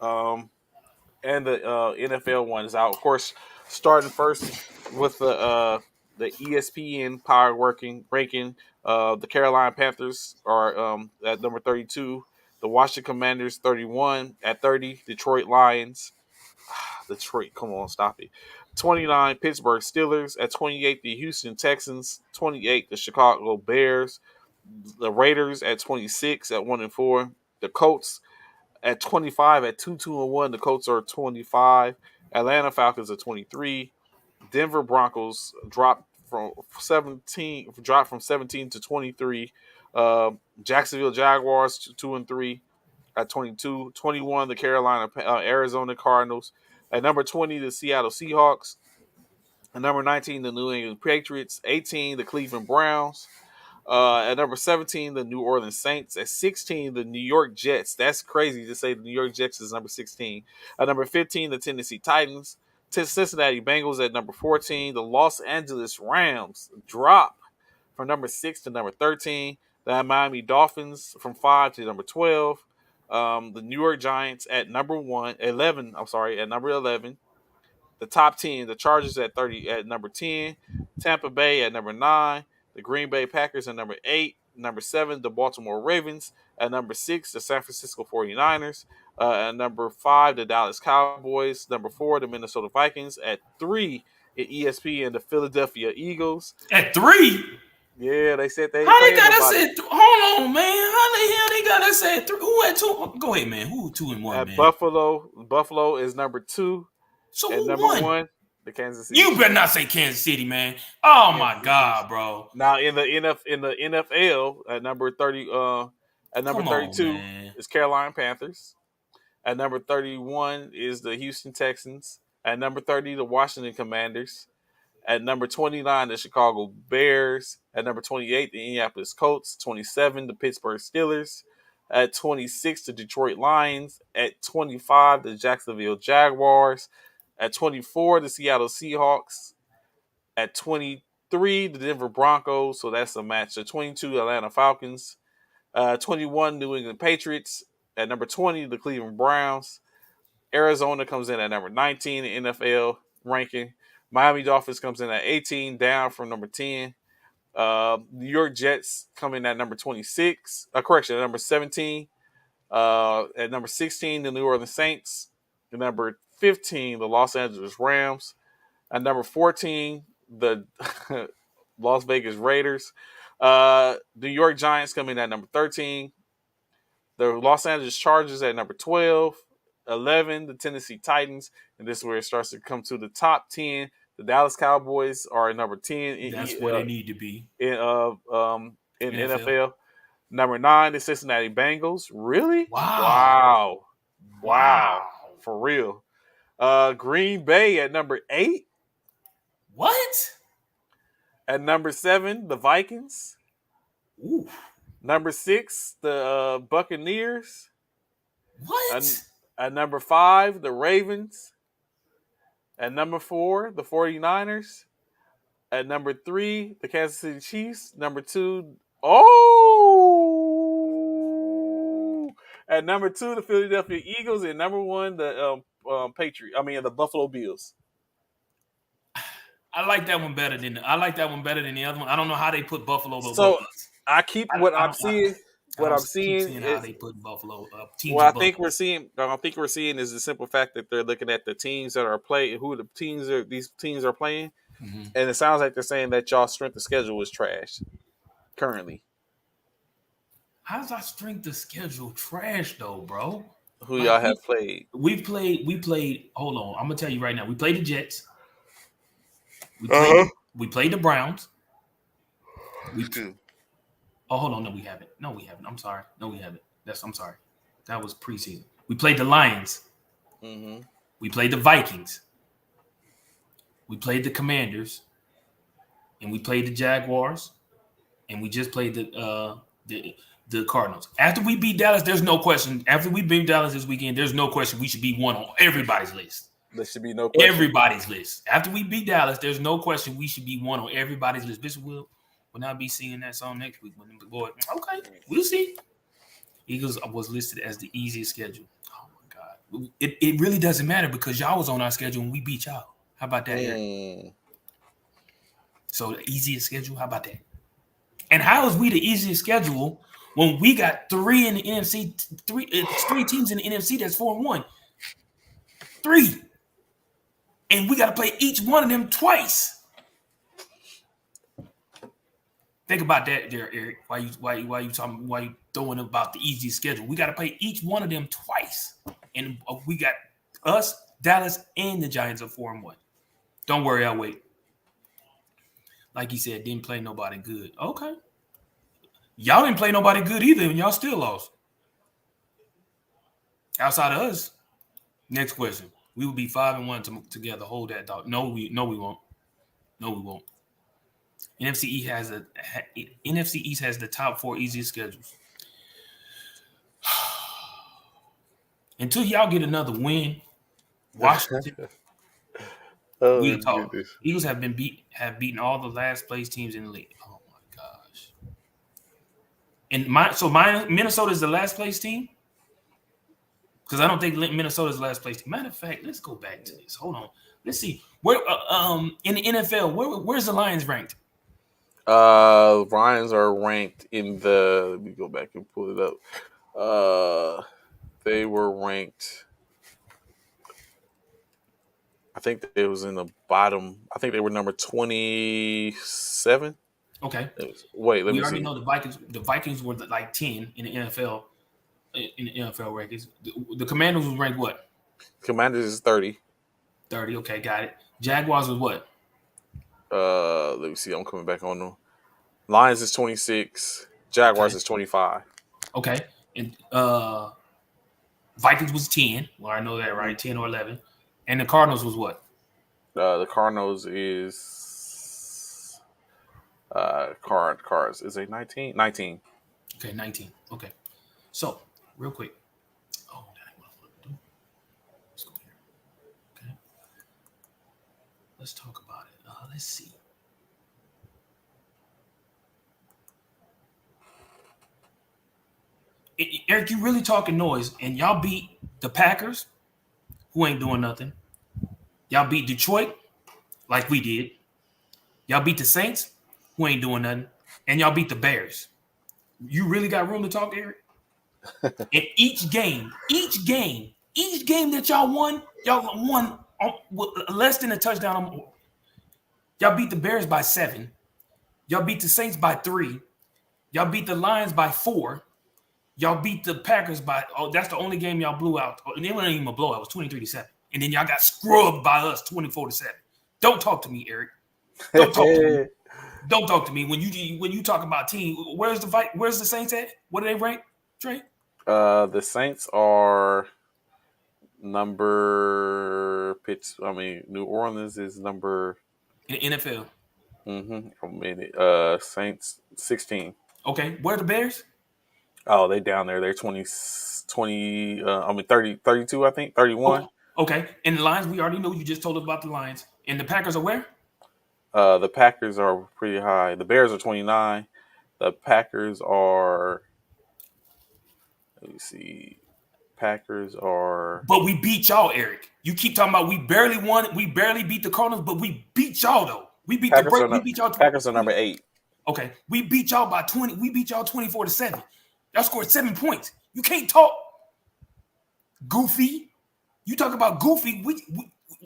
Um, and the NFL one is out. Of course, starting first with the ESPN power working ranking. The Carolina Panthers are at number 32. The Washington Commanders 31 at 30. Detroit Lions. Detroit, come on, stop it. 29 Pittsburgh Steelers at 28. The Houston Texans 28. The Chicago Bears. The Raiders at 26 at 1-4. The Colts at 25 at 2-2-1. The Colts are 25. Atlanta Falcons are 23. Denver Broncos dropped from 17 to 23. Jacksonville Jaguars 2-3 at 22. 21 the Carolina Arizona Cardinals. At number 20 the Seattle Seahawks. At number 19 the New England Patriots. 18 the Cleveland Browns. At number 17, the New Orleans Saints. At 16, the New York Jets. That's crazy to say the New York Jets is number 16. At number 15, the Tennessee Titans. Cincinnati Bengals at number 14. The Los Angeles Rams drop from number 6 to number 13. The Miami Dolphins from 5 to number 12. The New York Giants at number 11. I'm sorry, at number 11. The top 10, the Chargers at 30 at number 10. Tampa Bay at number 9. The Green Bay Packers at number 8. Number 7, the Baltimore Ravens. At number 6, the San Francisco 49ers. At number 5, the Dallas Cowboys. Number 4, the Minnesota Vikings. At 3, in ESPN, the Philadelphia Eagles. At 3? Yeah, they said they ain't How they playing got us nobody. at Hold on, man. How the hell they got us at 3? Who at 2? Go ahead, man. Who 2 and 1, At man? Buffalo is number 2. So At who number won? 1, the Kansas City You Chiefs. better not say Kansas City, man. Oh Kansas my City Chiefs. God, bro. Now in the NFL at number 30 at number Come on, 32 man. is Carolina Panthers. At number 31 is the Houston Texans. At number 30 the Washington Commanders. At number 29 the Chicago Bears. At number 28 the Indianapolis Colts. 27 the Pittsburgh Steelers. At 26 the Detroit Lions. At 25 the Jacksonville Jaguars. At 24 the Seattle Seahawks. At 23, the Denver Broncos. So that's a match. At 22, Atlanta Falcons. 21, New England Patriots. At number 20, the Cleveland Browns. Arizona comes in at number 19 in NFL ranking. Miami Dolphins comes in at 18, down from number 10. New York Jets come in at number 26. Correction, at number 17. At number 16, the New Orleans Saints. At number 15, the Los Angeles Rams. At number 14, the Las Vegas Raiders. New York Giants come in at number 13. The Los Angeles Chargers at number 12. 11, the Tennessee Titans. And this is where it starts to come to the top 10. The Dallas Cowboys are at number 10 That's where they need to be. in NFL. NFL. Number 9, the Cincinnati Bengals. Really? Wow. Wow. For real. Green Bay at number 8. What? At number 7, the Vikings. Ooh. Number 6, the Buccaneers. What? At number 5, the Ravens. At number 4, the 49ers. At number 3, the Kansas City Chiefs. Number 2, at number 2, the Philadelphia Eagles. And number 1, the the Buffalo Bills. I like that one better than the other one. I don't know how they put Buffalo above So us. I keep what I'm seeing. What I'm seeing how is they put Buffalo up. what I think we're seeing. I think we're seeing is the simple fact that they're looking at the teams that are playing, who the teams are. These teams are playing, and it sounds like they're saying that y'all's strength of schedule is trash currently. How's our strength of schedule trash though, bro? Who y'all have played? We played. Hold on, I'm gonna tell you right now. We played the Jets. We played the Browns. Hold on. No, we haven't. I'm sorry. No, we haven't. I'm sorry. That was preseason. We played the Lions. Mm-hmm. We played the Vikings. We played the Commanders. And we played the Jaguars. And we just played the Cardinals. After we beat Dallas, there's no question. After we beat Dallas this weekend, there's no question we should be one on everybody's list. There should be no question. Everybody's list. After we beat Dallas, there's no question we should be one on everybody's list. Bishop Will, will not be singing that song next week. When the boy, okay, we'll see. Eagles was listed as the easiest schedule. Oh my God, it really doesn't matter because y'all was on our schedule and we beat y'all. How about that, Eric? So the easiest schedule. How about that? And how is we the easiest schedule when we got three in the NFC? Three teams in the NFC that's 4-1. Three, and we got to play each one of them twice. Think about that, there, Eric. Why you throwing about the easy schedule? We got to play each one of them twice, and we got us, Dallas, and the Giants are 4-1. Don't worry, I'll wait. Like he said, didn't play nobody good. Okay, y'all didn't play nobody good either, and y'all still lost. Outside of us, next question. We will be 5-1 together. Hold that thought. No, we won't. No, we won't. NFC East has the top 4 easiest schedules. Until y'all get another win, Washington, we'll talk. Goodness. Eagles have beaten all the last place teams in the league. Oh my gosh! And Minnesota is the last place team because I don't think Minnesota is the last place team. Matter of fact, let's go back to this. Hold on. Let's see where in the NFL where's the Lions ranked? Lions are ranked in the. Let me go back and pull it up. They were ranked. I think it was in the bottom. I think they were number 27. Okay. Wait, let me see. We already know the Vikings. The Vikings were like 10 in the NFL. In the NFL rankings, the Commanders was ranked what? Commanders is 30. 30. Okay, got it. Jaguars was what? Let me see. I'm coming back on them. Lions is 26. Jaguars is 25. Okay, and Vikings was 10. Well, I know that, right? 10 or 11. And the Cardinals was what? The Cardinals is cards. Is it 19? 19. Okay, 19. Okay. So, real quick. Oh, that ain't what I want to do. Let's go here. Okay. Let's talk about it. Let's see. Eric, you really talking noise, and y'all beat the Packers, who ain't doing nothing. Y'all beat Detroit, like we did. Y'all beat the Saints, who ain't doing nothing, and y'all beat the Bears. You really got room to talk, Eric? And each game that y'all won with less than a touchdown. Y'all beat the Bears by 7. Y'all beat the Saints by 3. Y'all beat the Lions by 4. Y'all beat the Packers by, that's the only game y'all blew out. And it wasn't even a blowout. It was 23-7. And then y'all got scrubbed by us 24-7. Don't talk to me, Eric. Don't talk to me. Don't talk to me. When you talk about team, where's the Saints at? What do they rank, Trey? The Saints are number New Orleans is number in the NFL. Saints 16. Okay, where are the Bears? Oh, they down there. They're 30, 32, I think, 31. Okay, and the Lions, we already know. You just told us about the Lions. And the Packers are where? The Packers are pretty high. The Bears are 29. The Packers are. Let me see. Packers are. But we beat y'all, Eric. You keep talking about we barely won. We barely beat the Cardinals, but we beat y'all though. We beat Packers we beat y'all. Packers are number 8. Okay, we beat y'all by 20. We beat y'all 24-7. Y'all scored 7 points. You can't talk goofy. You talk about goofy.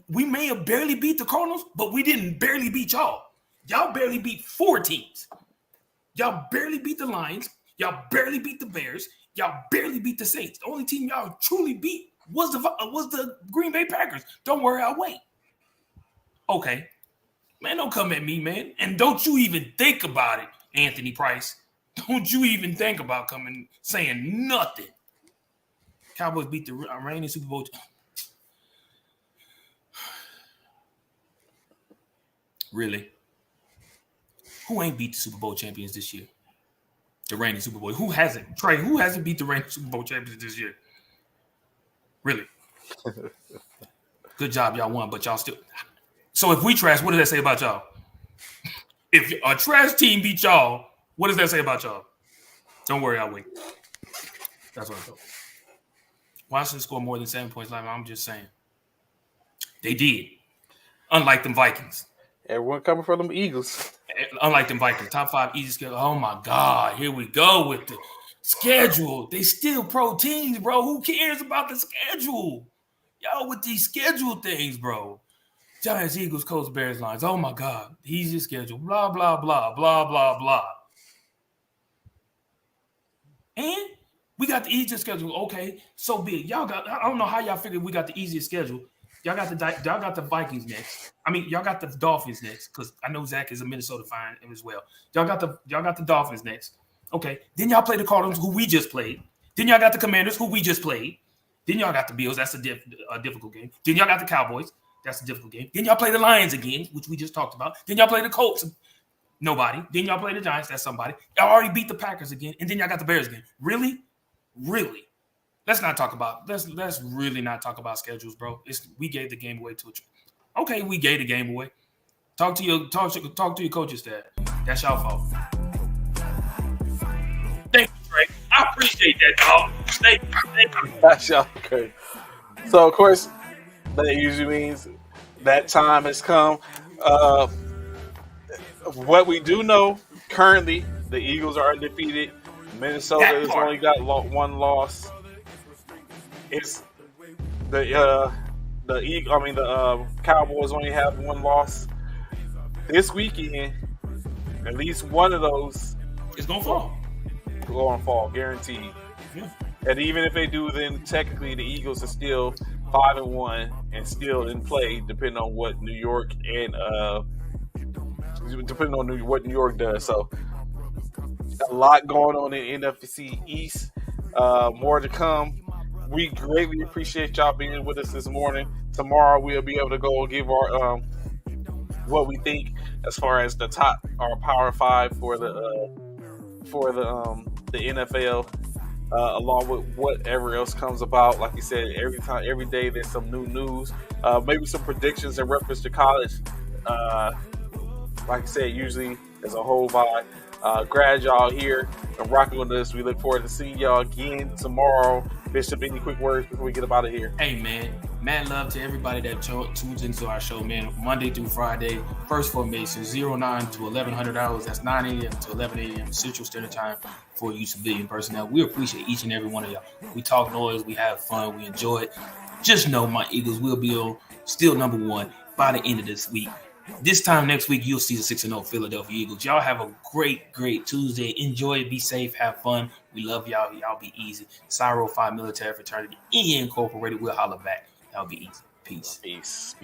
We may have barely beat the Cardinals, but we didn't barely beat y'all. Y'all barely beat 4 teams. Y'all barely beat the Lions. Y'all barely beat the Bears. Y'all barely beat the Saints. The only team y'all truly beat was the Green Bay Packers. Don't worry, I'll wait. Okay. Man, don't come at me, man. And don't you even think about it, Anthony Price. Don't you even think about saying nothing. Cowboys beat the reigning Super Bowl. Really? Who ain't beat the Super Bowl champions this year? The reigning Super Bowl. Who hasn't? Trey, who hasn't beat the reigning Super Bowl champions this year? Really? Good job, y'all won, but y'all still. So if we trash, what does that say about y'all? If a trash team beat y'all, what does that say about y'all? Don't worry, I'll wait. That's what I thought. Washington scored more than 7 points. Like I'm just saying, they did. Unlike them Vikings. Everyone coming for them Eagles. Unlike them Vikings, top 5 easy schedule. Oh my God, here we go with the schedule. They still pro teams, bro. Who cares about the schedule? Y'all with these schedule things, bro. Giants, Eagles, Colts, Bears, Lions. Oh my God, easy schedule. Blah blah blah blah blah blah. And we got the easiest schedule. Okay, so be it. Y'all got. I don't know how y'all figured we got the easiest schedule. Y'all got the Vikings next. I mean, y'all got the Dolphins next because I know Zach is a Minnesota fan as well. Y'all got the Dolphins next. Okay, then y'all play the Cardinals, who we just played. Then y'all got the Commanders, who we just played. Then y'all got the Bills. That's a difficult game. Then y'all got the Cowboys. That's a difficult game. Then y'all play the Lions again, which we just talked about. Then y'all play the Colts. Nobody. Then y'all play the Giants. That's somebody. Y'all already beat the Packers again, and then y'all got the Bears again. Really? Let's really not talk about schedules, bro. We gave the game away to a. Okay, we gave the game away. Talk to your coaching staff. That's y'all fault. Thank you, Trey. I appreciate that, dog. Thank you. That's y'all. Okay. So of course, that usually means that time has come. What we do know currently, the Eagles are undefeated. Minnesota has only got one loss. It's the Cowboys only have one loss. This weekend, at least one of those is gonna fall. Guaranteed. Yeah. And even if they do, then technically the Eagles are still 5-1 and still in play, depending on what New York and what New York does. So a lot going on in NFC East. More to come. We greatly appreciate y'all being with us this morning. Tomorrow we'll be able to go and give our what we think as far as the top our Power 5 for the NFL, along with whatever else comes about. Like you said, every day there's some new news, maybe some predictions in reference to college. Like I said, usually as a whole vibe. Glad y'all here and rocking with us. We look forward to seeing y'all again tomorrow. Bishop, any quick words before we get up out of here? Hey, man. Mad love to everybody that tunes into our show, man. Monday through Friday, first formation, 09 to 1100 hours. That's 9 a.m. to 11 a.m. Central Standard Time for you civilian personnel. We appreciate each and every one of y'all. We talk noise, we have fun, we enjoy it. Just know my Eagles will be on still number 1 by the end of this week. This time next week, you'll see the 6-0 Philadelphia Eagles. Y'all have a great Tuesday. Enjoy it. Be safe. Have fun. We love y'all. Y'all be easy. Cyro 5 Military Fraternity Incorporated. We'll holler back. Y'all be easy. Peace. Peace.